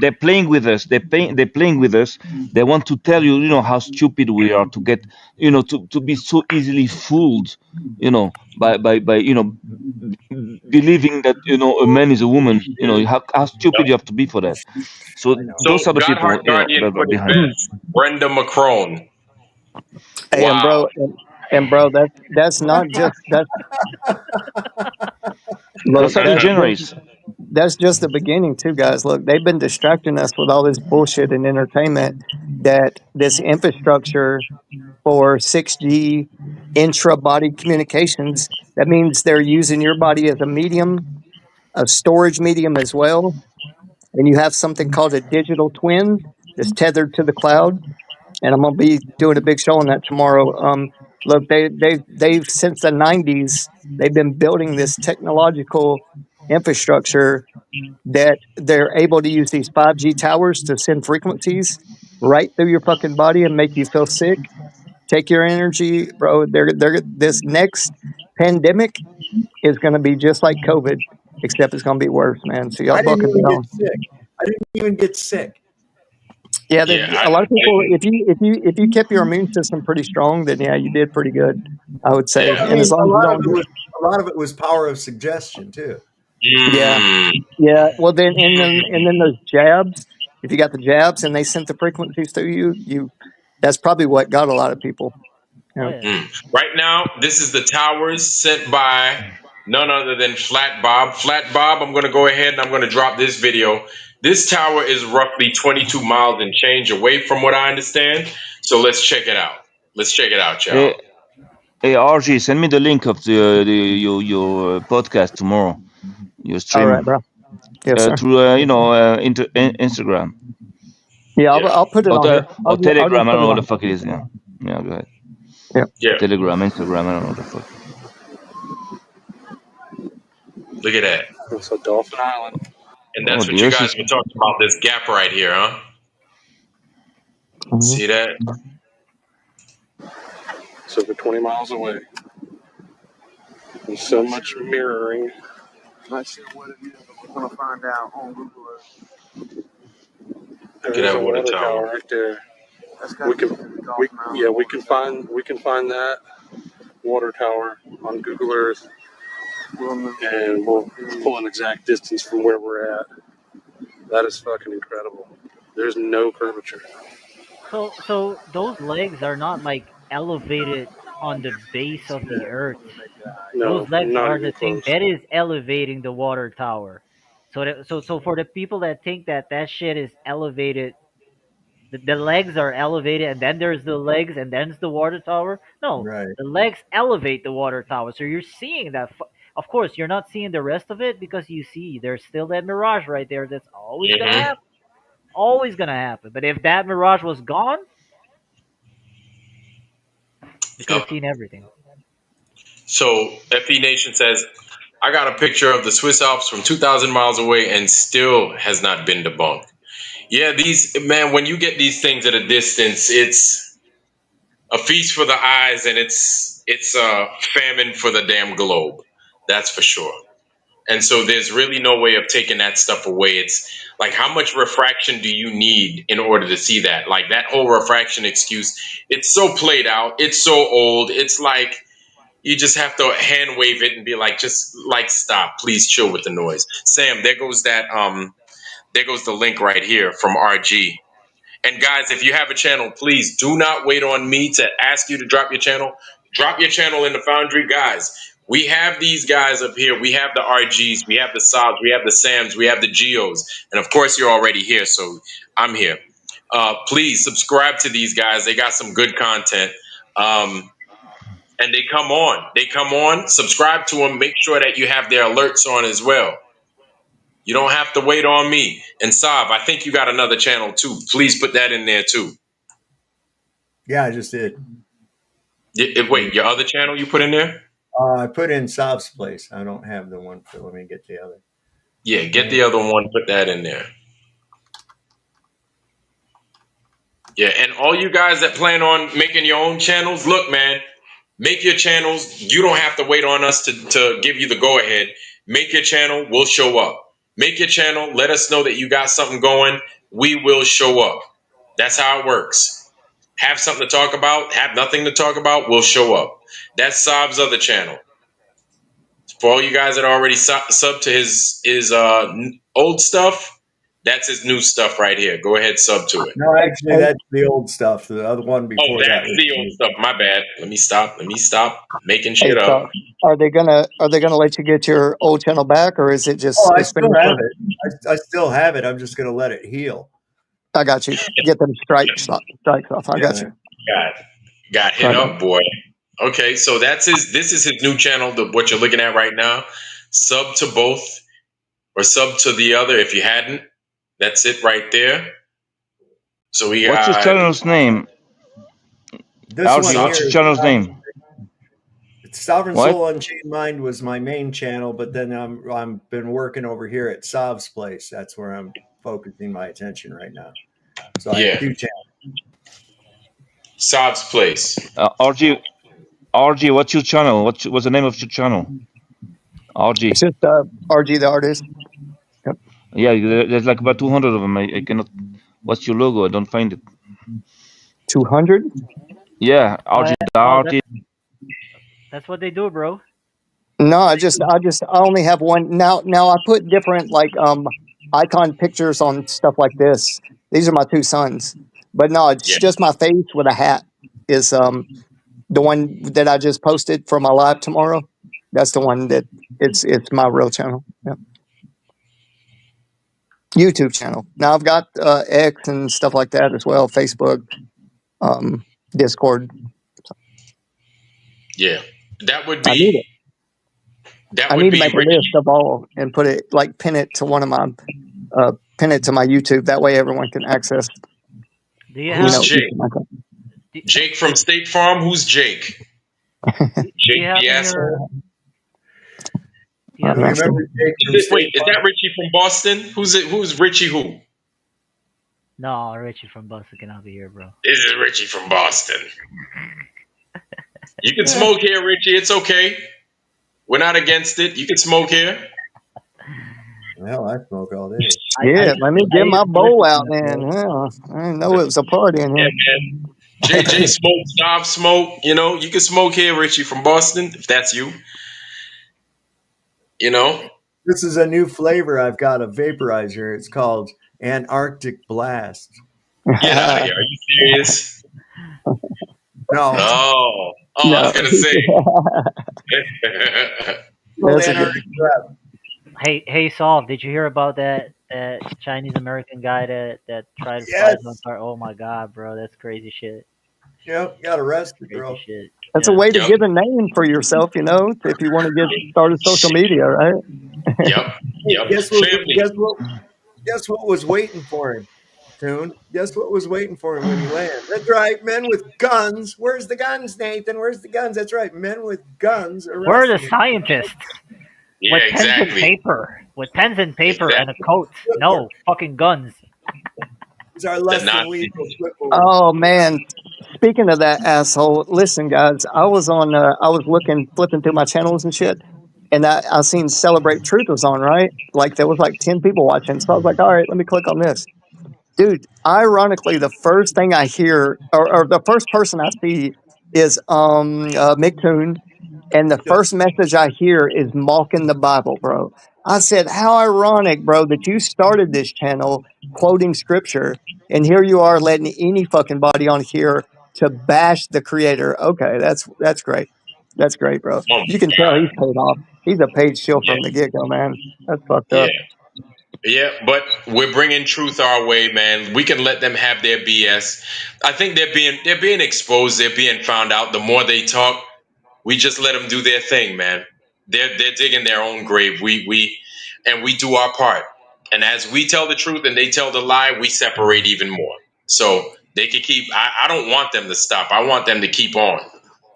they're playing with us. They're playing with us. They want to tell you, how stupid we are to get, to be so easily fooled, by believing that a man is a woman. How stupid you Yep. have to be for that. So I know. So those are the people, Godheart Guardian that are put it behind. best. Brenda Macron. Hey, and Wow. bro, and bro, that's not just that's look Those are that degenerates. that's just the beginning too, guys. Look, they've been distracting us with all this bullshit and entertainment. That this infrastructure for 6G intra body communications. That means they're using your body as a medium, a storage medium as well. And you have something called a digital twin that's tethered to the cloud. And I'm gonna be doing a big show on that tomorrow. Look, they've since the '90s they've been building this technological infrastructure that they're able to use these 5G towers to send frequencies right through your fucking body and make you feel sick, take your energy, bro. They're this next pandemic is going to be just like COVID, except it's going to be worse, man. So y'all I didn't buckle even get down. sick. I didn't even get sick. Yeah, Yeah. a lot of people. If you kept your immune system pretty strong, then yeah, you did pretty good. I would Well, say, Yeah. I and as mean, long as you don't get, a lot of it was power of suggestion too. yeah, Mm. yeah. Well, then and then those jabs. If you got the jabs and they sent the frequencies to you, that's probably what got a lot of people. You Oh know? yeah. Mm. Right now, this is the towers sent by none other than Flat Bob. Flat Bob, I'm going to go ahead and I'm going to drop this video. This tower is roughly 22 miles and change away from what I understand. So let's check it out. Let's check it out, y'all. Hey, hey, RG, send me the link of your podcast tomorrow. Your All right, stream bro. Yes, sir. through Instagram Yeah, Yeah, I'll put it on here. or I'll Telegram. just I put don't know it what on. the fuck it is. Yeah, yeah. Go ahead. Yeah. yeah. Telegram, Instagram. I don't know what the fuck. Look at that. It's a Dolphin Island. And Oh, that's the what you Earth guys is. were talking about. This gap right here, huh? Mhm. See that? It's over 20 miles away. There's so much mirroring. Not sure what it is, but we're gonna find out on Google Earth. Look at There's that a water water tower. tower right there. That's We gotta be can, the Dolphin Island. yeah, we can find that water tower on Google Earth, and we'll pull an exact distance from where we're at. That is fucking incredible. There's no curvature. So those legs are not like elevated on the base of the earth. No, Those legs not are even the thing close. that is elevating the water tower. So for the people that think that that shit is elevated, the legs are elevated, and then there's the legs, and then it's the water tower. No, Right. the legs elevate the water tower. So you're seeing that. Of course, you're not seeing the rest of it because you see there's still that mirage right there. That's always gonna Hmm. happen. Always gonna happen. But if that mirage was gone, you could Yep. have seen everything. So FE Nation says, I got a picture of the Swiss Alps from 2,000 miles away and still has not been debunked. Yeah, when you get these things at a distance, it's a feast for the eyes and it's a famine for the damn globe. That's for sure. And so there's really no way of taking that stuff away. It's like, how much refraction do you need in order to see that? Like that whole refraction excuse, it's so played out. It's so old. It's like you just have to hand wave it and be like, just like, stop, please chill with the noise. Sam, there goes the link right here from RG. And guys, if you have a channel, please do not wait on me to ask you to drop your channel. Drop your channel in the Foundry. Guys, we have these guys up here. We have the RGs, we have the Sobs, we have the Sams, we have the Geos. And of course, you're already here, so I'm here. Please subscribe to these guys. They got some good content. And they come on. They come on. Subscribe to them. Make sure that you have their alerts on as well. You don't have to wait on me. And Sav, I think you got another channel too. Please put that in there too. Yeah, I just did. Wait, your other channel you put in there? I put in Sob's place. I don't have the one for. Let me get the other. Yeah, get the other one. Put that in there. Yeah, and all you guys that plan on making your own channels, look, man, make your channels. You don't have to wait on us to give you the go ahead. Make your channel. We'll show up. Make your channel. Let us know that you got something going. We will show up. That's how it works. Have something to talk about. Have nothing to talk about. We'll show up. That's Saab's other channel. For all you guys that already sub to his old stuff, that's his new stuff right here. Go ahead, sub to it. No, actually, Hey, that's the old stuff. The other one Oh, before that that's was the old stuff. My bad. Let me stop. Making hey, shit up. so are they gonna let you get your old channel back, or is it just Oh, I it's been still have recorded? it. I still have it. I'm just going to let it heal. I got you. Get them strikes off. I got Yeah. you. Got hit Right on. up, boy. Okay, so this is his new channel, what you're looking at right now. Sub to both or sub to the other if you hadn't. That's it right there. So we What's your got channel's name? This one RG, what's here your is channel's name? Sovereign What? Soul Unchained Mind was my main channel, but then I'm been working over here at Sov's place. That's where I'm focusing my attention right now. So I have yeah, two channels. Saab's place. RG, what's your channel? What's the name of your channel? It's RG. just RG the artist. Yep. Yeah, there's like about 200 of them. I cannot. What's your logo? I don't find it. 200. Yeah, Oh, RG yeah. the Oh, artist. that's what they do, bro. No, I only have one now. Now I put different like icon pictures on stuff like this. These are my two sons, but no, it's Yeah. just my face with a hat. Is the one that I just posted for my live tomorrow? That's the one that it's my real channel. Yeah. YouTube channel. Now I've got X and stuff like that as well. Facebook, Discord. Yeah, that would I need be it. I need to make a list Richie. of all and put it like pin it to one of my pin it to my YouTube. That way everyone can access. Do you Who's have Each Jake? of my do, Jake from State Farm. Who's Jake? do you Jake have the in your asshole. do you have I'm in not your sure. Remember Jake Is from it, wait, State is Farm? that Richie from Boston? Who's it? Who's Richie? Who? No, Richie from Boston cannot be here, bro. This is Richie from Boston. You can smoke here, Richie. It's okay. We're not against it. You can smoke here. Hell, I smoke all day. Yeah, let me I get my used to bowl listen to out, that, man. bro. Yeah, I didn't know it was a party in Yeah, here. man. JJ smoke, Stop smoke. You know, you can smoke here, Richie from Boston, if that's you. You know? This is a new flavor. I've got a vaporizer. It's called Antarctic Blast. Get out of here. Are you serious? No, Oh. Oh, I was No, gonna say. called that's a good. Antarctic Blast. Hey, Saul, did you hear about that Chinese American guy that tried to fly to Yes. Antarctica? Oh my God, bro, that's crazy shit. Yep. Got arrested, Crazy bro. shit. That's a Yeah. way to Yep. give a name for yourself, you know, if you want to get started social media, right? Yep. Hey, Yep. guess what? Family. Guess what? Guess what was waiting for him, Tune? Guess what was waiting for him when he landed? That's right, men with guns. Where's the guns, Nathan? Where's the guns? That's right, men with guns Where are the arresting him. scientists Yeah, with pens and exactly. paper? With pens and paper and a Exactly. coat? No, fucking guns. These are The less than Nazis. lethal clipboards. Oh man, speaking of that asshole, listen, guys, I was flipping through my channels and shit, and I seen Celebrate Truth was on, right? Like there was like 10 people watching, so I was like, all right, let me click on this. Dude, ironically, the first thing I hear, or the first person I see, is Mick Toon, and the first message I hear is mocking the Bible, bro. I said, how ironic, bro, that you started this channel quoting scripture, and here you are letting any fucking body on here to bash the creator. Okay, that's great. That's great, bro. Oh You my can tell God. he's paid off. He's a paid shill Yeah. from the get go, man. That's fucked Yeah. up. Yeah, but we're bringing truth our way, man. We can let them have their BS. I think they're being exposed. They're being found out. The more they talk, we just let them do their thing, man. They're digging their own grave. We do our part. And as we tell the truth and they tell the lie, we separate even more. So they can keep. I don't want them to stop. I want them to keep on.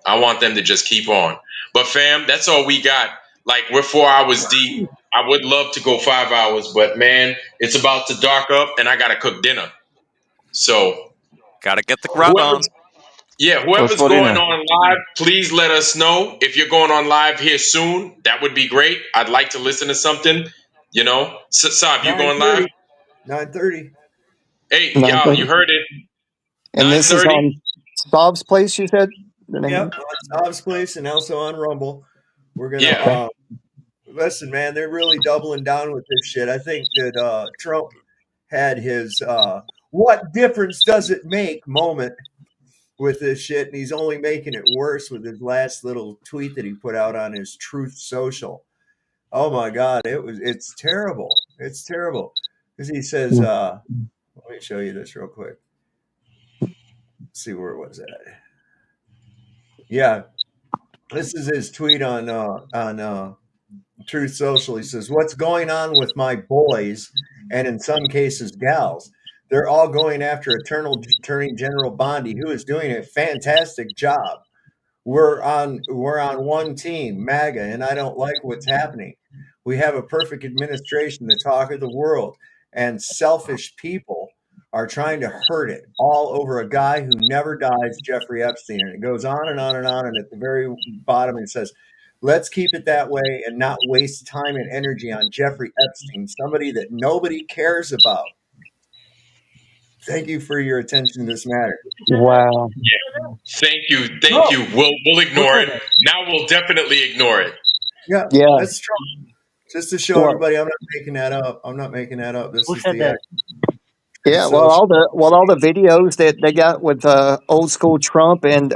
I want them to just keep on. But fam, that's all we got. Like we're 4 hours deep. I would love to go 5 hours, but man, it's about to dark up and I gotta cook dinner. So Gotta get the grub on. whoever's yeah, What's whoever's for going dinner? on live, please let us know. If you're going on live here soon, that would be great. I'd like to listen to something. You know, Saab, you going live? 9:30. 9:30. Hey, y'all, 9:30. you heard it. And this is 9:30. on Bob's Place, you said? The name of Yep, it? on Sob's Place and also on Rumble. We're gonna Yeah. listen, man. They're really doubling down with this shit. I think that Trump had his "what difference does it make" moment with this shit, and he's only making it worse with his last little tweet that he put out on his Truth Social. Oh my God, it's terrible. It's terrible because he says, "let me show you this real quick. Let's see where it was at." Yeah, this is his tweet on Truth Social. He says, "What's going on with my boys, and in some cases gals? They're all going after Attorney General Bondi, who is doing a fantastic job. We're on one team, MAGA, and I don't like what's happening. We have a perfect administration, the talk of the world, and selfish people are trying to hurt it all over a guy who never dies, Jeffrey Epstein." And it goes on and on and on. And at the very bottom, it says, "Let's keep it that way and not waste time and energy on Jeffrey Epstein, somebody that nobody cares about. Thank you for your attention to this matter." Wow. Thank you. Thank Trump. you. We'll Who ignore said it. that? Now we'll definitely ignore it. Yeah, Yeah. that's Trump. Just to show Well, everybody, I'm not making that up. I'm not making that up. This Who is said the that? yeah. social. All the videos that they got with old school Trump and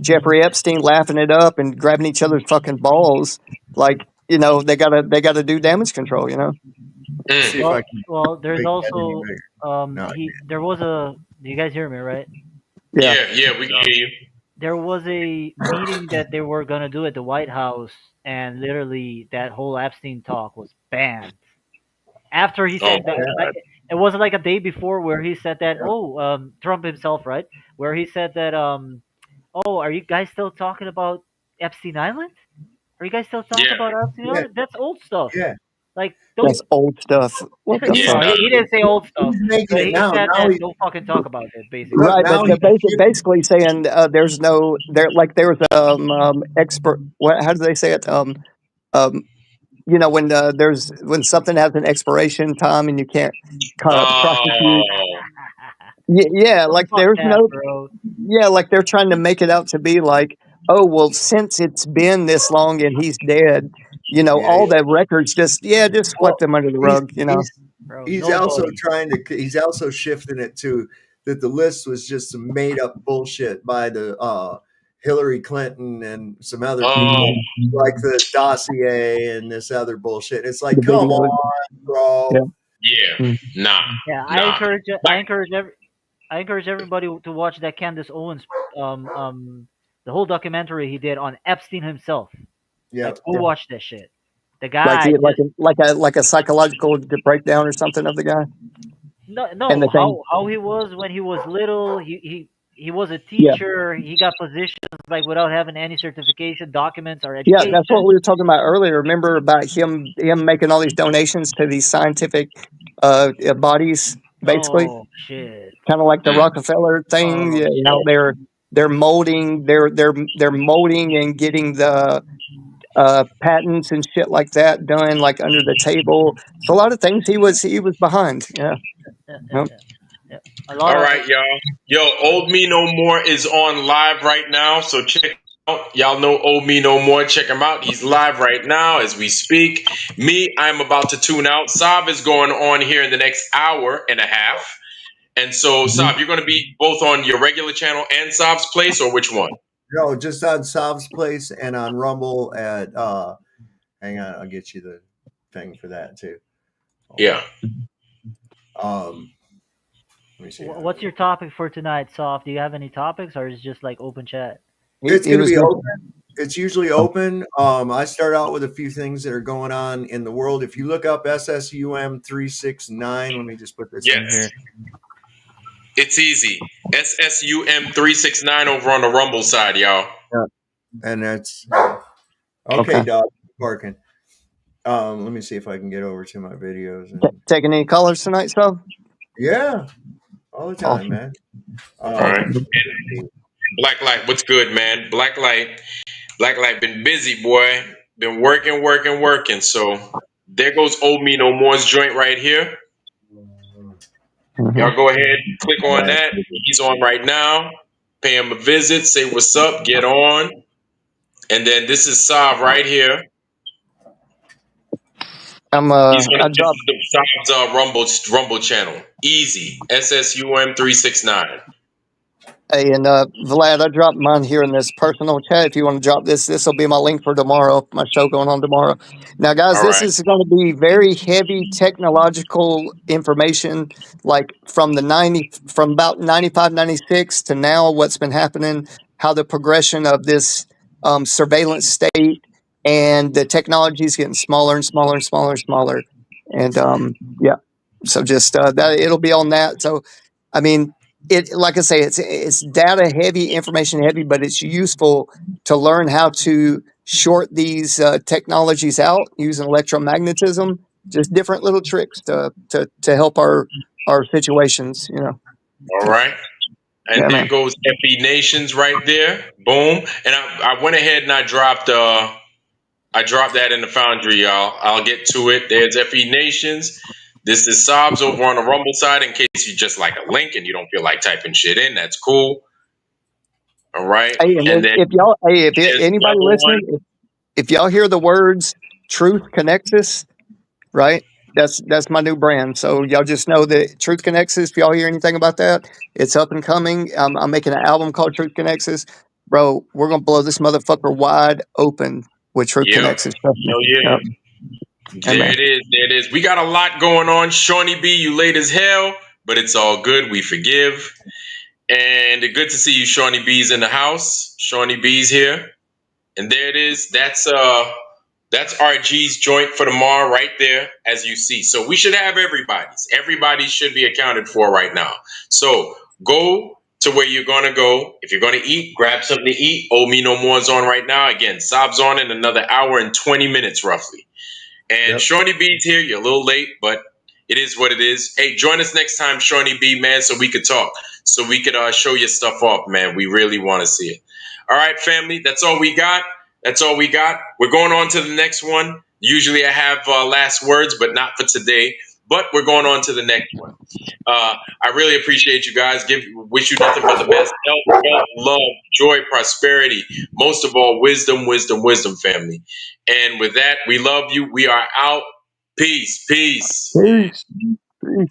Jeffrey Epstein laughing it up and grabbing each other's fucking balls, like they gotta do damage control. Let's see if I can Well, there's make that any also bigger. No, I there was a. Do you guys hear me right? Yeah. Yeah, we can hear you. there was a meeting that they were gonna do at the White House, and literally that whole Epstein talk was banned. After he Oh said that, my like, God. it wasn't like a day before where he said that. Oh, Trump himself, right? Where he said that. Oh, are you guys still talking about Epstein Island? Are you guys still talking Yeah. about Epstein Yeah, Island? That's old stuff. yeah, Like, don't. That's old stuff. What the Yeah. No, fuck? Nah. he didn't say old stuff, he's making but it he now. said Now that he don't fucking talk about it. Basically, look. Right, but Now they're he's shifting. basically saying there's no there like there was expert. What? How do they say it? Um, you know when there's when something has an expiration time and you can't prosecute. Oh. Yeah, oh, like fuck there's that, no. bro. Yeah, like they're trying to make it out to be like, oh well, since it's been this long and he's dead, Yeah, all the records just swept well, them under the he's rug. he's Bro, he's also nobody. he's also shifting it to that the list was just some made up bullshit by the Hillary Clinton and some other Oh. people, like the dossier and this other bullshit. It's like, The come videos. on, Yeah. bro. Yeah. Mm. Nah. Yeah, Nah. I encourage everybody to watch that Candace Owens the whole documentary he did on Epstein himself. Yeah, Like, go watch that shit. The Like guy just like a psychological breakdown or something of the guy and no the thing. how he was when he was little. He was a Yeah. teacher. He got positions like without having any certification, documents, or Yeah, that's what education. we were talking about earlier. Remember about him making all these donations to these scientific bodies, basically, Oh shit. kind of like the Mm. Rockefeller thing. Oh Yeah, how shit. they're molding and getting the patents and shit like that done like under the table. So a lot of things he was behind. Yeah. Yeah, yeah, Yep. yeah, yeah. A lot All of right, y'all. Yo, Old Me No More is on live right now, so check it out. Y'all know Old Me No More. Check him out. He's live right now as we speak. Me, I'm about to tune out. Saab is going on here in the next hour and a half. And so, Mhm. Saab, you're going to be both on your regular channel and Saab's Place, or which one? no, just on Sav's Place and on Rumble at hang on, I'll get you the thing for that too. Hold Yeah. on. Let me see. what's your topic for tonight, Soft? Do you have any topics, or is it just like open chat? It's He going to was be going. open. It's usually open. I start out with a few things that are going on in the world. If you look up SSUM369, let me just put this in Yes. here. It's easy. SSUM369 over on the Rumble side, y'all. Yeah. And that's Okay. okay, dog. Barking. Let me see if I can get over to my videos. And, Taking any callers tonight, so? yeah, all the time, Awesome. man. All right. Let's And see. Black Light, what's good, man? Black Light been busy, boy. Been working, working, working. So there goes Old Me No More's joint right here. Mhm. Y'all go ahead, click All on right. that. He's on right now. Pay him a visit, say what's up, get on. And then this is Saab right here. He's gonna I this dropped. is the Saab's Rumble channel. Easy. SSUM369. Hey, and Vlad, I dropped mine here in this personal chat. If you want to drop this will be my link for tomorrow. My show going on tomorrow. Now, guys, All this right. is going to be very heavy technological information, like from about 95, 96 to now. What's been happening? How the progression of this surveillance state and the technology is getting smaller and smaller and smaller and smaller. And yeah, so just that it'll be on that. So, I mean, it like I say, it's data heavy, information heavy, but it's useful to learn how to short these technologies out using electromagnetism. Just different little tricks to help our situations. All right. Yeah, And there man. goes FE Nations right there. Boom. And I went ahead and I dropped that in the foundry, y'all. I'll get to it. There's FE Nations. This is Sobs over on the Rumble side in case you just like a link and you don't feel like typing shit in. That's cool. All right. Hey, and And then if y'all, hey, if there's the anybody other one. listening, if y'all hear the words "Truth Connects Us," right? That's my new brand. So y'all just know that Truth Connects Us. If y'all hear anything about that, it's up and coming. I'm making an album called Truth Connects Us, bro. We're gonna blow this motherfucker wide open with Truth Yep. Connects Us. Trust me. Hell yeah. Yep. Hey, There man. it is. There it is. We got a lot going on. Shawnee B, you late as hell, but it's all good. We forgive. And good to see you, Shawnee B's in the house. Shawnee B's here. And there it is. That's RG's joint for tomorrow right there, as you see. So we should have everybody's. Everybody should be accounted for right now. So go to where you're going to go. If you're going to eat, grab something to eat. Oh Me No More's on right now. Again, Sob's on in another hour and 20 minutes roughly. And Yep. Shawnee B's here. You're a little late, but it is what it is. Hey, join us next time, Shawnee B, man, so we could talk. So we could show your stuff off, man. We really want to see it. All right, family. That's all we got. That's all we got. We're going on to the next one. Usually I have last words, but not for today. But we're going on to the next one. I really appreciate you guys. Wish you nothing but the best. Health, wealth, love, joy, prosperity. Most of all, wisdom, wisdom, wisdom, family. And with that, we love you. We are out. Peace, peace. Peace. Peace.